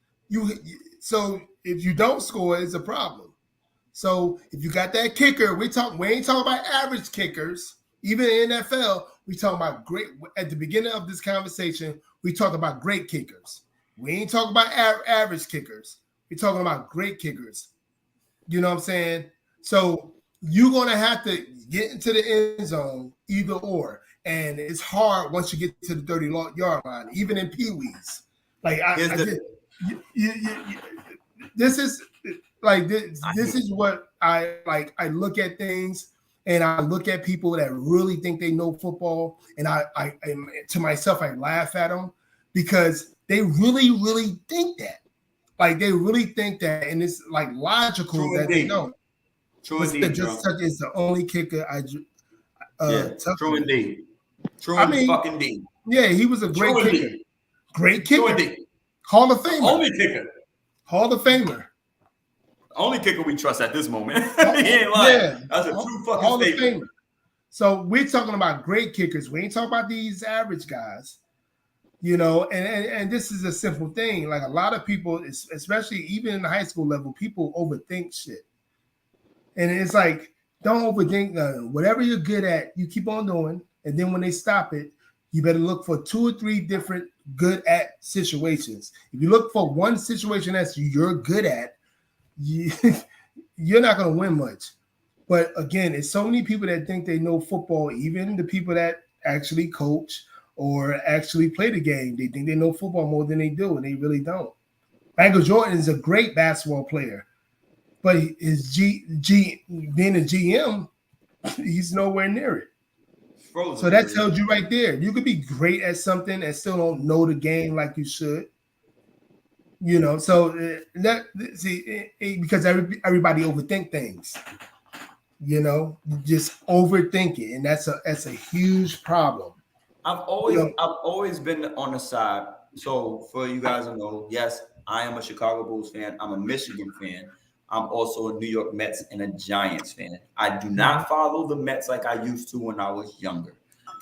so if you don't score, it's a problem. So if you got that kicker, we ain't talking about average kickers. Even in NFL, we talking about great. At the beginning of this conversation, we talk about great kickers. We ain't talking about average kickers. We're talking about great kickers. You know what I'm saying? So you're going to have to get into the end zone either or. And it's hard once you get to the 30-yard line, even in Pee-wees. Like, this is what I like. I look at things and I look at people that really think they know football. And I to myself, I laugh at them because they really, really think that. Like, they really think that, and it's like logical True that indeed. they know. True indeed. Tuck is the only kicker true indeed. True fucking indeed. Yeah, he was a great kicker. Indeed. Great kicker. True indeed. Hall of Famer. Only kicker. Hall of Famer. Only kicker we trust at this moment. He ain't lying. Yeah. That's a true fucking Hall statement. of Famer. So we're talking about great kickers. We ain't talking about these average guys. And this is a simple thing. Like, a lot of people, especially even in the high school level, people overthink shit. And it's like, don't overthink nothing. Whatever you're good at, you keep on doing. And then when they stop it, you better look for 2 or 3 different good at situations. If you look for one situation you're good at, you're not going to win much. But again, it's so many people that think they know football, even the people that actually coach or actually play the game. They think they know football more than they do, and they really don't. Michael Jordan is a great basketball player, but his being a GM, he's nowhere near it. So that tells you right there. You could be great at something and still don't know the game like you should. So because everybody overthink things. Just overthink it, and that's a huge problem. I've always been on the side. So for you guys to know, yes, I am a Chicago Bulls fan. I'm a Michigan fan. I'm also a New York Mets and a Giants fan. I do not follow the Mets like I used to when I was younger.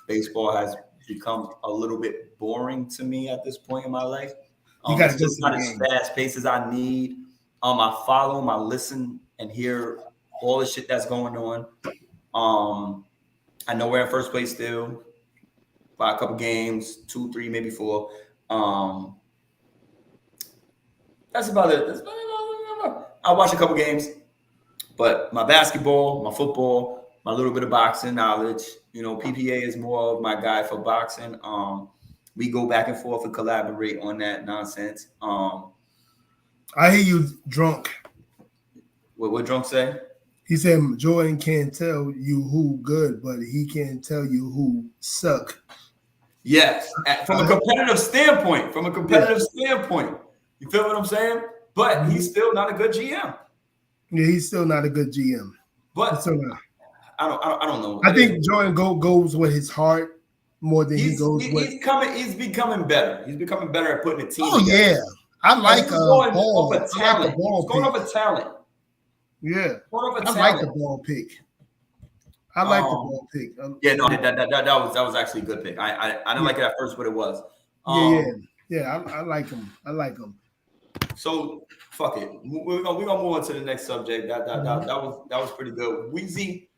Baseball has become a little bit boring to me at this point in my life. It's just not as fast paced as I need. I follow them, I listen and hear all the shit that's going on. I know we're in first place still by a couple games, 2, 3, maybe 4. That's about it. I watch a couple games, but my basketball, my football, my little bit of boxing knowledge, PPA is more of my guy for boxing. We go back and forth and collaborate on that nonsense. I hear you drunk. What drunk say? He said Jordan can't tell you who good, but he can't tell you who suck. Yes, from a competitive standpoint. You feel what I'm saying? But he's still not a good GM. Yeah, he's still not a good GM. But I don't know. I think Jordan goes with his heart more than he goes with. He's becoming better. He's becoming better at putting a team. Oh together. yeah, I like ball. I like the ball He's going off a talent. Yeah, I like the ball pick. I like the ball pick. Yeah, no, that was actually a good pick. I didn't like it at first, but it was. Yeah, I like him. I like him. So fuck it. We're gonna move on to the next subject. That was pretty good. Weezy,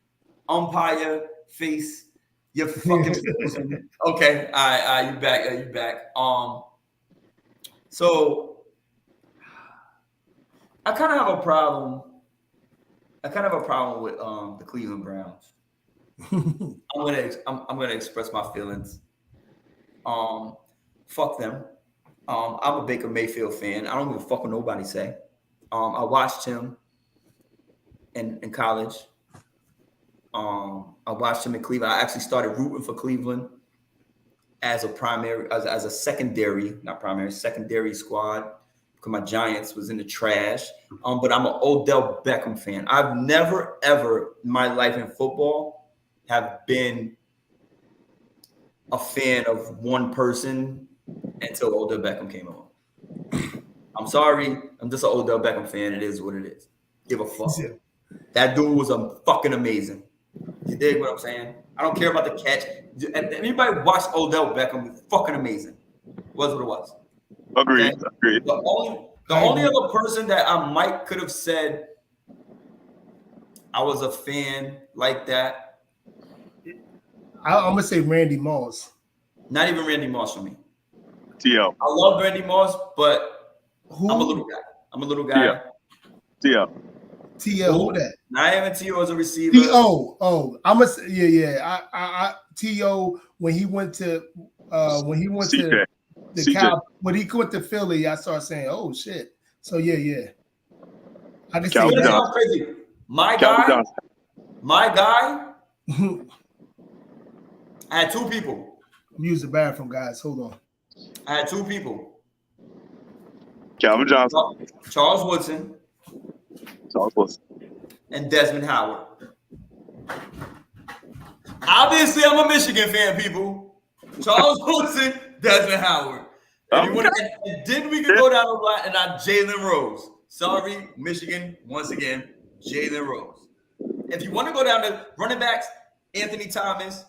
umpire, face. You're fucking okay. All right, you back. You back. So I kind of have a problem. With the Cleveland Browns. I'm gonna express my feelings. Fuck them. I'm a Baker Mayfield fan. I don't give a fuck what nobody say. I watched him in college. I watched him in Cleveland. I actually started rooting for Cleveland as a secondary squad because my Giants was in the trash. But I'm an Odell Beckham fan. I've never ever in my life in football have been a fan of one person until Odell Beckham came along. I'm sorry. I'm just an Odell Beckham fan. It is what it is. Give a fuck. Yeah. That dude was fucking amazing. You dig what I'm saying? I don't care about the catch. Anybody watch Odell Beckham? Fucking amazing. Was what it was. Agreed. Okay? Agreed. The only other person that I could have said I was a fan like that. I'm gonna say Randy Moss. Not even Randy Moss for me. T.O. I love Randy Moss, but I'm a little guy. T.O. Who that? Not even T.O. as a receiver. T.O. I'm gonna say I T.O. when he went to the Cow, when he went to Philly, I started saying, "Oh shit!" So yeah, I can see that. Crazy. My guy. I had two people. Use the bathroom, guys. Hold on. I had two people. Calvin Johnson. Charles Woodson. And Desmond Howard. Obviously, I'm a Michigan fan, people. Charles Woodson, Desmond Howard. And then we can go down the line and not Jalen Rose. Sorry, Michigan, once again, Jalen Rose. If you want to go down to running backs, Anthony Thomas,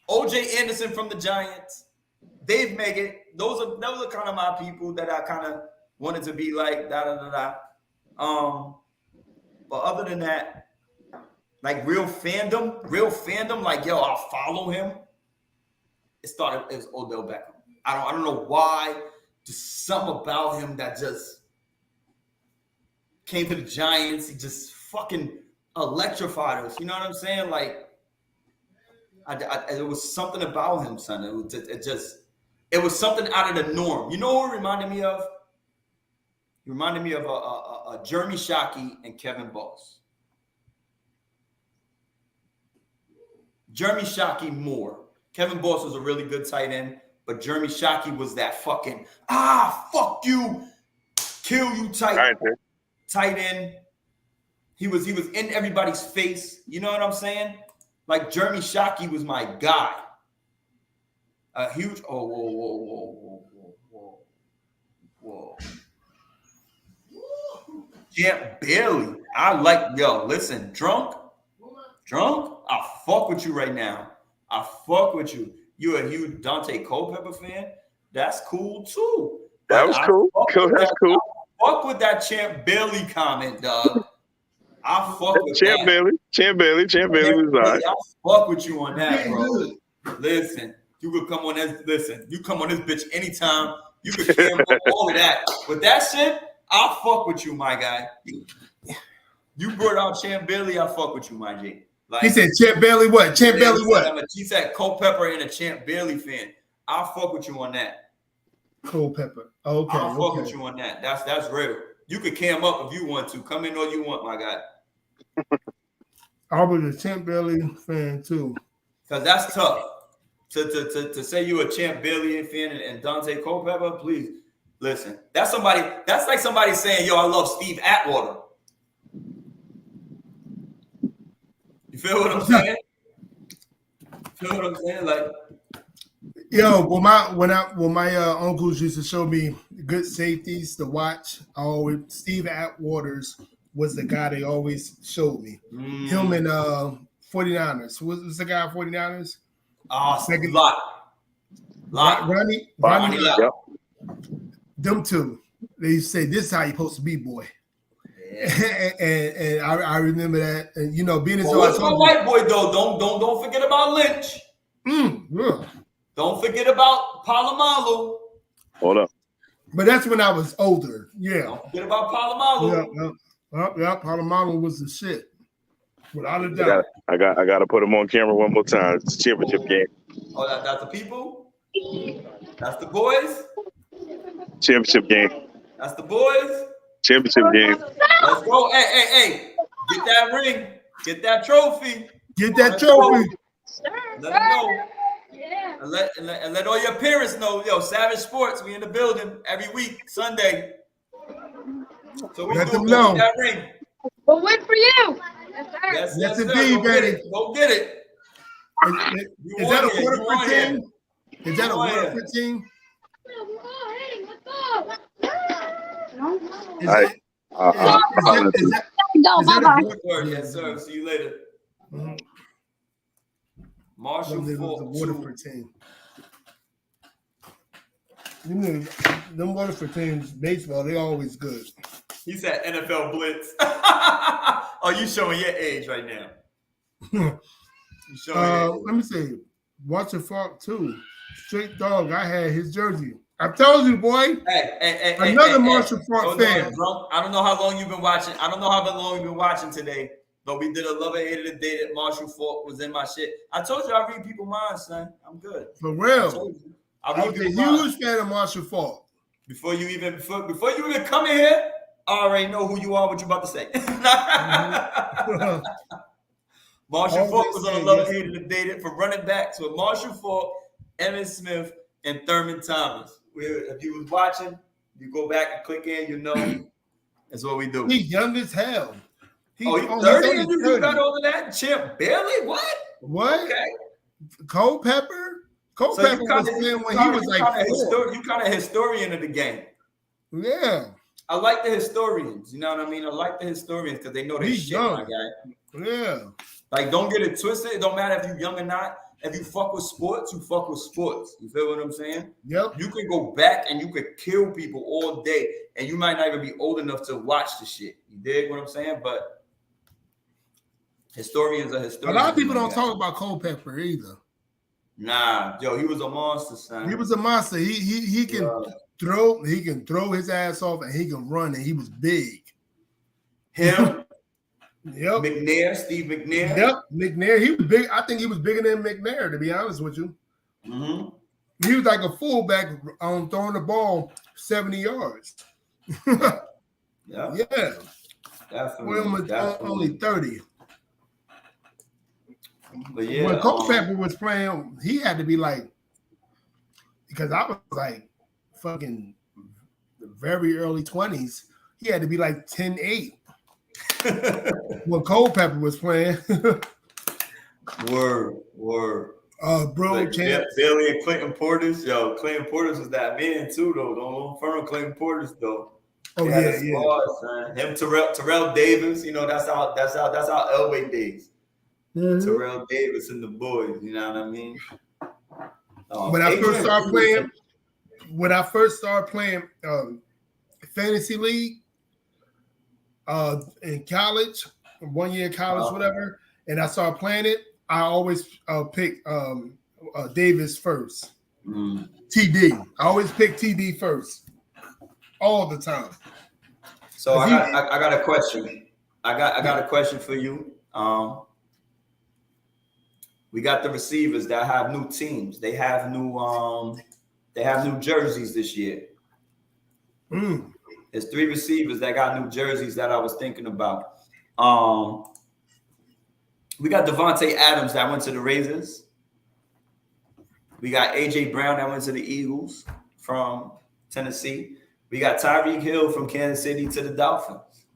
OJ Anderson from the Giants, Dave Meggett, those are kind of my people that I kind of wanted to be like, But other than that, like real fandom, like, yo, I'll follow him. It started as Odell Beckham. I don't know why. Just something about him that just came to the Giants. He just fucking electrified us. You know what I'm saying? Like, it was something about him, son. It was something out of the norm. You know what it reminded me of? He reminded me of a Jeremy Shockey and Kevin Boss. Jeremy Shockey more. Kevin Boss was a really good tight end, but Jeremy Shockey was that fucking fuck you, kill you tight end. He was in everybody's face. You know what I'm saying? Like Jeremy Shockey was my guy. A huge whoa. Champ Bailey. I like, listen, drunk. I fuck with you right now. I fuck with you. You a huge Dante Culpepper fan? That's cool too. That was cool. That's cool. I fuck with that Champ Bailey comment, dog. I fuck with Champ Bailey. Champ Bailey was all right. I fuck with you on that, bro. Listen, you could come on this. Listen, you come on this bitch anytime. You could camera all of that. But that shit, I fuck with you, my guy. You brought out Champ Bailey, I fuck with you, my G. Like, he said Champ Bailey what? Champ Bailey what? He said Culpepper and a Champ Bailey fan. I'll fuck with you on that. Culpepper. Okay. I'll fuck with you on that. That's real. You could cam up if you want to. Come in all you want, my guy. I was a Champ Bailey fan too. Because that's tough. To say you a Champ Bailey fan and Dante Culpepper, please listen. That's like somebody saying, yo, I love Steve Atwater. You feel what I'm saying? Feel what I'm saying? Like, yo, when my uncles used to show me good safeties to watch, Steve Atwaters was the guy they always showed me. Him and 49ers. What's the guy 49ers? Second Ronnie. Yep. Them two. They used to say, "This is how you're supposed to be, boy." Yeah. and I remember that, and you know, being as though what's my white boy though? Don't forget about Lynch. Yeah. Don't forget about Palomalu. Hold up. But that's when I was older. Yeah. Don't forget about Palomalu. Yeah, Palomalu was the shit. Without a doubt. I got to put him on camera one more time. It's a championship game. Oh, that's the people? That's the boys? Championship game. That's the boys? Championship game. Let's go. Hey. Get that ring. Get that trophy. Get that trophy. Let them know. And let all your parents know, yo, Savage Sports, we in the building every week, Sunday. So we let do them know. That ring. We'll win for you. Yes, indeed, baby. Go get it. Is that a Waterford team? Is that a Waterford team? Yes, sir. See you later. Marshall Faulk, the Waterford team. Them Waterford teams, baseball, they always good. He said NFL blitz. Oh, you showing your age right now. You showing let me see. Watson Faulk too. Straight dog. I had his jersey. I told you, boy. Hey, another Marshall Faulk fan. I don't know how long you've been watching. I don't know how long you've been watching today. But we did a love it, hated it, day that Marshall Faulk was in my shit. I told you I read people's minds, son. I'm good. For real. I was a huge fan of Marshall Faulk. Before you even come in here, I already know who you are, what you about to say. Marshall Faulk was on a love it, hated it, dated for running backs with Marshall Faulk, Emmitt Smith, and Thurman Thomas. If you was watching, you go back and click in, you know. That's what we do. He's young as hell. He's 30 and you got over that? Chip Bailey? What? Okay. Cole Pepper was playing when he was like 4. You kind of historian of the game. Yeah. I like the historians. You know what I mean? I like the historians because they know their shit, my guy. Yeah. Like, don't get it twisted. It don't matter if you're young or not. If you fuck with sports, you fuck with sports. You feel what I'm saying? Yep. You can go back and you could kill people all day, and you might not even be old enough to watch the shit. You dig what I'm saying? But historians are historians. A lot of people don't talk about Culpepper either. Nah, yo, he was a monster, son. He was a monster. He can throw. He can throw his ass off, and he can run. And he was big. Him. Yep. McNair, Steve McNair. Yep, McNair. He was big. I think he was bigger than McNair, to be honest with you. Mm-hmm. He was like a fullback throwing the ball 70 yards. Yeah. Yeah. Definitely. Only 30. But yeah, when Culpepper was playing, he had to be like, because I was like fucking the very early 20s, he had to be like 10-8. When Culpepper was playing. Word. Bro, like Billy and Clinton Portis. Yo, Clinton Portis was that man too, though. Don't front Clinton Portis though. Oh yeah. Son. Him, Terrell Davis. You know, that's our Elway days. Mm-hmm. Terrell Davis and the boys. You know what I mean? When I first started playing fantasy league in college, 1 year college, whatever, and I started playing it, I always pick Davis first. TD. I always pick TD first, all the time. So I got a question. I got a question for you. We got the receivers that have new teams. They have new jerseys this year. There's 3 receivers that got new jerseys that I was thinking about. We got Devontae Adams that went to the Razors. We got AJ Brown that went to the Eagles from Tennessee. We got Tyreek Hill from Kansas City to the Dolphins.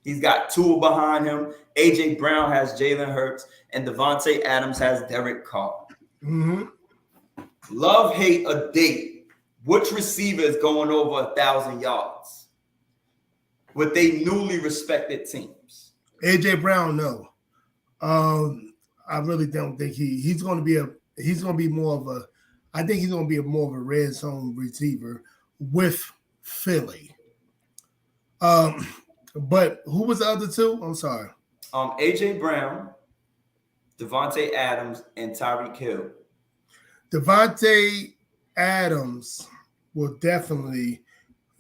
He's got Tua behind him. AJ Brown has Jalen Hurts, and Devontae Adams has Derek Carr. Mm-hmm. Love, hate, or date. Which receiver is going over 1,000 yards with they newly respected teams? AJ Brown, no. I really don't think he's going to be more of a. I think he's going to be more of a red zone receiver with Philly. But who was the other two? I'm sorry. AJ Brown, Devontae Adams, and Tyreek Hill. Devontae Adams will definitely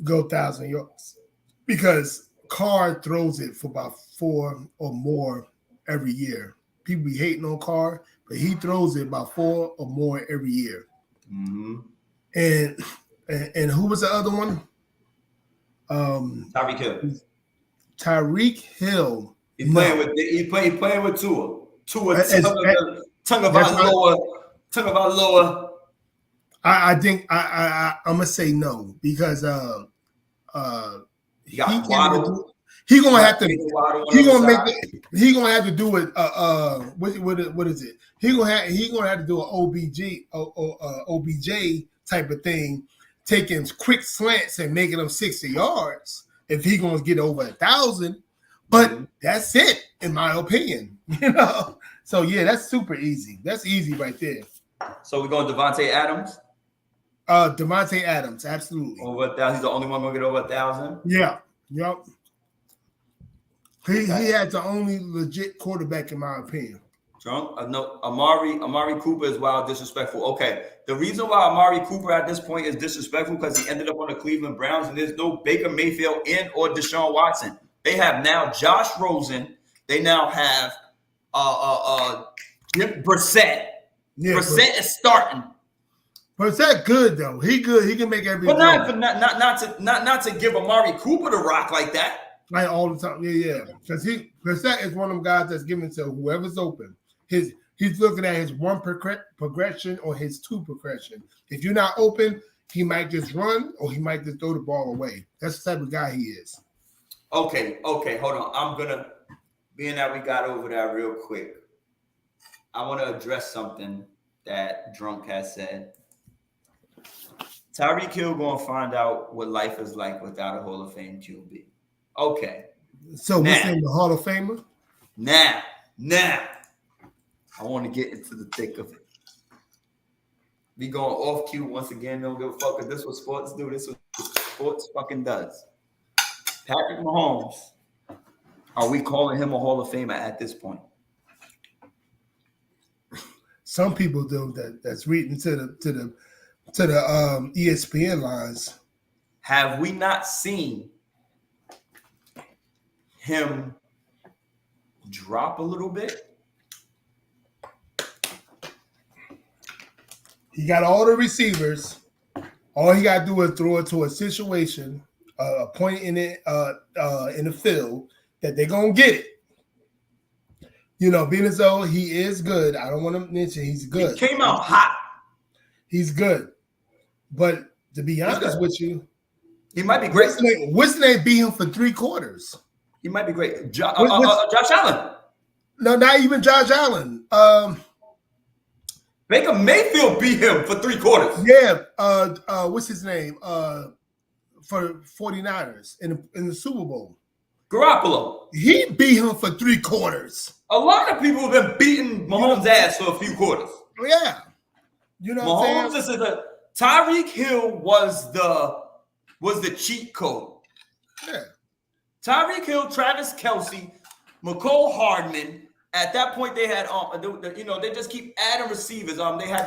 go 1,000 yards because Carr throws it for about 4 or more every year. People be hating on Carr, but he throws it about 4 or more every year. Mm-hmm. And who was the other one? Tyreek Hill. Tyreek Hill. He's playing with Tua. Tongue of our lower. I think I'm gonna say no because he gonna have to do it. What is it? He gonna have to do an OBJ type of thing, taking quick slants and making them 60 yards if he gonna get over 1,000. But that's it, in my opinion. So yeah, that's super easy. That's easy right there. So we're going Devontae Adams. Devontae Adams, absolutely. Over 1,000. He's the only one gonna get over 1,000. Yeah. Yep. He had the only legit quarterback in my opinion. Drunk? No, Amari Cooper is wild disrespectful. Okay. The reason why Amari Cooper at this point is disrespectful because he ended up on the Cleveland Browns and there's no Baker Mayfield or Deshaun Watson. They have now Josh Rosen. They now have Brissett. Yeah, Brissett is starting. Brissett good though. He good. He can make every. But not to give Amari Cooper the rock like that. Like all the time. Yeah. Because Brissett is one of them guys that's giving to whoever's open. He's looking at his 1 progression or his 2 progression. If you're not open, he might just run or he might just throw the ball away. That's the type of guy he is. Okay, hold on. I'm gonna, being that we got over that real quick, I want to address something that Drunk has said. Tyreek Hill gonna find out what life is like without a Hall of Fame QB. Okay. So we're saying the Hall of Famer? Now, I want to get into the thick of it. We going off cue once again. Don't give a fuck if this was sports do. This was sports fucking does. Patrick Mahomes, are we calling him a Hall of Famer at this point? Some people do that's reading to the ESPN lines. Have we not seen him drop a little bit? He got all the receivers. All he got to do is throw it to a situation, a point in it in the field that they're gonna get it. Being as though he is good, I don't want to mention he's good. He came out hot. He's good, but to be honest with you, he might be great. Whistler beat him for 3 quarters. He might be great. Josh Allen. No, not even Josh Allen. Baker Mayfield beat him for 3 quarters. Yeah. What's his name? For 49ers in the Super Bowl. Garoppolo. He beat him for 3 quarters. A lot of people have been beating Mahomes' ass for a few quarters. Yeah. Mahomes is Tyreek Hill was the cheat code. Yeah. Tyreek Hill, Travis Kelce, McCole Hardman. At that point, they had they just keep adding receivers. They had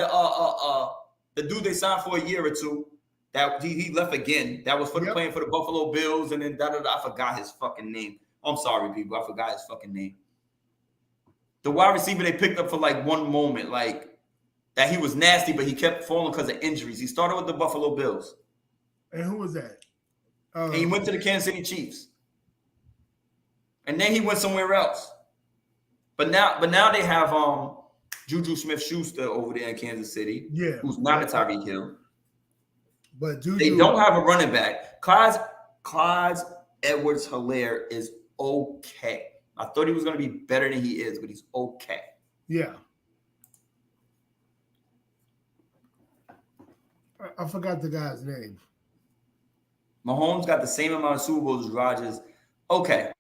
the dude they signed for a year or two that he left again. That was playing for the Buffalo Bills, and then I forgot his fucking name. I'm sorry, people, I forgot his fucking name. The wide receiver they picked up for like one moment, like that he was nasty, but he kept falling because of injuries. He started with the Buffalo Bills. And who was that? And he went to the Kansas City Chiefs. And then he went somewhere else. But now they have Juju Smith-Schuster over there in Kansas City, who's not a Tyreek Hill. But Juju, they don't have a running back. Clyde Edwards-Helaire is okay. I thought he was going to be better than he is, but he's okay. Yeah. I forgot the guy's name. Mahomes got the same amount of Super Bowls as Rodgers. Okay.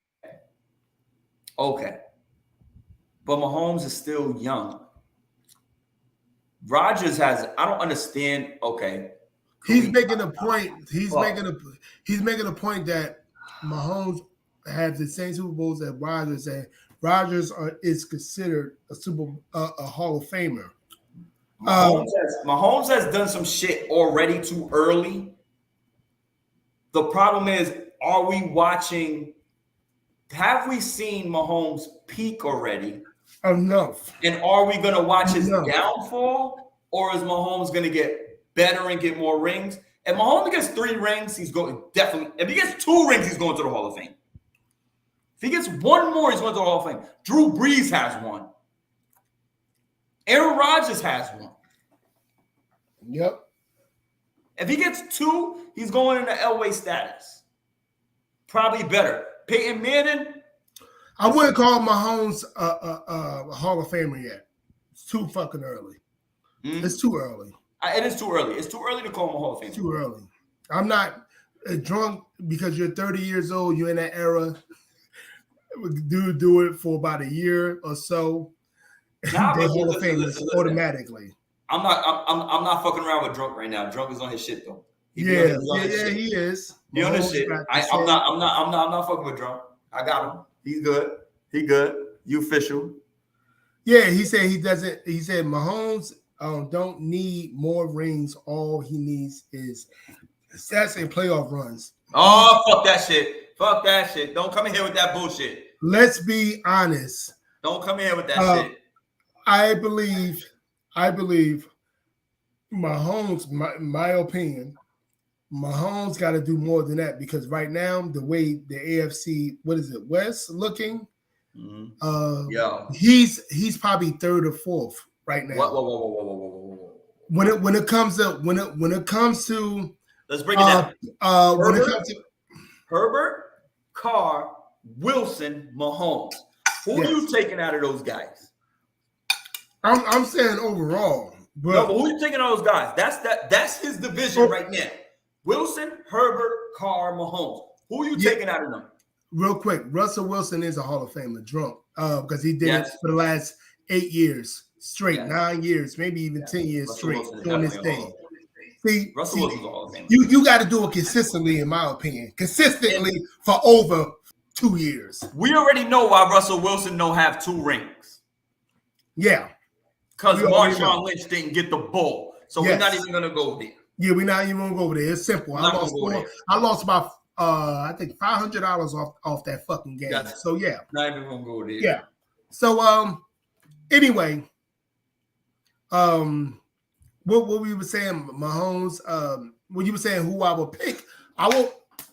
But Mahomes is still young. Rodgers has, I don't understand. Okay. He's making a point. He's making a point that Mahomes has the same Super Bowls as Rodgers, and Rodgers is considered a Hall of Famer. Mahomes has done some shit already too early. The problem is, are we watching? Have we seen Mahomes peak already? Enough. And are we going to watch his downfall, or is Mahomes going to get better and get more rings? If Mahomes gets 3 rings, he's going definitely. If he gets 2 rings, he's going to the Hall of Fame. If he gets 1 more, he's going to the Hall of Fame. Drew Brees has 1. Aaron Rodgers has 1. Yep. If he gets 2, he's going into Elway status. Probably better. Peyton Manning. I wouldn't call Mahomes a Hall of Famer yet. It's too fucking early. It's too early. It is too early. It's too early to call him a Hall of Famer. It's too early. I'm not drunk because you're 30 years old. You're in that era. Do it for about a year or so. Nah, they Hall of Famers automatically. I'm not fucking around with Drunk right now. Drunk is on his shit though. He is. He on his shit. I'm not fucking with Drunk. I got him. He's good. He good. You official. Yeah, he said he doesn't. He said Mahomes don't need more rings. All he needs is stats and playoff runs. Oh, fuck that shit. Fuck that shit. Don't come in here with that bullshit. Let's be honest. Don't come in here with that shit. I believe Mahomes, my opinion, Mahomes got to do more than that because right now, the way the AFC, West looking, he's probably 3rd or 4th right now. Whoa. When it comes to let's break it down. When it comes to Herbert, Carr, Wilson, Mahomes, who are you taking out of those guys? I'm saying overall. But who are you taking out of those guys? That's his division right now. Wilson, Herbert, Carr, Mahomes. Who are you taking out of them? Real quick, Russell Wilson is a Hall of Famer, drunk, because he did it for the last 8 years straight, 9 years, maybe even 10 years Russell straight Wilson doing this thing. See, Russell Wilson's a Hall of Famer. You got to do it consistently, in my opinion, for over 2 years. We already know why Russell Wilson don't have 2 rings. Yeah. Because Marshawn Lynch didn't get the ball. So we're not even going to go there. Yeah, we're not even going to go over there. It's simple. I lost about, I think, $500 off that fucking game. So, yeah. Not even going to go there. Yeah. So, anyway, what we were saying, Mahomes, when you were saying who I would pick,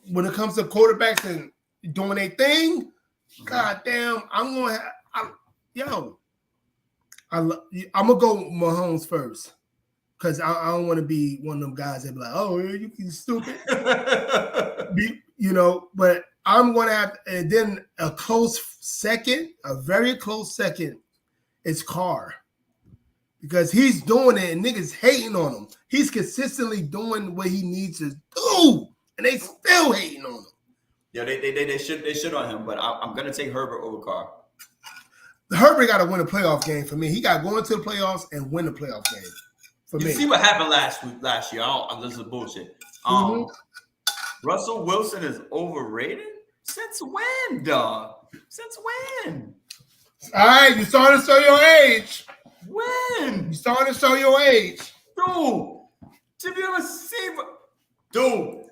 when it comes to quarterbacks and doing a thing, goddamn, I'm going to have, I'm gonna go Mahomes first because I don't want to be one of them guys that be like, "Oh, you stupid," But I'm gonna have, and then a very close second, is Carr because he's doing it and niggas hating on him. He's consistently doing what he needs to do, and they still hating on him. Yeah, they should on him, but I'm gonna take Herbert over Carr. Herbert got to win a playoff game for me. He got to go into the playoffs and win the playoff game for me. You see what happened last year? This is bullshit. Russell Wilson is overrated? Since when, dog? Since when? All right, you starting to show your age. When? You starting to show your age. Dude, have you ever seen? Dude.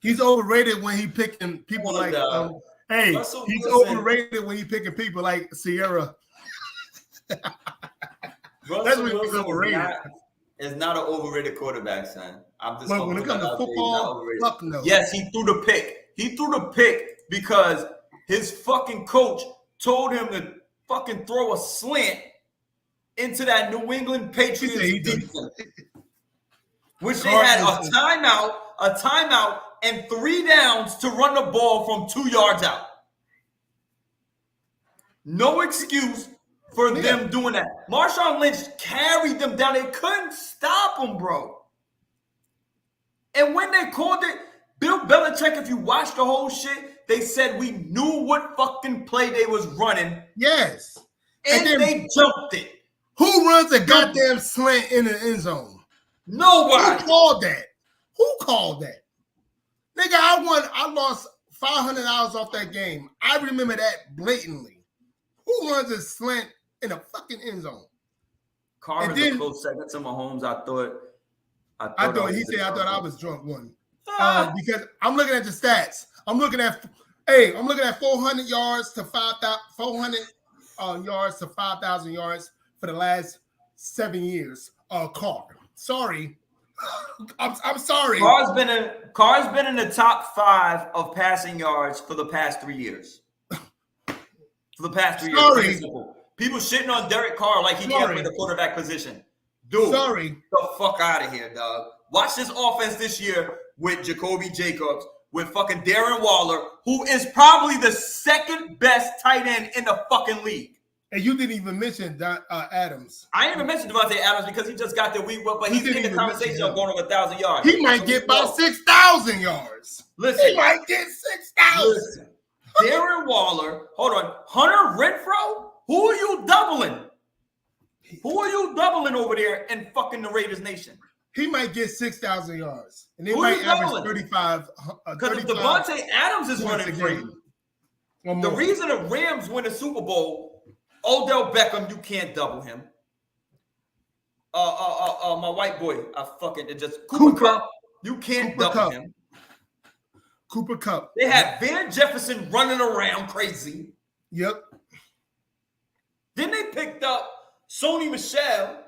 He's overrated when he picking people like hey, Russell he's Wilson. Overrated when he picking people like Sierra. That's when he's overrated. Is not an overrated quarterback, son. I'm just when it comes to football, fuck no. Yes, he threw the pick. He threw the pick because his fucking coach told him to fucking throw a slant into that New England Patriots defense. Which they had a timeout and 3 downs to run the ball from 2 yards out. No excuse for them doing that. Marshawn Lynch carried them down. They couldn't stop him, bro. And when they called it, Bill Belichick, if you watch the whole shit, they said we knew what fucking play they was running. Yes. And then they jumped it. Who runs a goddamn slant in the end zone? Nobody. Who called that? Who called that? Nigga, I lost $500 off that game. I remember that blatantly. Who runs a slant in a fucking end zone? Carr was a close second to Mahomes. I thought I was drunk one. Because I'm looking at the stats. I'm looking at 400 yards to 400 yards to 5,000 yards for the last 7 years. Carr. Sorry. I'm sorry. Carr's been in the top 5 of passing yards for the past 3 years. For the past 3 years. People shitting on Derek Carr like he can't play the quarterback position. Dude, the fuck out of here, dog. Watch this offense this year with Jacoby Jacobs, with fucking Darren Waller, who is probably the second best tight end in the fucking league. And you didn't even mention Adams. I didn't even mention Devontae Adams because he just got the week, but he's in the conversation of going over 1,000 yards. He might get about 6,000 yards. Listen, he might get 6,000. Darren Waller, hold on, Hunter Renfrow. Who are you doubling? Who are you doubling over there in fucking the Raiders Nation? He might get 6,000 yards, and they might average 35. Because if Devontae Adams is running for you, the reason the Rams win the Super Bowl, Odell Beckham, you can't double him. My white boy, Cooper Kupp, you can't double him. Cooper Kupp. They had Van Jefferson running around crazy. Yep. Then they picked up Sony Michel.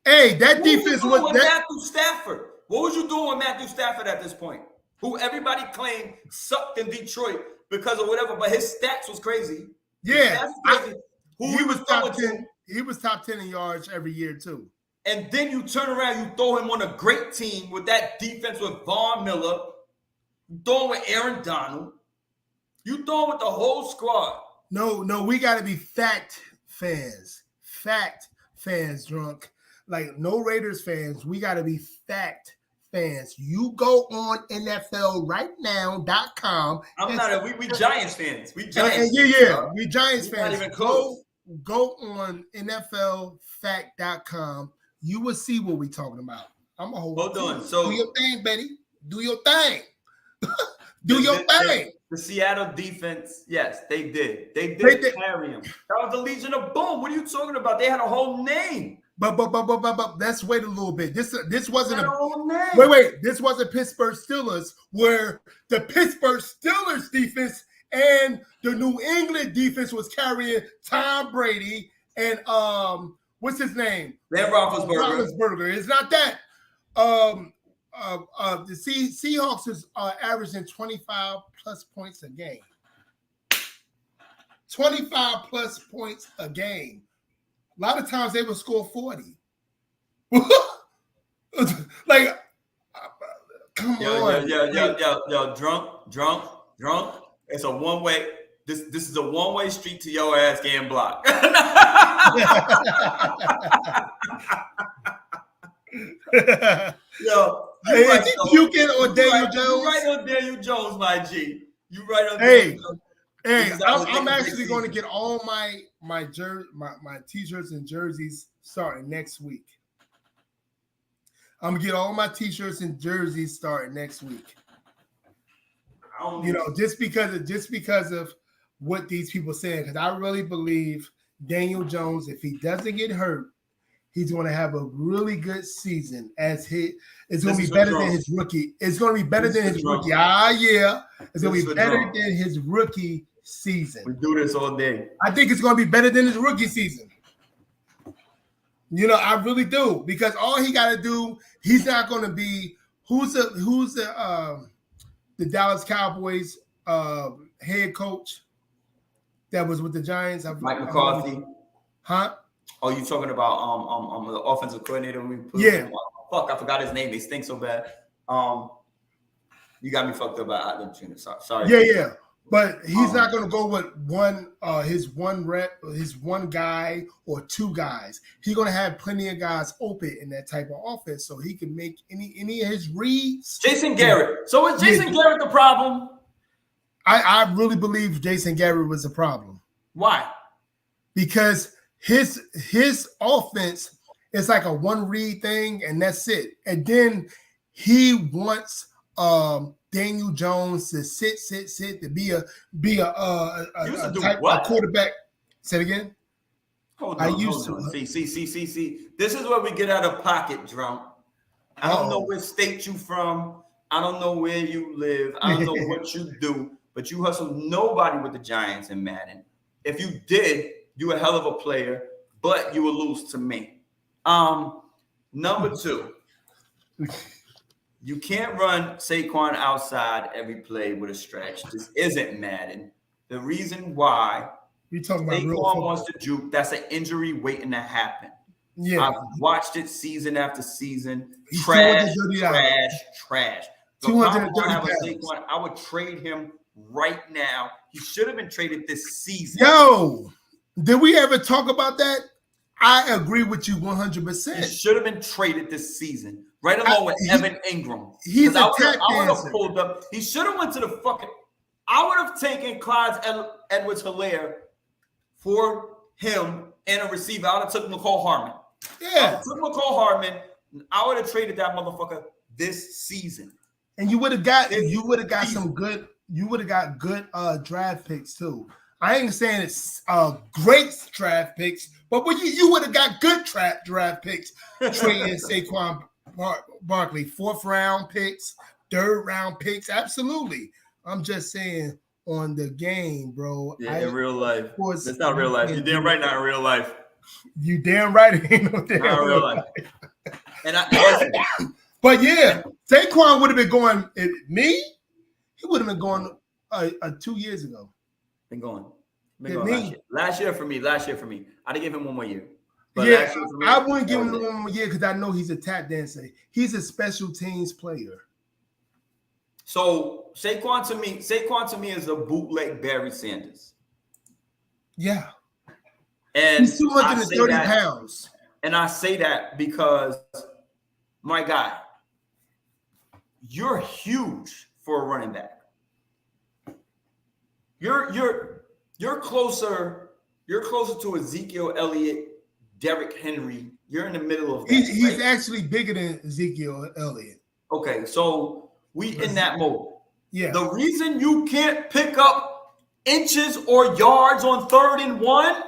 Hey, that defense was Matthew Stafford. What was you doing with Matthew Stafford at this point? Who everybody claimed sucked in Detroit because of whatever, but his stats was crazy. Yeah. He was top 10. He was top 10 in yards every year too. And then you turn around, you throw him on a great team with that defense with Von Miller. You throw him with Aaron Donald. You throw him with the whole squad. No, we got to be fact fans. Fact fans, drunk. Like, no Raiders fans. We got to be fact fans. You go on NFLrightnow.com. I'm not. We Giants fans. We Giants. We Giants fans. Not even close. Go on NFLfact.com. You will see what we're talking about. I'm a whole. Hold on. So do your thing, Betty. Do your thing. Do your thing. The Seattle defense, yes, they did. They did carry him. That was the Legion of Boom. What are you talking about? They had a whole name. But let's wait a little bit. This wasn't whole name. Wait. This wasn't Pittsburgh Steelers, where the Pittsburgh Steelers defense and the New England defense was carrying Tom Brady and what's his name? Ben Roethlisberger. It's not that. The Seahawks is averaging 25 plus points a game. 25 plus points a game. A lot of times they will score 40. Like, come on. Yo, drunk. It's a one-way. This is a one-way street to your ass getting blocked. Yo, you can on Daniel Jones. You right on Daniel Jones, my G. You right on. Daniel Jones. I'm actually going to get all my t-shirts and jerseys starting next week. I'm gonna get all my t-shirts and jerseys starting next week. Just because of what these people saying, because I really believe Daniel Jones, if he doesn't get hurt, he's going to have a really good season. It's going to be better than his rookie. It's going to be better than his rookie. It's going to be better than his rookie season. We do this all day. I think it's going to be better than his rookie season. I really do, because all he got to do, he's not going to be who's the Dallas Cowboys head coach that was with the Giants. Mike McCarthy. Huh? Oh, you talking about the offensive coordinator? Yeah. Fuck, I forgot his name. They stink so bad. You got me fucked up by Atlanta Junior. Sorry. Yeah. But he's not going to go with his one guy or two guys. He's going to have plenty of guys open in that type of offense, so he can make any of his reads. Jason Garrett. So is Jason Garrett the problem? I really believe Jason Garrett was the problem. Why? Because his offense is like a one read thing, and that's it. And then he wants Daniel Jones to sit to be a quarterback. Say it again. Hold on. See. This is where we get out of pocket, drunk. I don't know what state you from. I don't know where you live. I don't know what you do, but you hustle nobody with the Giants in Madden. If you did, you a hell of a player, but you will lose to me. Number two. You can't run Saquon outside every play with a stretch. This isn't Madden. The reason why Saquon wants to juke, that's an injury waiting to happen. Yeah. I've watched it season after season. Trash. So Saquon, I would trade him right now. He should have been traded this season. Yo, did we ever talk about that? I agree with you 100%. He should have been traded this season. Right along with Evan Ingram. He's a tech I would dancer. have pulled up. He should have went to the fucking. I would have taken Clyde Edwards-Helaire for him and a receiver. I would have took McCall Harmon. Yeah. Took McCall Harmon. I would have traded that motherfucker this season. And you would have got good draft picks too. I ain't saying it's great draft picks, but you would have got good draft picks trading Saquon Barkley, 4th round picks, 3rd round picks. Absolutely. I'm just saying on the game, bro. Yeah, in real life. It's not real life. You're damn right, not in real life. You damn right it ain't no damn not real life. But yeah, Saquon would have been going. He would have been going 2 years ago. Been going last year for me. I'd give him one more year. But yeah, I wouldn't give him one more year because I know he's a tap dancer. He's a special teams player. So Saquon to me is a bootleg Barry Sanders. Yeah. And he's 230 pounds. And I say that because, my guy, you're huge for a running back. You're closer to Ezekiel Elliott, Derrick Henry. You're in the middle of that. He's actually bigger than Ezekiel Elliott. Okay, so we in that mode. Yeah. The reason you can't pick up inches or yards on 3rd and 1,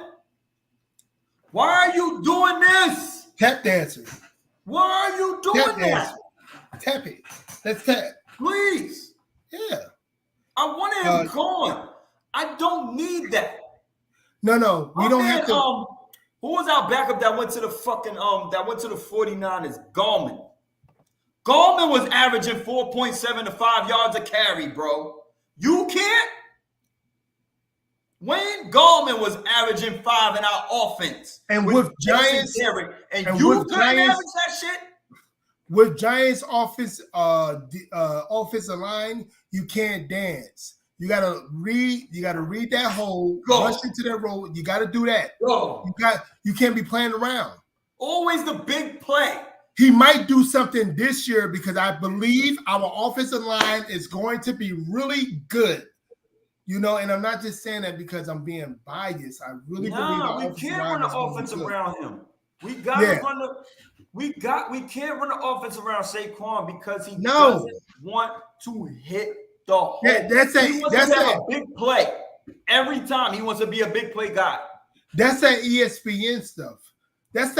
why are you doing this? Tap dancing. Why are you doing that? Tap it. Let's tap. Please. Yeah. I wanted him gone. I don't need that. No, we don't have to. Who was our backup that went to the 49ers? Gallman. Gallman was averaging 4.7 to 5 yards a carry, bro. You can't. Wayne Gallman was averaging 5 in our offense. And with Giants, and you couldn't average that shit? With Giants offensive line, you can't dance. You gotta read that hole, rush into that road. You gotta do that. You can't be playing around. Always the big play. He might do something this year because I believe our offensive line is going to be really good. You know, and I'm not just saying that because I'm being biased. I really believe we can't run the offense around him. We gotta run the. We can't run the offense around Saquon because he doesn't want to hit the hole. That's a big play every time. He wants to be a big play guy. That's that ESPN stuff. I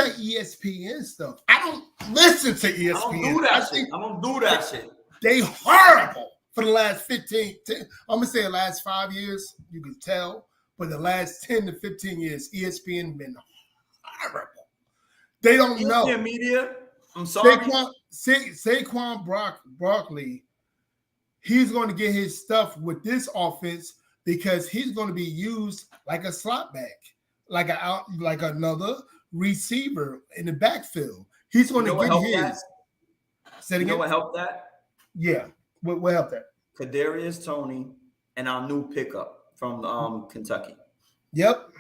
don't listen to ESPN. I don't do that shit. They horrible for the last 10, I'm gonna say the last 5 years. You can tell, but the last 10 to 15 years, ESPN been horrible. They don't know. Media. I'm sorry. Saquon Barkley, he's going to get his stuff with this offense because he's going to be used like a slot back, like another receiver in the backfield. He's going to get his. You know what helped that? Yeah. What helped that? Kadarius Toney and our new pickup from Kentucky. Yep.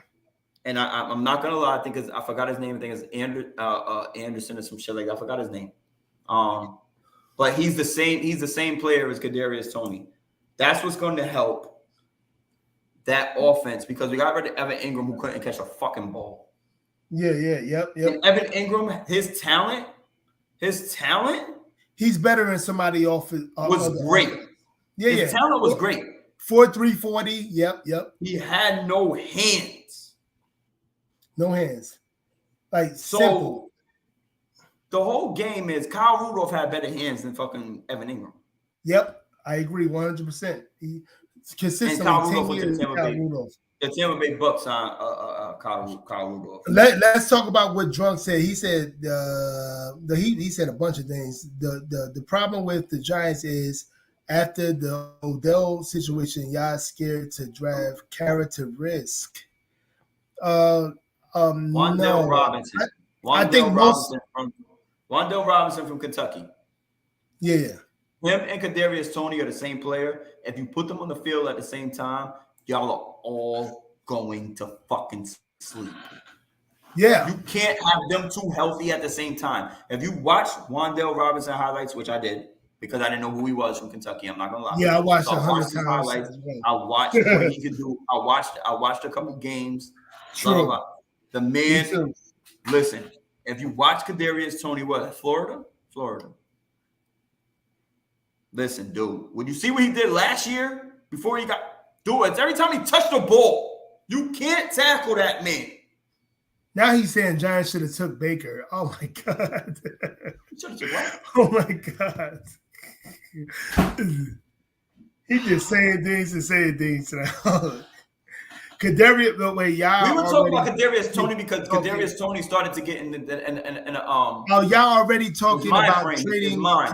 And I'm not gonna lie, I forgot his name. I think it's Anderson or some shit like that. I forgot his name. But he's the same player as Kadarius Toney. That's what's going to help that offense because we got rid of Evan Ingram who couldn't catch a fucking ball. Yeah, yep. And Evan Ingram, his talent, he's better than somebody off was great. Yeah, his talent was great. 4.3 40. Yep. He had no hands. No hands. Like so simple. The whole game is Kyle Rudolph had better hands than fucking Evan Ingram. Yep, I agree 100%. He consistently Kyle 10 Rudolph years. The Tampa Bay Bucks on Kyle Rudolph. Let's talk about what Drunk said. He said he said a bunch of things. The problem with the Giants is after the Odell situation, y'all scared to drive character risk. Wandale Robinson. Wandale Robinson from Kentucky. Yeah. Him and Kadarius Toney are the same player. If you put them on the field at the same time, y'all are all going to fucking sleep. Yeah. You can't have them two healthy at the same time. If you watch Wandale Robinson highlights, which I did, because I didn't know who he was from Kentucky, I'm not gonna lie. Yeah, I watched 100 times. Highlights. I watched what he could do. I watched a couple games. True. Blah, blah, blah. The man, listen, if you watch Kadarius Toney, Florida? Listen, dude, when you see what he did last year before he got it's every time he touched the ball, you can't tackle that man. Now he's saying Giants should have took Baker. Oh my God. Should have took what? Oh my God. He just saying things now. Kadarius, the way y'all. We were talking about Kadarius Toney because Kadarius Toney started to get in Oh, y'all already talking about trading. No.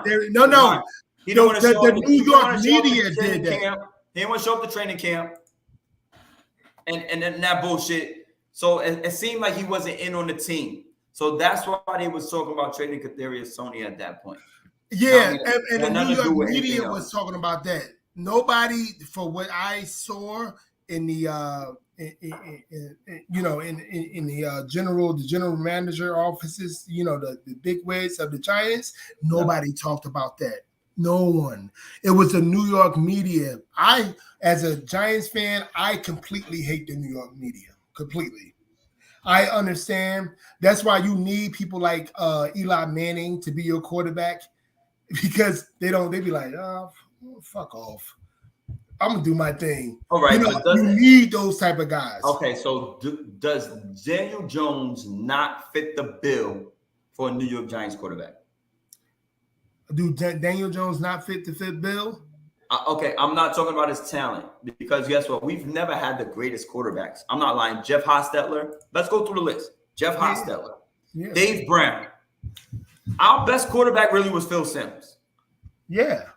The New York media did that. He didn't want to show up to training camp, and that bullshit. So it seemed like he wasn't in on the team. So that's why they was talking about trading Kadarius Toney at that point. Yeah, and the New York media was talking about that. Nobody, for what I saw in the general manager offices, the big wigs of the Giants, nobody talked about that. No one. It was the New York media. I, as a Giants fan, I completely hate the New York media. Completely. I understand. That's why you need people like Eli Manning to be your quarterback, because they be like, oh, fuck off. I'm gonna do my thing. All right, you need those type of guys. Okay, so does Daniel Jones not fit the bill for a New York Giants quarterback? Do Daniel Jones not fit the fit bill? Okay, I'm not talking about his talent, because guess what? We've never had the greatest quarterbacks. I'm not lying. Jeff Hostetler. Let's go through the list. Jeff Hostetler. Yeah. Dave Brown. Our best quarterback really was Phil Simms. Yeah.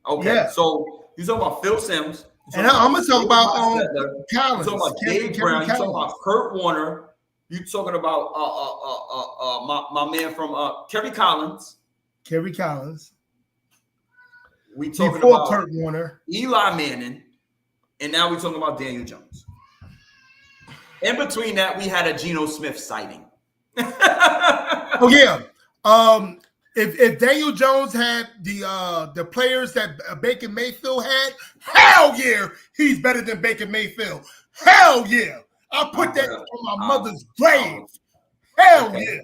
Okay, yeah. So you're talking about Phil Simms. And I'm going to talk about Collins. You're talking about Dave Brown. You're talking about Kurt Warner. You're talking about my man from Kerry Collins. Kerry Collins. We talking before about Kurt Warner, Eli Manning, and now we're talking about Daniel Jones. In between that, we had a Geno Smith sighting. Oh yeah. If Daniel Jones had the players that Baker Mayfield had, hell yeah, he's better than Baker Mayfield. Hell yeah. I'll put that on my mother's grave. Hell yeah.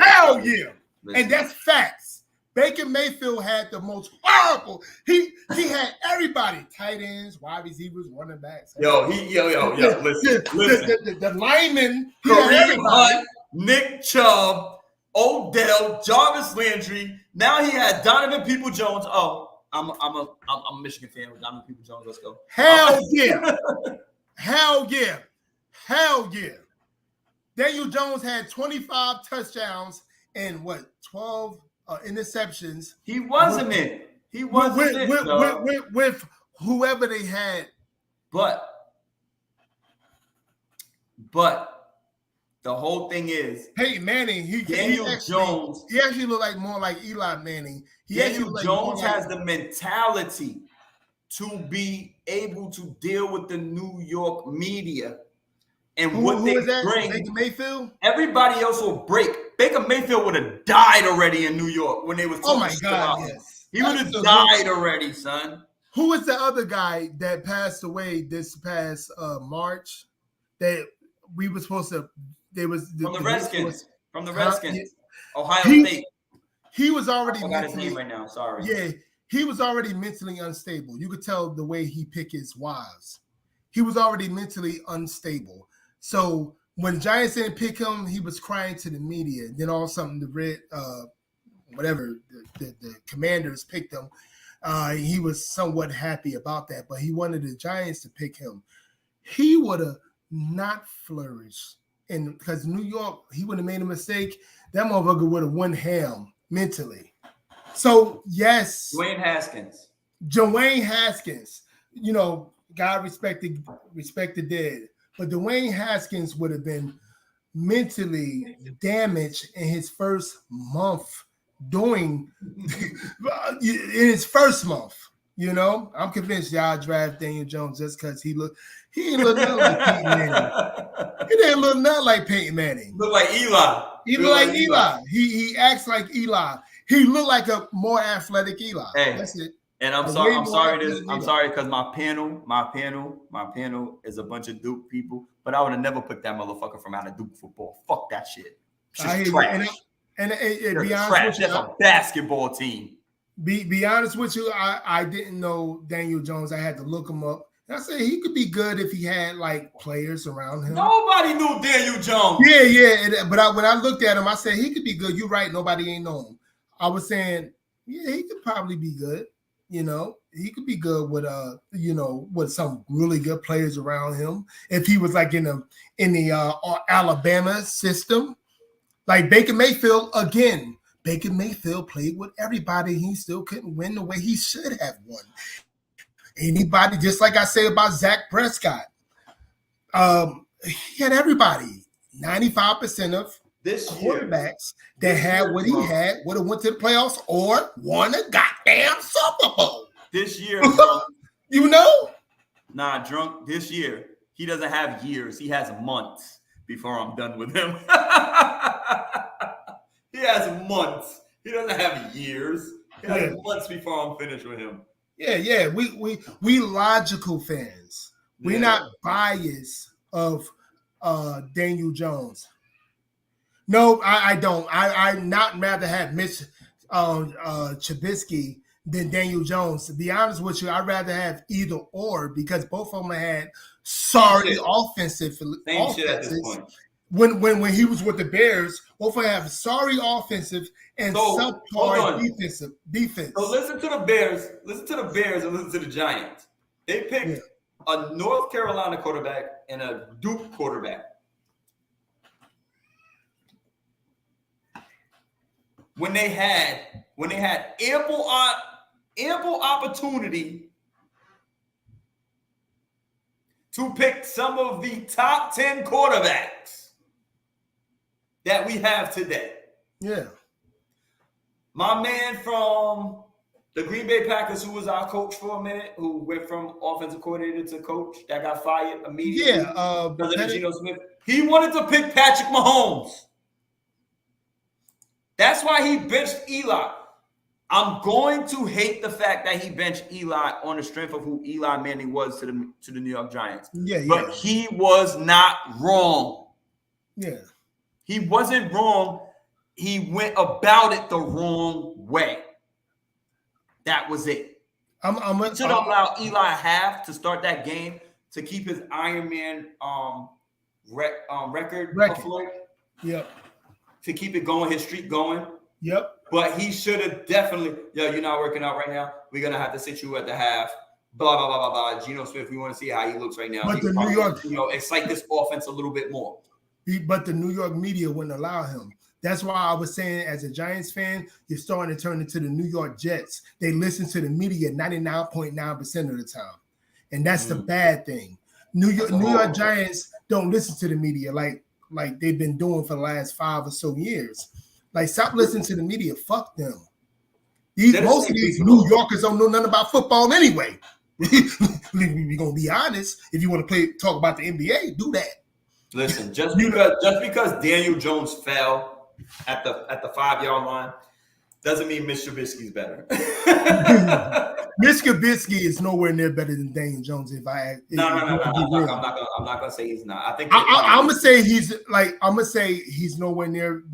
Hell yeah. And that's facts. Baker Mayfield had the most horrible. He had everybody, tight ends, wide receivers, running backs. Yo. Listen. The linemen, Kareem Hunt, Nick Chubb, Odell, Jarvis Landry. Now he had Donovan Peoples-Jones. Oh, I'm a Michigan fan with Donovan Peoples-Jones. Let's go. Hell yeah. Hell yeah. Hell yeah. Daniel Jones had 25 touchdowns and 12 interceptions. He wasn't with whoever they had. But the whole thing is, Manning, Daniel Jones. He actually looked like more like Eli Manning. Daniel Jones has the mentality to be able to deal with the New York media and what they bring. Baker Mayfield? Everybody else will break. Baker Mayfield would have died already in New York when they was talking shit about him. Yes. He would have died already, son. Who was the other guy that passed away this past March that we were supposed to? There was from the Redskins. From the Redskins, Ohio State. He was already. I forgot his name right now. Sorry. Yeah, he was already mentally unstable. You could tell the way he picked his wives. He was already mentally unstable. So when Giants didn't pick him, he was crying to the media. Then all of a sudden, the Commanders picked him. He was somewhat happy about that, but he wanted the Giants to pick him. He would have not flourished, and because New York, he would have made a mistake. That motherfucker would have won ham mentally. So yes, Dwayne Haskins. You know, God respect the dead, but Dwayne Haskins would have been mentally damaged in his first month. In his first month, you know, I'm convinced y'all draft Daniel Jones just because he didn't look nothing like Peyton Manning. He didn't look nothing like Peyton Manning. Look like Eli. He looked like Eli. He acts like Eli. He looked like a more athletic Eli. Hey, that's it. And I'm sorry because my panel is a bunch of Duke people, but I would have never picked that motherfucker from out of Duke football. Fuck that shit. It's trash. And be honest with you, that's a basketball team. Be honest with you, I didn't know Daniel Jones. I had to look him up. And I said he could be good if he had like players around him. Nobody knew Daniel Jones. Yeah. But when I looked at him, I said he could be good. You're right. Nobody ain't know him. I was saying, yeah, he could probably be good. You know, he could be good with with some really good players around him. If he was like in the Alabama system. Like Baker Mayfield, again, Baker Mayfield played with everybody. He still couldn't win the way he should have won. Anybody, just like I say about Zach Prescott, he had everybody. 95% of this quarterbacks that had what he had would have went to the playoffs or won a goddamn Super Bowl. This year, drunk. You know? Nah, drunk. This year, he doesn't have years. He has months before I'm done with him. He has months. He doesn't have years. He has months before I'm finished with him. Yeah. We logical fans. We're not biased of Daniel Jones. No, I don't. I'd not rather have Mitch Trubisky than Daniel Jones. To be honest with you, I'd rather have either or because both of them had sorry offensive. Same shit at this point. When he was with the Bears, both of them have sorry offensive and subpar defense. So listen to the Bears, and listen to the Giants. They picked a North Carolina quarterback and a Duke quarterback. When they had ample opportunity to pick some of the top 10 quarterbacks that we have today. Yeah. My man from the Green Bay Packers, who was our coach for a minute, who went from offensive coordinator to coach, that got fired immediately. Yeah. Because of Geno Smith. He wanted to pick Patrick Mahomes. That's why he benched Eli. I'm going to hate the fact that he benched Eli on the strength of who Eli Manning was to the New York Giants. But he was not wrong. Yeah. He wasn't wrong. He went about it the wrong way. That was it. I'm should allow Eli half to start that game to keep his Iron Man record afloat. Yep. To keep it going, his streak going. Yep. But he should have definitely, you're not working out right now. We're going to have to sit you at the half. Blah, blah, blah, blah, blah. Geno Smith, we want to see how he looks right now. But the New York, excite this offense a little bit more. But the New York media wouldn't allow him. That's why I was saying, as a Giants fan, you're starting to turn into the New York Jets. They listen to the media 99.9% of the time. And that's the bad thing. New York Giants don't listen to the media like they've been doing for the last 5 or so years. Like, stop listening to the media. Fuck them. Most of these New Yorkers don't know nothing about football anyway. We're gonna be honest. If you want to talk about the NBA, do that. Listen, just because Daniel Jones fell at the 5-yard line doesn't mean Mitch Trubisky's better. Mitch Trubisky is nowhere near better than Daniel Jones. No. I'm not gonna say he's not. I think I'm gonna say he's nowhere near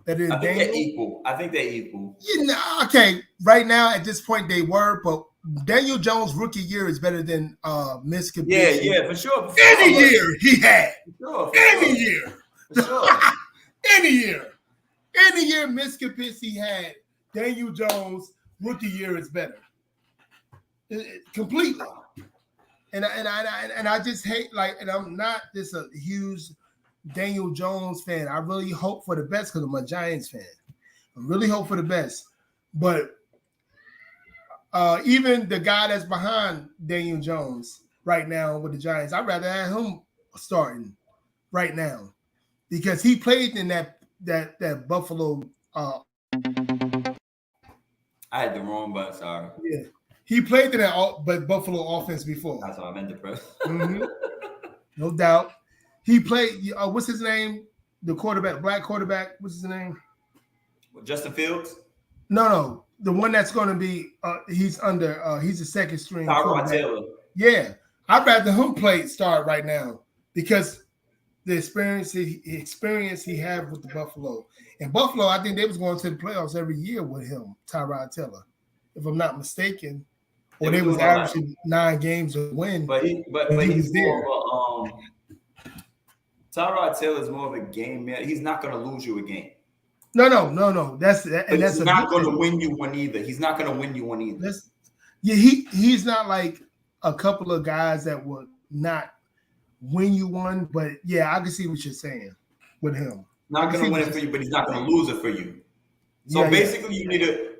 better than Daniel. I think they're equal. Okay. Right now, at this point, they were, but Daniel Jones' rookie year is better than Mitch Trubisky. Yeah, for sure. Any year he had. Any year Mitch Trubisky had, Daniel Jones' rookie year is better. Completely. And I just hate, and I'm not just a huge Daniel Jones fan. I really hope for the best because I'm a Giants fan. I really hope for the best. But even the guy that's behind Daniel Jones right now with the Giants, I'd rather have him starting right now because he played in that Buffalo. I had the wrong button, sorry. Yeah, he played in that Buffalo offense before. That's what I meant to press. Mm-hmm. No doubt. He played. What's his name? The quarterback, black quarterback. What's his name? Justin Fields. No. The one that's going to be, he's a second string. Tyrod Taylor. Yeah. I'd rather him start right now because the experience he had with the Buffalo. And Buffalo, I think they was going to the playoffs every year with him, Tyrod Taylor, if I'm not mistaken. Or they was averaging 9 games to win. But he's there. Tyrod Taylor is more of a game man. He's not going to lose you a game. No. That's not going to win you one either. He's not going to win you one either. He's not like a couple of guys that would not win you one. But yeah, I can see what you're saying with him. Not going to win it for you, but he's not going to lose it for you. So basically, you need a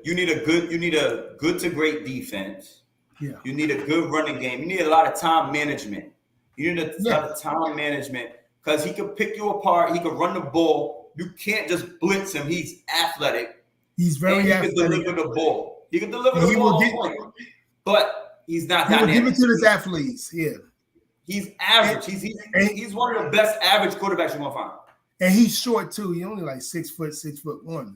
good to great defense. Yeah. You need a good running game. You need a lot of time management. You need a lot of time management because he can pick you apart. He can run the ball. You can't just blitz him. He's athletic. He's very athletic. He can deliver the ball. He can deliver the ball. But he's not dynamic. He will give it to his athletes. Yeah. He's average. He's one of the best average quarterbacks you're going to find. And he's short too. He's only like 6'1".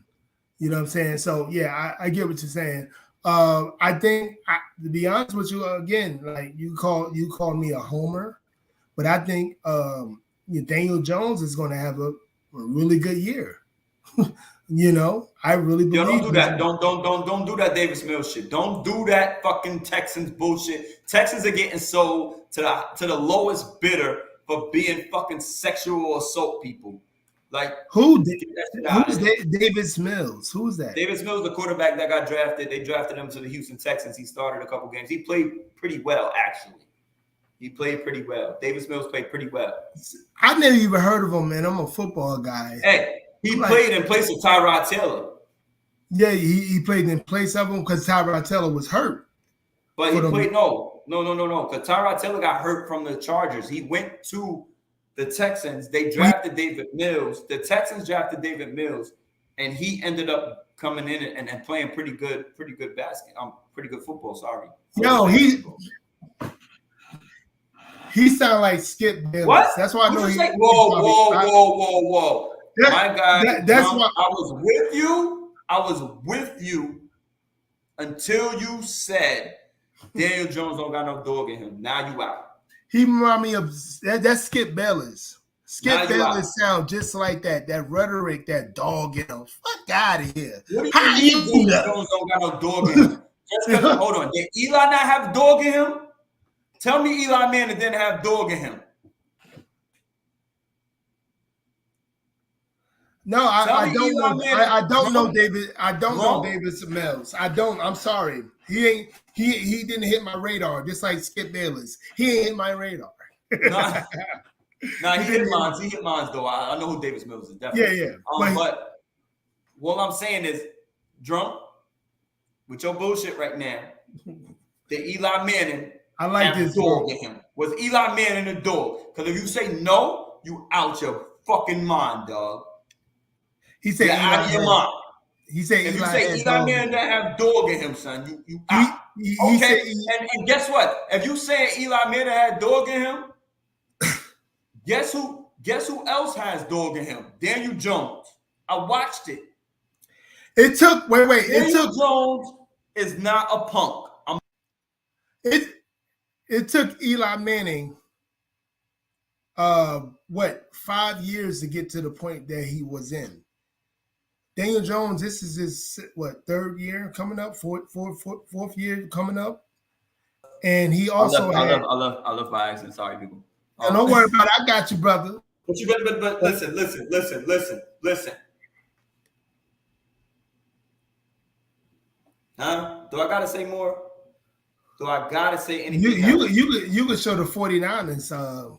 You know what I'm saying? So yeah, I get what you're saying. I think to be honest with you, again, like you call me a homer, but I think Daniel Jones is going to have a really good year. I really believe. Don't do that. Don't do that Davis Mills shit. Don't do that fucking Texans bullshit. Texans are getting sold to the lowest bidder for being fucking sexual assault people. Like who's Davis Mills? Who's that? Davis Mills, the quarterback that got drafted. They drafted him to the Houston Texans. He started a couple games. He played pretty well, actually. He played pretty well. Davis Mills played pretty well. I never even heard of him, man. I'm a football guy. Hey, he played in place of Tyrod Taylor. Yeah, he played in place of him because Tyrod Taylor was hurt. But he played no. Because Tyrod Taylor got hurt from the Chargers. He went to the Texans. They drafted David Mills. The Texans drafted David Mills, and he ended up coming in and playing pretty good basket. Pretty good football. Sorry. No, he sounded like Skip Bayless. What? That's why I know he. Whoa. My guy, that's why I was with you. I was with you until you said Daniel Jones don't got no dog in him. Now you out. He remind me of that's Skip Bayless. Skip Bayless sound just like that. That rhetoric, that dog in him. Fuck out of here. What do you mean Daniel Jones don't got no dog in him? Hold on. Did Eli not have dog in him? Tell me Eli Manning didn't have dog in him. No, I don't know. I don't know David. I don't know David Mills. I don't. I'm sorry. He didn't hit my radar. Just like Skip Bayless, he ain't hit my radar. Nah, he hit mine. He hit mine though. I know who Davis Mills is. Definitely. Yeah. But what I'm saying is, drunk with your bullshit right now. The Eli Manning. I like this dog in him. Was Eli Manning a dog? Because if you say no, you out your fucking mind, dog. He said out of your mind. He said if Eli you say had Eli dog in Manning him. didn't have dog in him, son, you He out. said Okay, and guess what? If you saying Eli Manning had dog in him, guess who else has dog in him? Daniel Jones. I watched it. It took wait. Daniel Jones is not a punk. It took Eli Manning 5 years to get to the point that he was in. Daniel Jones, this is his third year coming up, fourth year coming up, and he also I love my accent. Sorry, people. Don't worry about it. I got you, brother. But listen. Huh? Do I gotta say more? Do I gotta say anything? You could show the 49ers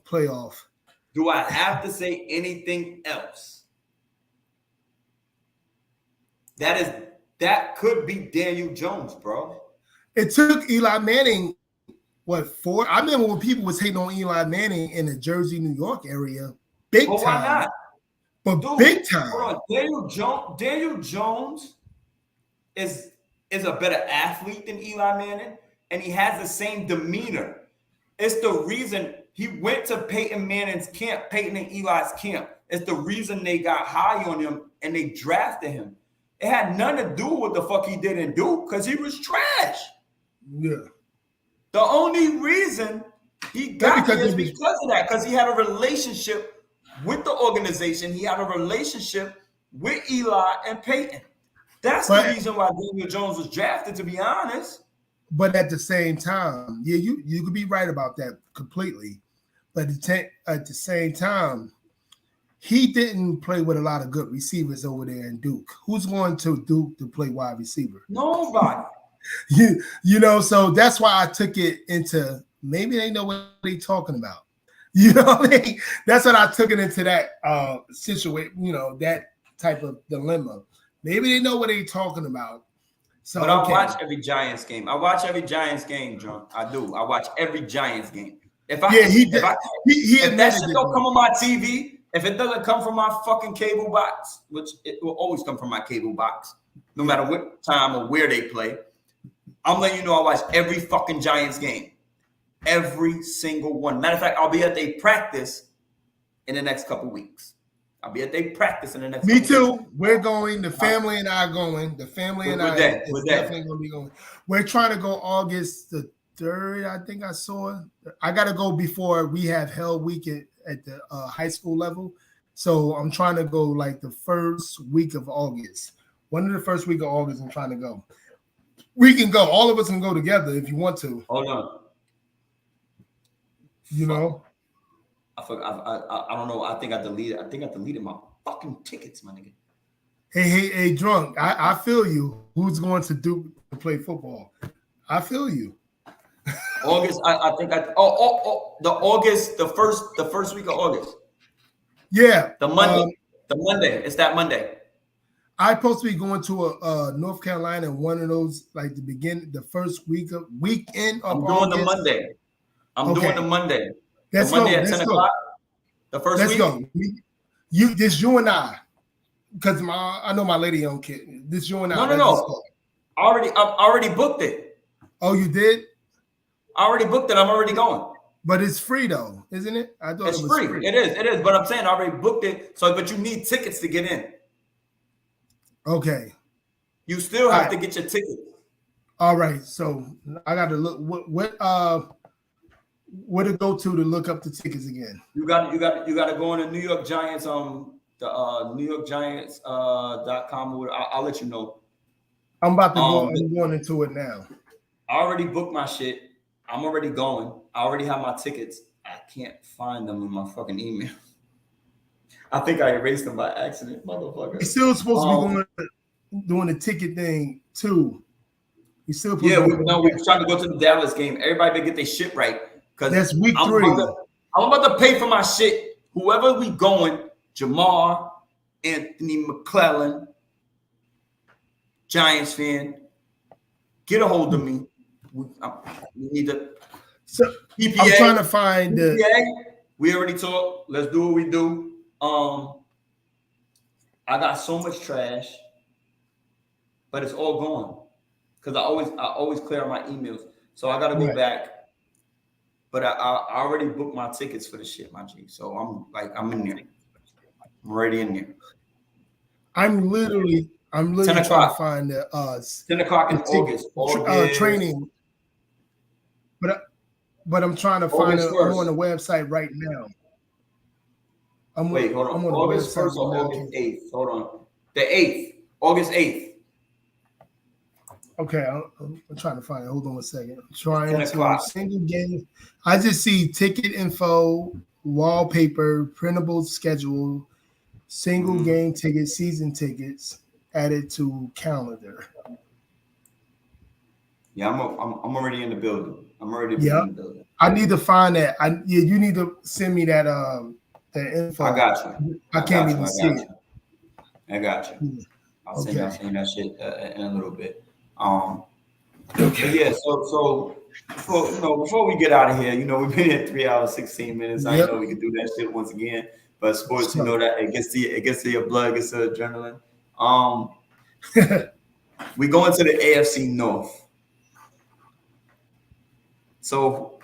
playoff. Do I have to say anything else? That could be Daniel Jones, bro. It took Eli Manning, 4? I remember when people was hating on Eli Manning in the Jersey, New York area, big time. Why not? But dude, big time. Hold on. Daniel Jones is a better athlete than Eli Manning, and he has the same demeanor. It's the reason he went to Peyton Manning's camp, Peyton and Eli's camp. It's the reason they got high on him and they drafted him. It had nothing to do with the fuck he didn't do because he was trash. Yeah. The only reason he got here is because of that, because he had a relationship with the organization. He had a relationship with Eli and Peyton. That's the reason why Daniel Jones was drafted, to be honest. But at the same time, yeah, you could be right about that completely. But at the same time, he didn't play with a lot of good receivers over there in Duke. Who's going to Duke to play wide receiver? Nobody. You know, so that's why I took it into maybe they know what they're talking about. You know what I mean? That's what I took it into that situation, you know, that type of dilemma. Maybe they know what they're talking about. So, but I watch every Giants game. I watch every Giants game, John. I do. I watch every Giants game. If that shit don't come on my TV, if it doesn't come from my fucking cable box, which it will always come from my cable box, no matter what time or where they play, I'm letting you know I watch every fucking Giants game. Every single one. Matter of fact, I'll be at their practice in the next couple weeks. I'll be at their practice in the next. Me too. Weeks. We're going. The family and I are going. The family and I is definitely going to be going. We're trying to go August the 3rd. I think I saw. I got to go before we have Hell Week at the high school level. So I'm trying to go like the first week of August. One of the first week of August, I'm trying to go. We can go. All of us can go together if you want to. Hold on. You know. I don't know. I think I deleted my fucking tickets, my nigga. Hey, drunk. I feel you. Who's going to Duke to play football? I feel you. August. The first week of August. Yeah. The Monday. The Monday. It's that Monday. I'm supposed to be going to a North Carolina, one of those like the first weekend of I'm doing August. the Monday. I'm doing the Monday. Let's the Monday go. at 10 Let's o'clock. Go. The first Let's week. Go. You and I, because I know my lady don't care. This you and I. No. I already booked it. Oh, you did? I already booked it. I'm already going. But it's free though, isn't it? I thought it's it was free. It is. But I'm saying I already booked it. So, but you need tickets to get in. Okay. You still have to get your ticket. All right. So I got to look. Where to go to look up the tickets again? You got to go on the New York Giants the NewYorkGiants.com. I'll let you know. I'm about to go. I'm going into it now. I already booked my shit. I'm already going. I already have my tickets. I can't find them in my fucking email. I think I erased them by accident, motherfucker. You're still supposed to be doing the ticket thing too. You still we're trying to go to the Dallas game. Everybody better get their shit right. That's week 3. I'm about to pay for my shit. Whoever we going, Jamar, Anthony McClellan, Giants fan, get a hold of me. We need to. So PPA, I'm trying to find PPA, we already talked. Let's do what we do. I got so much trash. but it's all gone because I always clear out my emails. So I got to go back. But I already booked my tickets for the shit, my G. So I'm in there. I'm already in there. I'm literally 10 trying to o'clock. find the 10 o'clock in August. Training. But I'm trying to find it. I'm on the website right now. Wait, hold on. I'm on August 1st or August 8th? Hold on. The 8th. August 8th. Okay, I'm trying to find it. Hold on a second. I'm trying 10 o'clock. single game. I just see ticket info, wallpaper, printable schedule, single game tickets, season tickets added to calendar. Yeah, I'm already in the building. I'm already in the building. I need to find that. You need to send me that info. I got you. I can't even see it. I got you. I'll send you that shit in a little bit. Okay. Yeah. So before we get out of here, we've been here 3 hours 16 minutes. I know we can do that shit once again, but sports, that it gets to your blood, gets to adrenaline. We go into the AFC North. So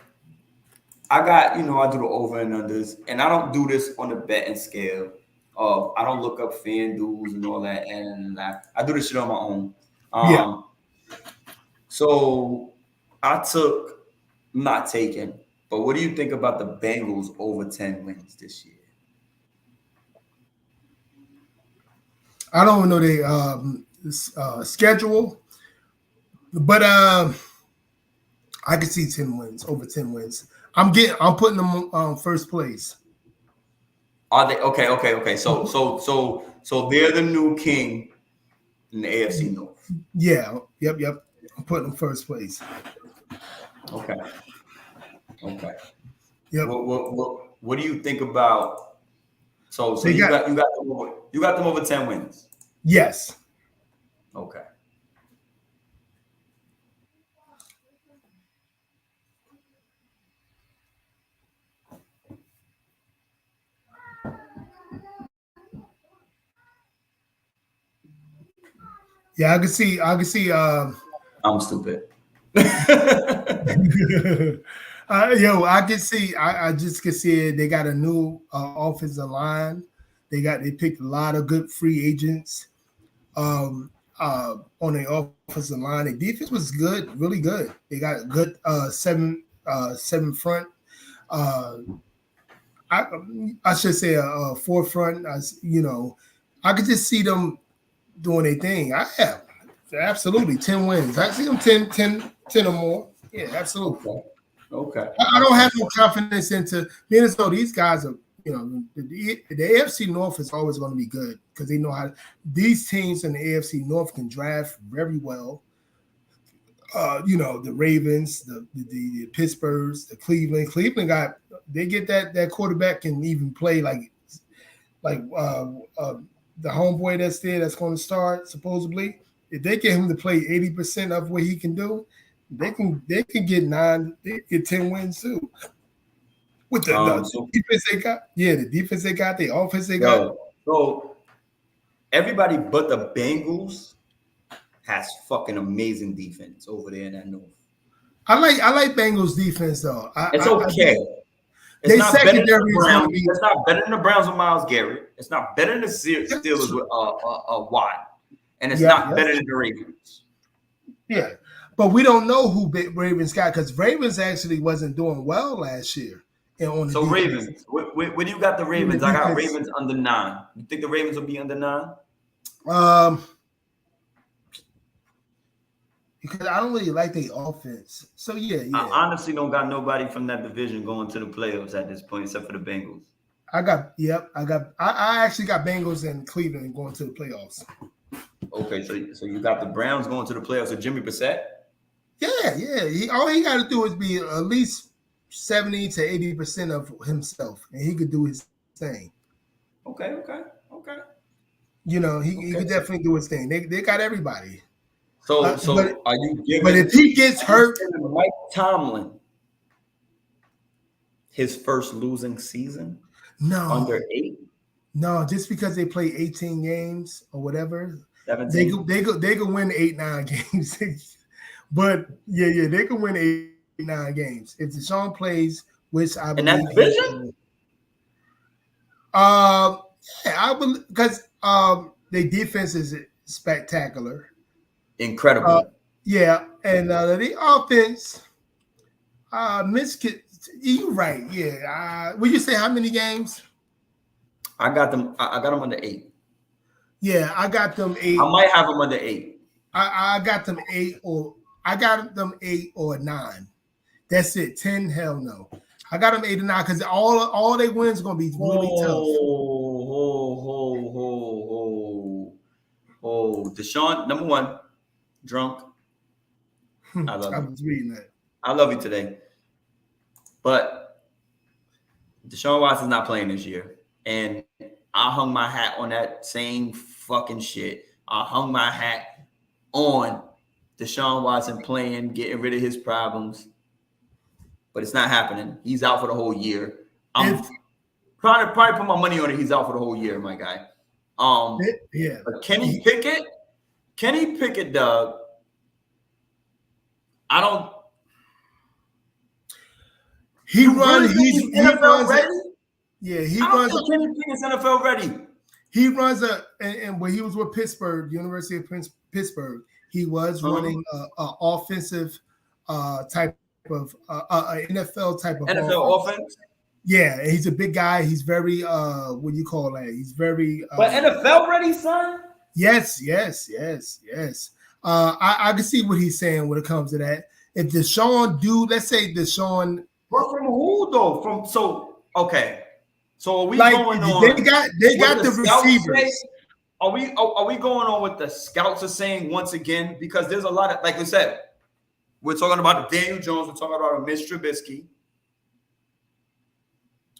I got, I do the over and unders, and I don't do this on the betting scale. I don't look up fan duels and all that, and I do this shit on my own. So I took, not taking, but what do you think about the Bengals over 10 wins this year? I don't know the schedule, but I can see 10 wins, over 10 wins. I'm putting them on first place. Are they okay? So they're the new king in the AFC North. Yeah. Yep. I'm putting them first place. Okay. Yep. What do you think about? So you got them over 10 wins. Yes. Okay. Yeah, I can see. I'm stupid. I can see. I just can see it. They got a new offensive line. They picked a lot of good free agents on the offensive line. The defense was good, really good. They got a good seven front. I should say a forefront. I could just see them doing their thing. I have absolutely 10 wins. I see them 10 or more. Yeah, absolutely. Okay. I don't have no confidence into Minnesota. These guys are, the AFC North is always going to be good because they know how these teams in the AFC North can draft very well. The Ravens, the Pittsburghs, the Cleveland. Cleveland they get that quarterback can even play like the homeboy that's there that's going to start supposedly. If they get him to play 80% of what he can do, they can get 10 wins too. With the defense they got, the defense they got, the offense they got. So everybody but the Bengals has fucking amazing defense over there in that North. I like Bengals defense though. It's okay. It's not better than the Browns. It's not better than the Browns with Myles Garrett. It's not better than the Steelers with Watt. And it's not better than the Ravens. Yeah. But we don't know who Ravens got because Ravens actually wasn't doing well last year. So Ravens, where do you got the Ravens? I got Ravens under 9. You think the Ravens will be under 9? Because I don't really like the offense. So yeah. I honestly don't got nobody from that division going to the playoffs at this point except for the Bengals. I actually got Bengals and Cleveland going to the playoffs. Okay, so you got the Browns going to the playoffs with Jimmy Brissett? Yeah. All he got to do is be at least 70 to 80% of himself, and he could do his thing. Okay. He could definitely do his thing. They got everybody. So are you giving? But if he gets hurt, Mike Tomlin his first losing season? No. Under 8? No, just because they play 18 games or whatever. 17. They could win 8-9 games. But yeah, they could win 8-9 games if Deshaun plays, which I believe. In that division? Yeah, I believe because their defense is spectacular, Incredible. yeah, and the offense, you're right, yeah. Would you say how many games? I got them. I got them under 8. Yeah, I got them 8. I might have them under 8. I got them 8 or 9. That's it. 10, hell no. I got them 8 or 9 because all they wins gonna be really tough. Deshaun, number 1, drunk. I love I you. was reading that. I love you today. But Deshaun Watson's not playing this year. And I hung my hat on that same fucking shit. I hung my hat on Deshaun Watson playing, getting rid of his problems. But it's not happening. He's out for the whole year. I'm probably put my money on it. He's out for the whole year, my guy. Yeah. But Kenny Pickett, Doug. I don't. He runs. He's NFL ready. Yeah, he I don't runs. think Kenny Pickett's NFL ready. He runs and when he was with Pittsburgh, University of Pittsburgh, he was running a offensive type of NFL type of NFL offense. Yeah, he's a big guy. He's very what do you call that? He's very but NFL ready, son. Yes. I can see what he's saying when it comes to that. If Deshaun let's say Deshaun. But from who though? Okay. So are we like, going on? They got the receivers. Are we going on what the scouts are saying once again? Because there's a lot of, like we said, we're talking about Daniel Jones. We're talking about Mitch Trubisky.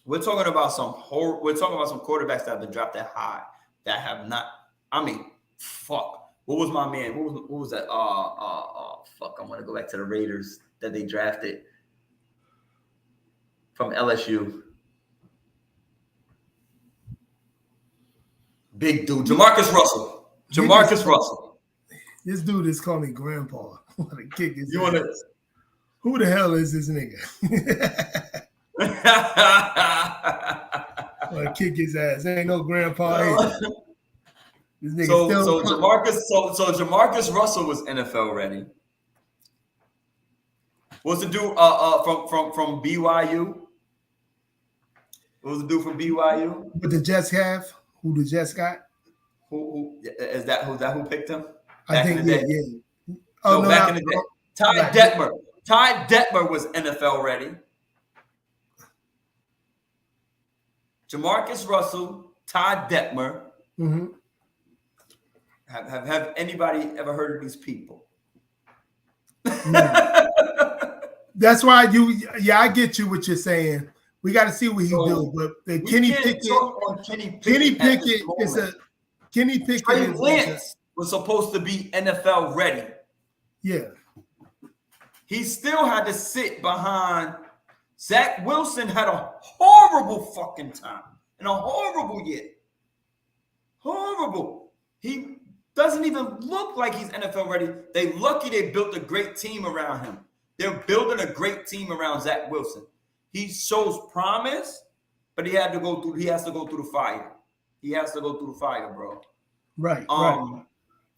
We're talking about some quarterbacks that have been drafted high that have not. I mean, fuck. What was my man? What was that? Fuck. I want to go back to the Raiders that they drafted from LSU. Big dude, Jamarcus Russell. Russell. This dude is calling me grandpa. I want to kick his You want to? Who the hell is this nigga? I want to kick his ass. There ain't no grandpa either. This nigga so Jamarcus Russell was NFL ready. What's the dude from BYU? What was the dude from BYU? What the Jets have? Who the Jets got? Who is that? Who picked him? I think yeah. Oh, no, back in the day. Ty Detmer. Ty Detmer was NFL ready. Jamarcus Russell, Ty Detmer. Mm-hmm. Have anybody ever heard of these people? No. That's why I get you what you're saying. We got to see what he do, but Kenny Pickett is a Kenny Pickett. Trey Lance was supposed to be NFL ready. Yeah, he still had to sit behind. Zach Wilson had a horrible fucking time and a horrible year. Horrible. He doesn't even look like he's NFL ready. They lucky they built a great team around him. They're building a great team around Zach Wilson. He shows promise, but he has to go through the fire. He has to go through the fire, bro. Right.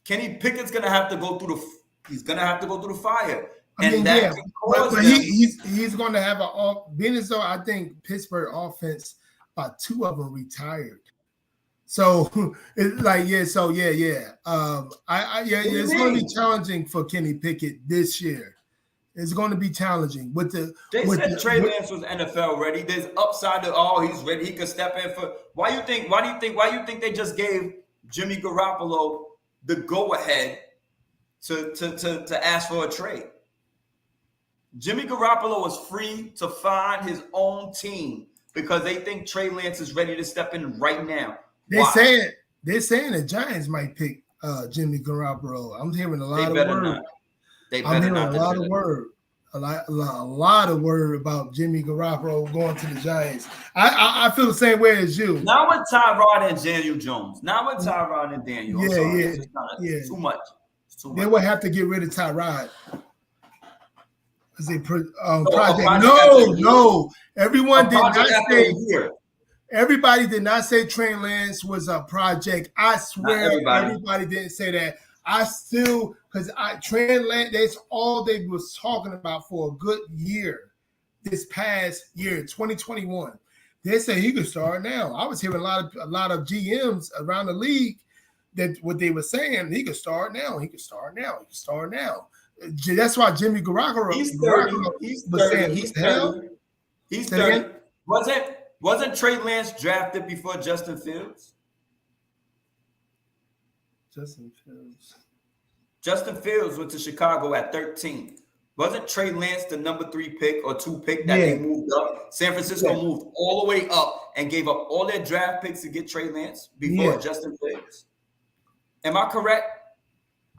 Kenny Pickett's gonna have to go through the fire. He's going to have being as though I think Pittsburgh offense, 2 of them retired. So it's like it's going to be challenging for Kenny Pickett this year. It's going to be challenging. They said Trey Lance was NFL ready. There's upside to he's ready. He could step in for. Why do you think they just gave Jimmy Garoppolo the go ahead to ask for a trade? Jimmy Garoppolo was free to find his own team because they think Trey Lance is ready to step in right now. They're saying the Giants might pick Jimmy Garoppolo. I'm hearing a lot of words. I'm hearing a lot of words. a lot of word about Jimmy Garoppolo going to the Giants. I feel the same way as you. Not with Tyrod and Daniel Jones. Not with Tyrod and Daniel. Yeah. Too much. They would have to get rid of Tyrod. Project. No. Everyone did not say. Everybody did not say Trey Lance was a project. I swear, everybody didn't say that. Because Trey Lance, that's all they was talking about for a good year. This past year, 2021, they said he could start now. I was hearing a lot of GMs around the league that what they were saying, he could start now. He could start now. He could start now. That's why Jimmy Garoppolo. He's 30. He's 30. Wasn't Trey Lance drafted before Justin Fields? Justin Fields went to Chicago at 13. Wasn't Trey Lance the number 3 pick or 2 pick that they moved up? San Francisco moved all the way up and gave up all their draft picks to get Trey Lance before Justin Fields. Am I correct?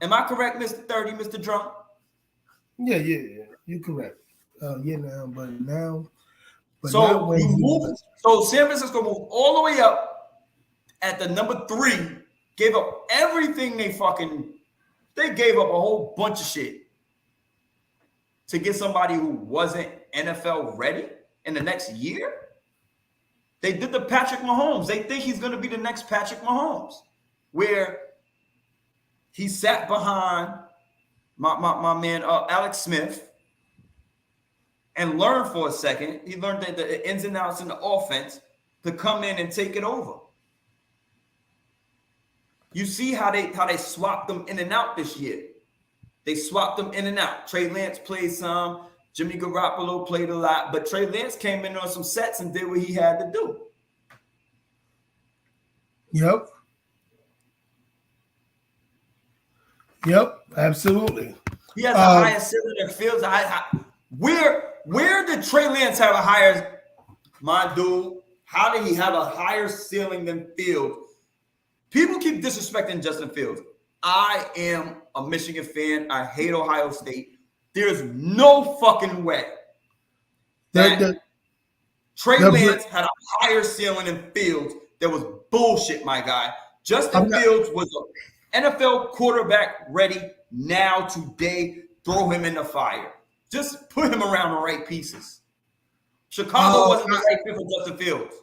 Mr. 30, Mr. Drunk? Yeah, you're correct. But now. So San Francisco moved all the way up at the number 3, gave up everything they gave up a whole bunch of shit to get somebody who wasn't NFL ready in the next year. They did the Patrick Mahomes. They think he's going to be the next Patrick Mahomes, where he sat behind my man Alex Smith and learned for a second. He learned the ins and outs in the offense to come in and take it over. You see how they swapped them in and out this year. They swapped them in and out. Trey Lance played some. Jimmy Garoppolo played a lot. But Trey Lance came in on some sets and did what he had to do. Yep, absolutely. He has the highest ceiling in Fields. Where did Trey Lance have a higher, my dude? How did he have a higher ceiling than Fields? People keep disrespecting Justin Fields. I am a Michigan fan. I hate Ohio State. There's no fucking way that Trey Lance had a higher ceiling than Fields. That was bullshit, my guy. Justin Fields was an NFL quarterback ready now, today. Throw him in the fire. Just put him around the right pieces. Chicago wasn't the right fit for Justin Fields.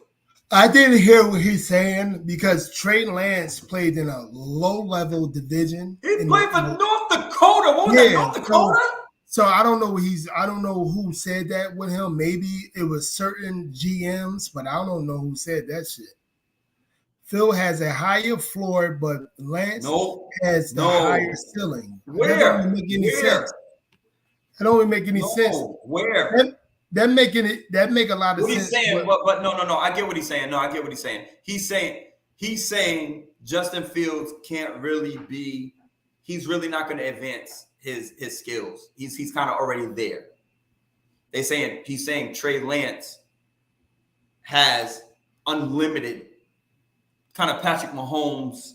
I didn't hear what he's saying because Trey Lance played in a low-level division. He played for North Dakota. What was that, North Dakota? So I don't know who said that with him. Maybe it was certain GMs, but I don't know who said that shit. Phil has a higher floor, but Lance has the higher ceiling. Where? That don't make any sense. That don't make any sense. Where? That make a lot of sense. He's saying, but no. I get what he's saying. I get what he's saying. He's saying Justin Fields can't really be. He's really not going to advance his skills. He's kind of already there. He's saying Trey Lance has unlimited kind of Patrick Mahomes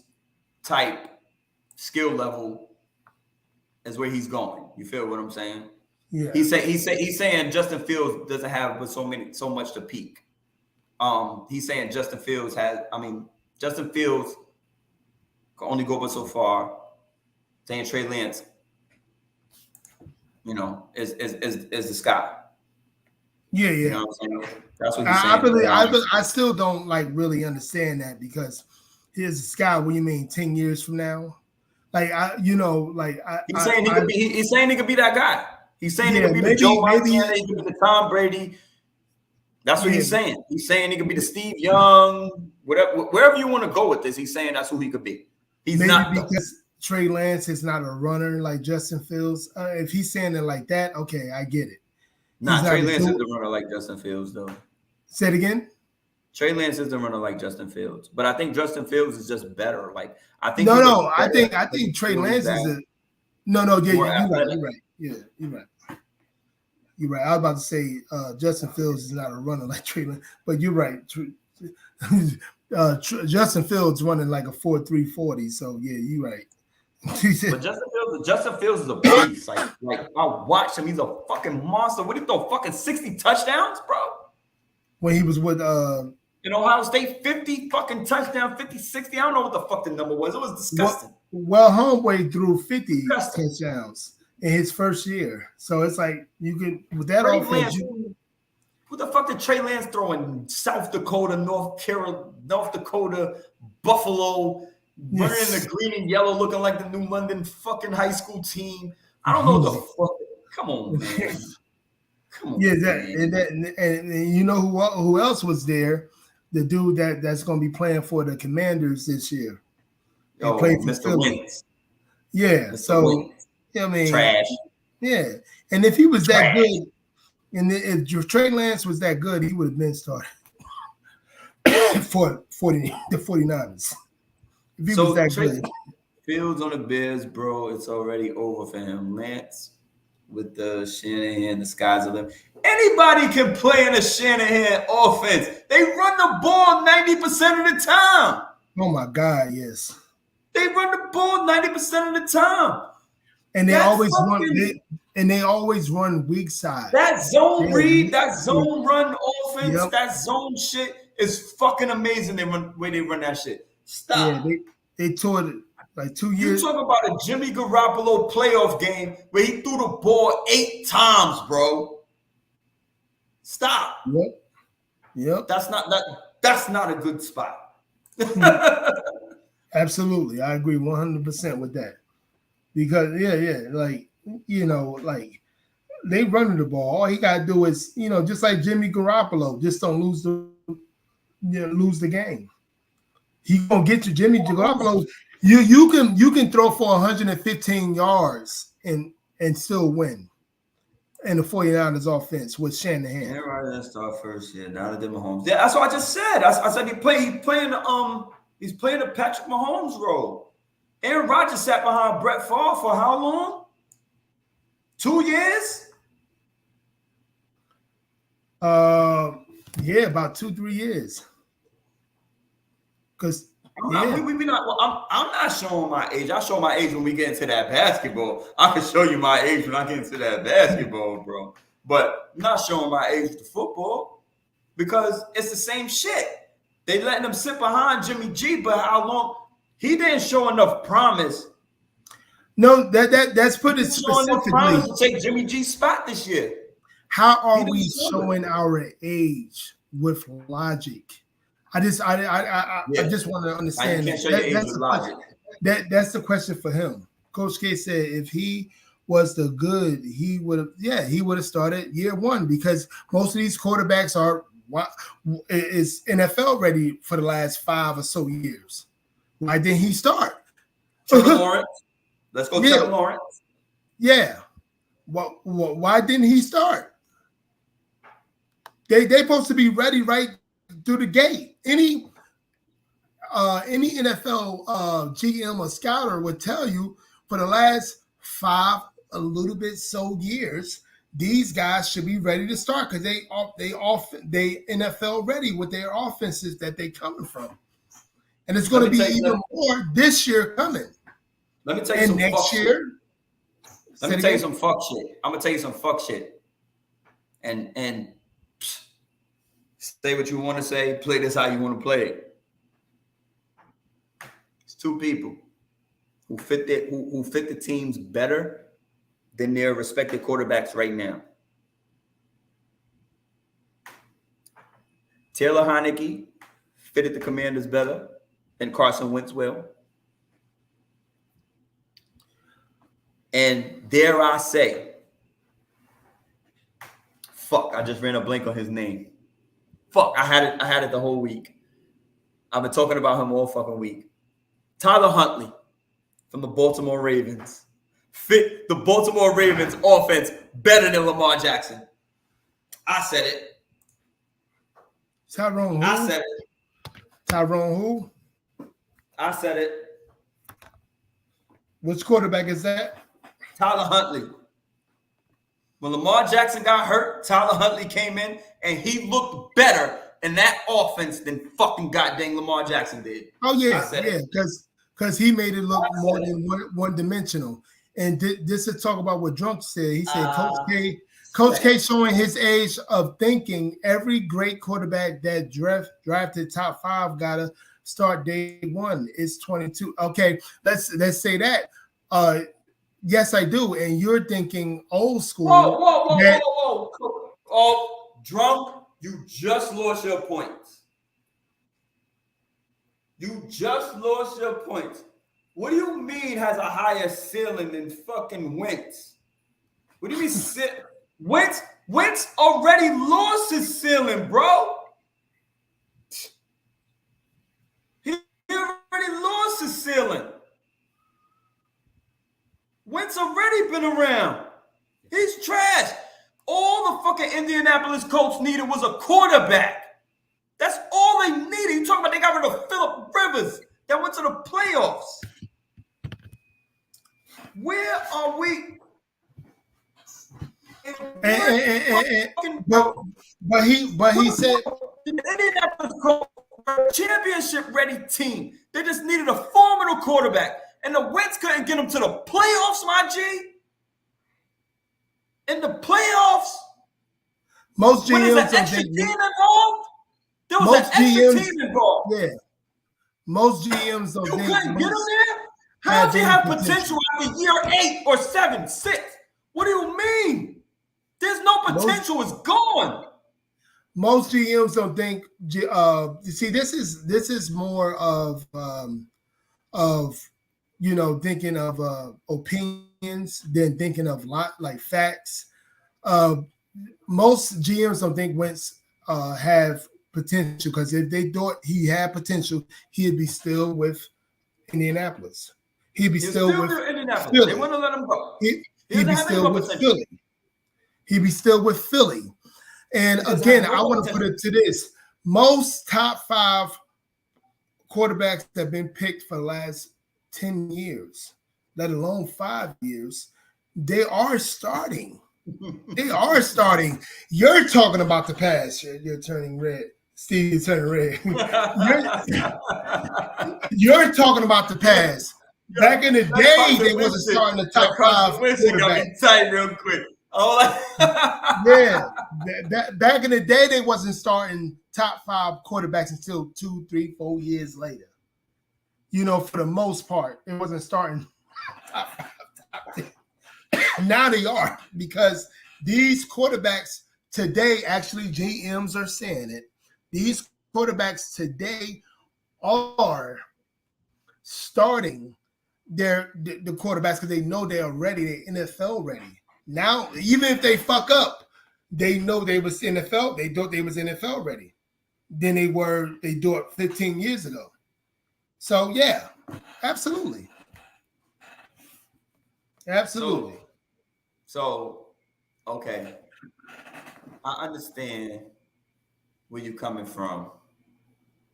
type skill level is where he's going. You feel what I'm saying? Yeah. He's saying Justin Fields doesn't have but so much to peak. He's saying Justin Fields can only go but so far. Saying Trey Lance, is the sky. Yeah. You know what I'm saying? That's what he's saying. I still don't really understand that because here's the sky. What do you mean 10 years from now? He's saying he could be that guy. He's saying he could be the Joe Montana, he could be the Tom Brady. That's what he's saying. He's saying he could be the Steve Young, wherever you want to go with this. He's saying that's who he could be. He's not because Trey Lance is not a runner like Justin Fields. If he's saying it like that, okay, I get it. Trey Lance is the runner like Justin Fields, though. Say it again. Trey Lance is the runner like Justin Fields, but I think Justin Fields is just better. I think Trey Lance is a no. Yeah, you're right. Yeah, you're right. You're right. I was about to say Justin Fields is not a runner like Trey Lance, but you're right. Justin Fields running like a 4.3 40. So yeah, you're right. But Justin Fields is a beast. Like I watched him. He's a fucking monster. What did he throw? Fucking 60 touchdowns, bro. When he was with in Ohio State, 50 fucking touchdowns, 50, 60. I don't know what the fuck the number was. It was disgusting. Well, Homeboy threw 50 touchdowns in his first year. So it's like you could with that Trey offense. What the fuck did Trey Lance throw in South Dakota, North Dakota, Buffalo, wearing the green and yellow, looking like the New London fucking high school team? I don't know what the fuck. Come on, man. Come on. Yeah, and you know who else was there? The dude that's going to be playing for the Commanders this year. Oh, Mr. Wentz. Yeah, Mr. so Wentz. I mean, trash. Yeah, and if he was that good, and if Trey Lance was that good, he would have been started for the 49ers. If he was that good. Fields on the Bears, bro, it's already over for him. Lance with the Shanahan, the sky's the limit. Anybody can play in a Shanahan offense. They run the ball 90% of the time. Oh my God, yes. They run the ball 90% of the time. And they always run weak side. That zone read, that zone run offense, that zone shit is fucking amazing. They run that shit. Stop. Yeah, they tore it like 2 years. You talk about a Jimmy Garoppolo playoff game where he threw the ball 8 times, bro. Stop. Yep. That's not a good spot. Absolutely. I agree 100% with that. Because like, like they running the ball. All he gotta do is, just like Jimmy Garoppolo, just don't lose the game. He gonna get you, Jimmy Garoppolo. You can throw for 115 yards and still win. And the 49ers offense with Shanahan. Yeah, right. Let's start first. Yeah, now that they're Mahomes. Yeah, that's what I just said. I said he's playing the Patrick Mahomes role. Aaron Rodgers sat behind Brett Favre for how long? 2 years? Yeah, about 2-3 years. Because I'm not showing my age. I show my age when we get into that basketball. I can show you my age when I get into that basketball, bro. But I'm not showing my age with the football because it's the same shit. They letting him sit behind Jimmy G, but how long? He didn't show enough promise. No, that's put it specifically. Promise to take Jimmy G's spot this year. How are we showing our age with logic? I just want to understand. That's the question for him. Coach K said if he was the good, he would have started year one because most of these quarterbacks is NFL ready for the last 5 or so years. Why didn't he start? Trevor Lawrence. Let's go Trevor Lawrence. Yeah. Why didn't he start? They supposed to be ready right through the gate. Any NFL GM or scouter would tell you for the last 5 a little bit so years, these guys should be ready to start because they NFL ready with their offenses that they coming from. And it's going to be even more this year coming. Let me tell you some next year. Let me tell you some fuck shit. I'm gonna tell you some fuck shit. And say what you want to say. Play this how you want to play it. It's 2 people who fit the teams better than their respective quarterbacks right now. Taylor Heineke fitted the Commanders better than Carson Wentz will. And dare I say, fuck, I just ran a blank on his name. Fuck, I had it the whole week. I've been talking about him all fucking week. Tyler Huntley from the Baltimore Ravens fit the Baltimore Ravens offense better than Lamar Jackson. I said it. Tyrone who? I said it. Tyrone who? I said it. Which quarterback is that? Tyler Huntley. When Lamar Jackson got hurt, Tyler Huntley came in and he looked better in that offense than fucking goddamn Lamar Jackson did. Oh yeah, because because he made it look more than one dimensional. And this is talk about what Drunk said. He said Coach K showing his age of thinking. Every great quarterback that drafted top 5 gotta start day one. It's 22. Okay, let's say that. Yes, I do. And you're thinking old school. Whoa. Oh, Drunk, you just lost your points. You just lost your points. What do you mean has a higher ceiling than fucking Wentz? What do you mean Wentz already lost his ceiling, bro. He already lost his ceiling. Wentz already been around. He's trash. All the fucking Indianapolis Colts needed was a quarterback. That's all they needed. You talking about they got rid of Phillip Rivers that went to the playoffs. Where are we? But he said Indianapolis Colts were a championship ready team. They just needed a formidable quarterback. And the Wentz couldn't get them to the playoffs, my G. In the playoffs, most GMs an extra team involved. There was an extra team involved. Yeah, most GMs don't think you couldn't get them there. How do you have potential after year 8 or 7, 6? What do you mean? There's no potential. It's gone. Most GMs don't think. You see, this is more of thinking of opinions than thinking of like facts. Most GMs don't think Wentz have potential, because if they thought he had potential, he'd be still with Indianapolis. He'd be still with Indianapolis. Philly. They wouldn't let him go. He'd be still with Philly. He'd be still with Philly. And again, I want to put it to this. Most top 5 quarterbacks that have been picked for the last 10 years, let alone 5 years, they are starting. They are starting. You're talking about the past. You're turning red. Steve, you're turning red. You're talking about the past. Back in the day, they wasn't starting the top 5 quarterbacks. Tight real quick. Yeah. Back in the day, they wasn't starting top 5 quarterbacks until 2, 3, 4 years later. For the most part, it wasn't starting top 5. Now they are, because these quarterbacks today, actually GMs are saying it, these quarterbacks today are starting the quarterbacks because they know they are ready, they're NFL ready. Now, even if they fuck up, they know they was NFL, they thought they was NFL ready. Then they do it 15 years ago. So yeah, absolutely. Absolutely. So, okay, I understand where you're coming from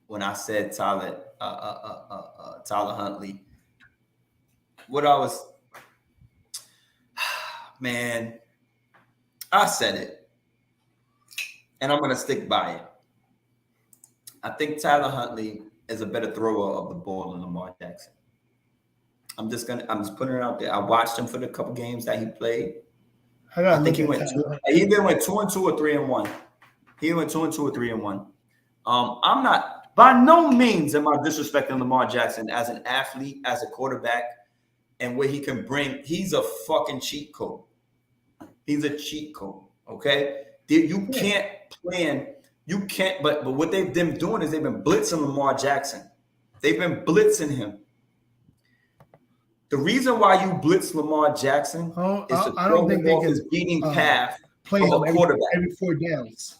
when I said Tyler Huntley. What I was, man, I said it, and I'm gonna stick by it. I think Tyler Huntley is a better thrower of the ball than Lamar Jackson. I'm just putting it out there. I watched him for the couple games that he played. I think he went 2. He either went 2-2 or 3-1. He went 2-2 or 3-1. I'm not, by no means am I disrespecting Lamar Jackson as an athlete, as a quarterback, and what he can bring. He's a fucking cheat code. He's a cheat code. Okay, you can't plan. You can't. But what they've been doing is they've been blitzing Lamar Jackson. They've been blitzing him. The reason why you blitz Lamar Jackson is to throw him off his beating path of a quarterback. Every 4 downs.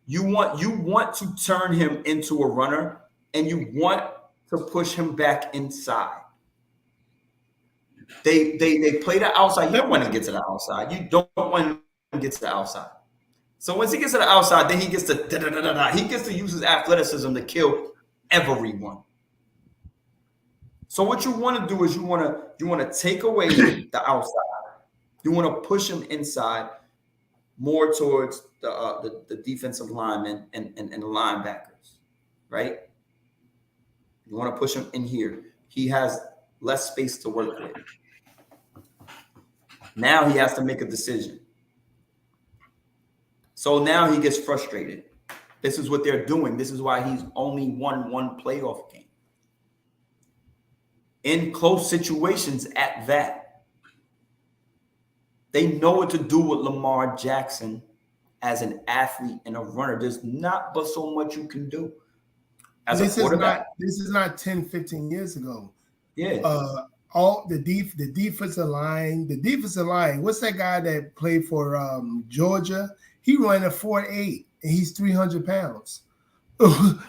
You want to turn him into a runner, and you want to push him back inside. They play the outside. You don't want to get to the outside. You don't want to get to the outside. So once he gets to the outside, then he gets to he gets to use his athleticism to kill everyone. So what you want to do is you want to take away the outside. You want to push him inside, more towards the defensive linemen and the linebackers, right? You want to push him in here. he has less space to work with. Now he has to make a decision. So now he gets frustrated. This is what they're doing. This is why he's only won one playoff game. In close situations at that. They know what to do with Lamar Jackson as an athlete and a runner. There's not but so much you can do as a quarterback. This is not 10, 15 years ago. Yeah. All the defensive line, what's that guy that played for Georgia? He ran a 4.8 and he's 300 pounds. Where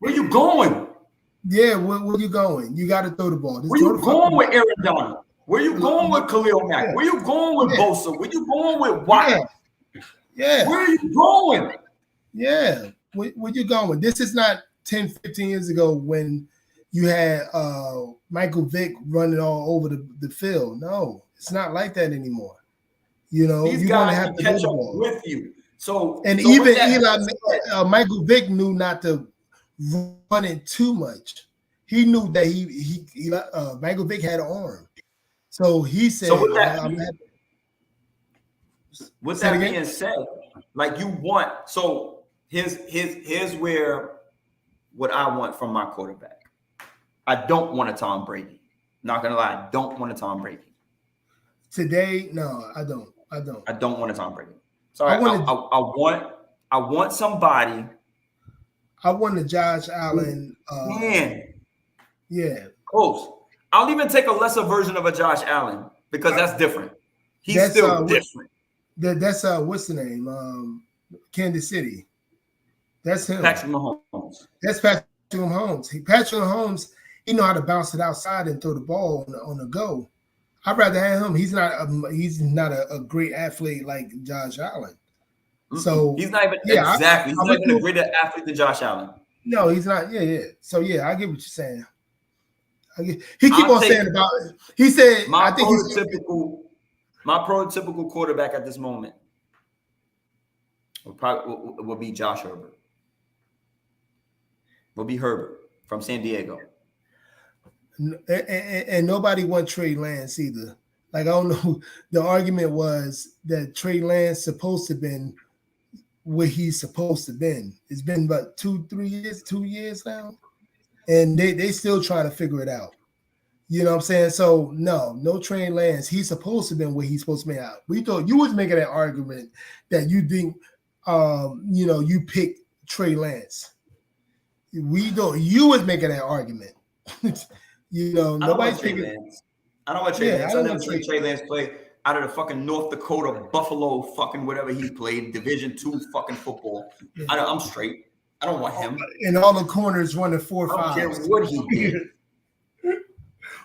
you going? Yeah, where you going? You got to throw the ball. Where you going with Aaron Donald? Where you going with Khalil Mack? Where you going with Bosa? Where you going with Watt? Yeah. Where are you going? Yeah. Where you going? This is not 10, 15 years ago when you had Michael Vick running all over the field. No, it's not like that anymore. You know, these you're guys gonna have to catch up with you. So even Michael Vick knew not to run it too much. He knew that Michael Vick had an arm. So he said, so with that being said, like you want, so here's where what I want from my quarterback. I don't want a Tom Brady. Not gonna lie, I don't want a Tom Brady. Today, no, I don't. I don't want a Tom Brady. Sorry, I want somebody. I want a Josh Allen. Yeah, close. I'll even take a lesser version of a Josh Allen because that's different. He's still different. That's what's the name? Kansas City. That's him. Patrick Mahomes. That's Patrick Mahomes. Patrick Mahomes, he know how to bounce it outside and throw the ball on the go. I'd rather have him. He's not a great athlete like Josh Allen. So he's not even exactly. He's not even a greater athlete than Josh Allen. No, he's not. Yeah. So I get what you're saying. He keep on saying about it. He said, my prototypical quarterback at this moment will be Josh Herbert. Will be Herbert from San Diego. And nobody want Trey Lance either. Like, I don't know. The argument was that Trey Lance supposed to have been what he's supposed to have been. It's been about 2 years now. And they still trying to figure it out. You know what I'm saying? So no Trey Lance. He's supposed to have been what he's supposed to be out. We thought you was making that argument that you think you picked Trey Lance. We thought you was making that argument. Nobody's thinking. I don't want Trey Lance. I never seen Trey Lance play out of the fucking North Dakota, Buffalo, fucking whatever he played, Division II fucking football. I'm straight. I don't want him. And all the corners running 4-5. I don't care what he did.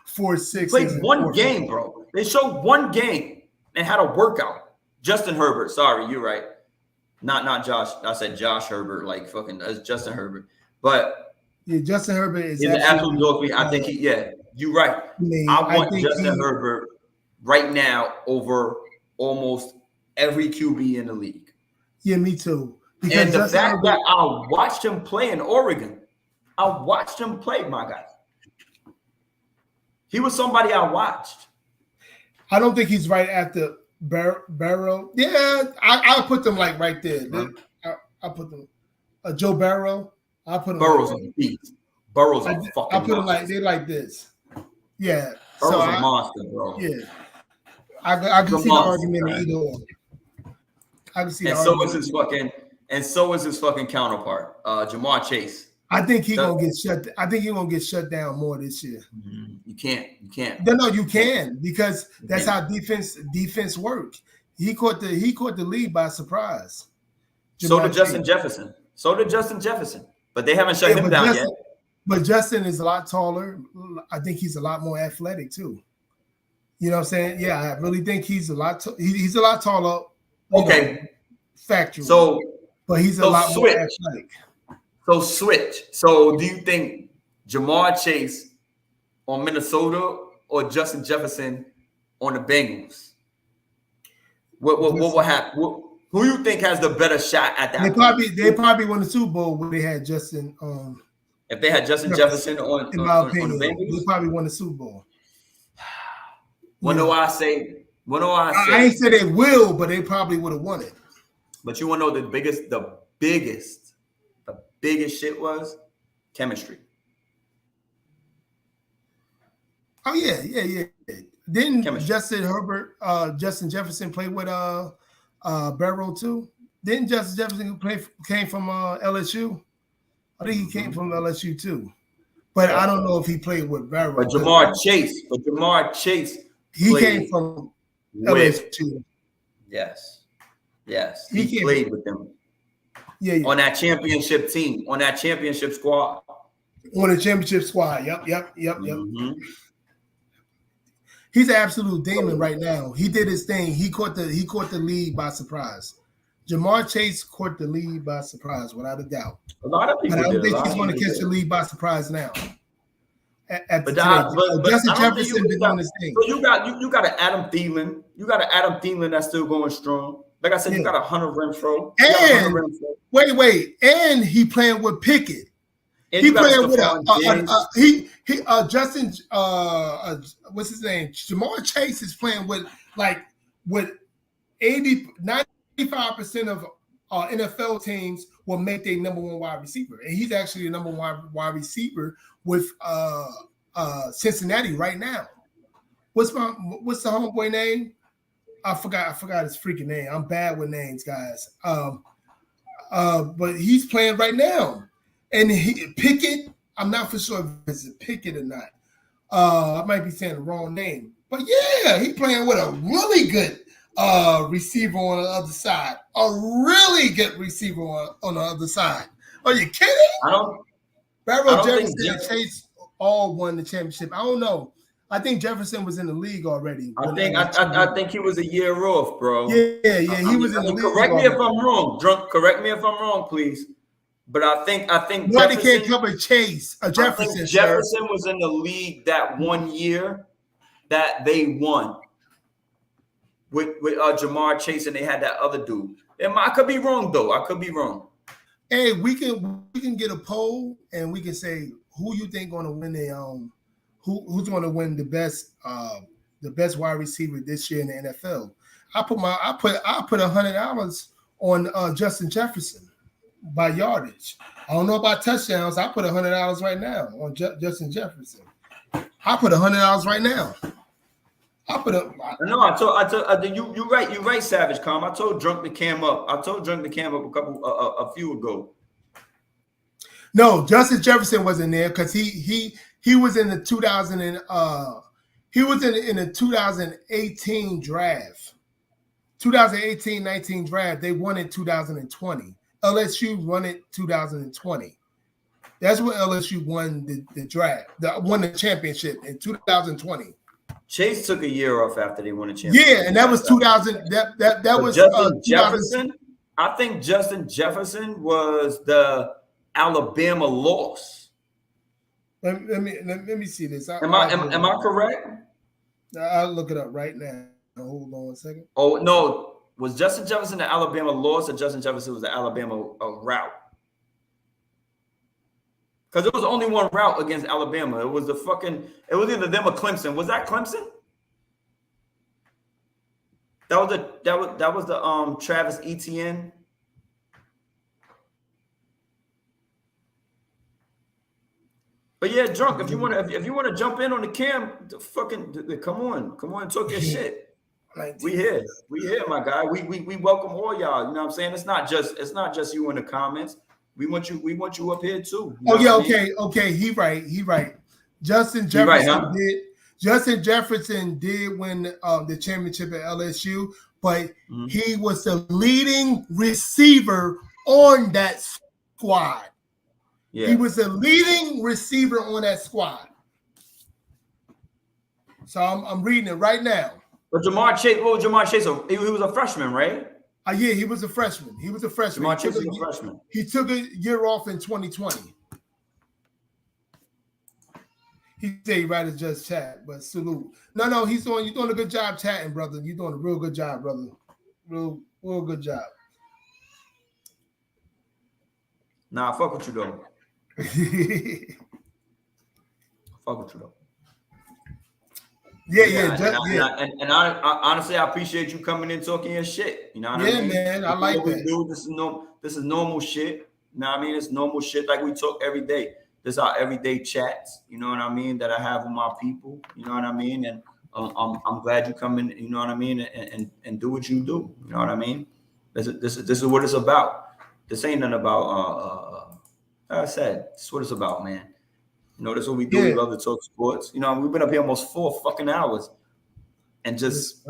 4-6. He played one game, bro. They showed one game and had a workout. Justin Herbert. Sorry, you're right. Not Josh. I said Josh Herbert, like fucking Justin Herbert. But yeah, Justin Herbert is an absolute dog. I think you're right. I want Justin Herbert right now over almost every QB in the league. Yeah, me too. Because and the fact that I watched him play in Oregon, I watched him play, my guy. He was somebody I watched. I don't think he's right after Barrow. Yeah, I'll put them like right there. I'll put them. Joe Barrow. I'll put them. Burrow's a beast. Burrow's a fucking I'll put them like they like this. Yeah. Burrow's a monster, bro. Yeah. I can see the argument either or. I can see and so is his fucking counterpart, Jamar Chase. I think he's gonna get shut. I think he's gonna get shut down more this year. You can't. No, you can because that's how defense work. He caught the lead by surprise. So did Justin Jefferson. But they haven't shut him down yet. But Justin is a lot taller. I think he's a lot more athletic too. You know what I'm saying? Yeah, I really think he's a lot. He's a lot taller. Okay. Factual. But he's a lot more athletic. So switch. So do you think Jamar Chase on Minnesota or Justin Jefferson on the Bengals? What will happen? Who you think has the better shot at that? They probably won the Super Bowl when they had Justin. If they had Justin Jefferson on, in my on opinion, the Bengals, they probably won the Super Bowl. What do I say? I ain't say they will, but they probably would have won it. But you want to know the biggest shit was chemistry. Oh yeah. Didn't Chemistry. Justin Jefferson play with Barrow too? Didn't Justin Jefferson came from LSU? I think he came from LSU too. But I don't know if he played with Barrow. But Jamar Chase he came from LSU. Yes. He played with them. Yeah. On that championship team, on that championship squad. On the championship squad. Yep. Mm-hmm. He's an absolute demon right now. He did his thing. He caught the lead by surprise. Jamar Chase caught the lead by surprise, without a doubt. A lot of people. But I don't think he's going to catch the lead by surprise now. Justin Jefferson been doing his thing. So you got an Adam Thielen. You got an Adam Thielen that's still going strong. Like I said, you got a Hunter Renfro. And wait, and he playing with Pickett. And he playing with Justin. What's his name? Jamar Chase is playing with 95% of NFL teams will make their number one wide receiver, and he's actually the number one wide receiver with Cincinnati right now. What's the homeboy name? I forgot his freaking name. I'm bad with names, guys. But he's playing right now. And Pickett, I'm not for sure if it's a Pickett or not. I might be saying the wrong name. But yeah, he's playing with a really good receiver on the other side. A really good receiver on the other side. Are you kidding? Barrow, Jefferson, and Chase all won the championship. I don't know. I think Jefferson was in the league already. I think he was a year off, bro. Yeah. He was in the league. Correct me if I'm wrong. Correct me if I'm wrong, please. But I think nobody can't cover Chase or Jefferson. Jefferson was in the league that 1 year that they won with Jamar Chase, and they had that other dude. I could be wrong though. I could be wrong. Hey, we can get a poll and we can say who you think going to win who's going to win the best wide receiver this year in the NFL. I put $100 on Justin Jefferson by yardage. I don't know about touchdowns. I put $100 right now on Justin Jefferson. I put $100 right now. I told you're right, Savage Calm. I told Drunk the Cam up a few ago. No, Justin Jefferson wasn't there because he was in the 2018 draft. 2018-19 draft. They won in 2020. LSU won it 2020. That's when LSU won the draft. Won the championship in 2020. Chase took a year off after they won a championship. Yeah, and that was 2000. That was Justin Jefferson. I think Justin Jefferson was the Alabama loss. Let me see this. Am I correct? I'll look it up right now. Hold on a second. Oh no, was Justin Jefferson the Alabama loss or Justin Jefferson was the Alabama route? Because there was only one route against Alabama. It was either them or Clemson. Was that Clemson? That was the Travis Etienne. But yeah, Drunk. If you want to jump in on the cam, come on, talk your shit. We here, my guy. We welcome all y'all. You know what I'm saying? It's not just you in the comments. We want you up here too. Oh yeah, okay. He right. Justin Jefferson did win the championship at LSU, but he was the leading receiver on that squad. Yeah. He was the leading receiver on that squad. So I'm reading it right now. But Jamar Chase, what was Jamar Chase? He was a freshman, right? Yeah, he was a freshman. Jamar Chase was a freshman. He took a year off in 2020. He said he rather just chat, but salute. No, you're doing a good job chatting, brother. You're doing a real good job, brother. Real good job. Nah, fuck with you though. Fuck with you though. Honestly, I appreciate you coming in talking your shit. You know what I mean? Yeah, man, I like that. This is normal shit. You know what I mean? It's normal shit like we talk every day. This is our everyday chats. You know what I mean? That I have with my people. You know what I mean? And I'm glad you come in. You know what I mean? And do what you do. You know what I mean? This is what it's about. This ain't nothing about. Like I said, this is what it's about, man. You know, that's what we do. We love to talk sports. You know, we've been up here almost 4 fucking hours and just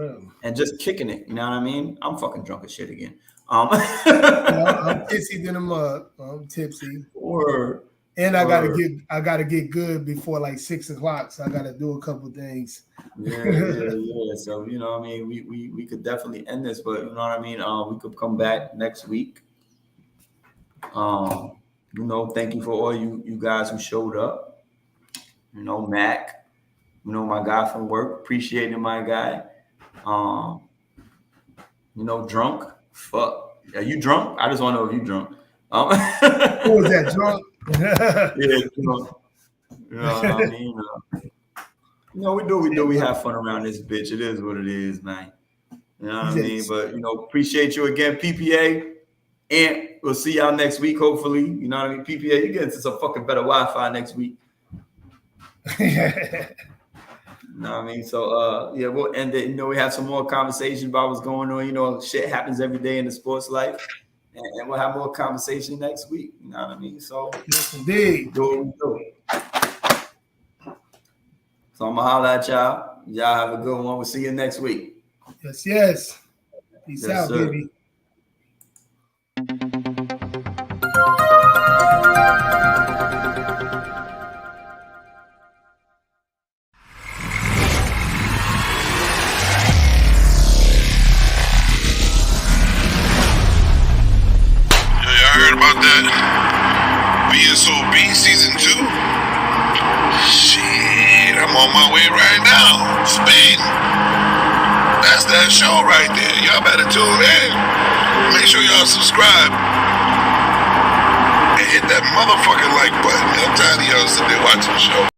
kicking it. You know what I mean? I'm fucking drunk as shit again. I'm tipsy in the mug. I'm tipsy. And I gotta get good before like 6 o'clock. So I gotta do a couple things. Yeah. So you know what I mean? We could definitely end this, but you know what I mean? We could come back next week. You know, thank you for all you guys who showed up. You know, Mac, you know, my guy from work, appreciating my guy. You know, drunk. Fuck. Are you drunk? I just want to know if you drunk. Who was that, drunk? Yeah, you know what I mean? You know, we do. We have fun around this bitch. It is what it is, man. You know what I mean? But, you know, appreciate you again, PPA. And we'll see y'all next week, hopefully. You know what I mean? PPA, you get into some fucking better Wi-Fi next week. You know what I mean? So, yeah, we'll end it. You know, we have some more conversation about what's going on. You know, shit happens every day in the sports life. And we'll have more conversation next week. You know what I mean? So, yes, indeed. Do what we do. So, I'm going to holler at y'all. Y'all have a good one. We'll see you next week. Yes. Peace out, sir. baby. About that BSOB season 2. Shit, I'm on my way right now. Spain. That's that show right there. Y'all better tune in. Make sure y'all subscribe and hit that motherfucking like button. I'm tired of y'all sitting there watching the show.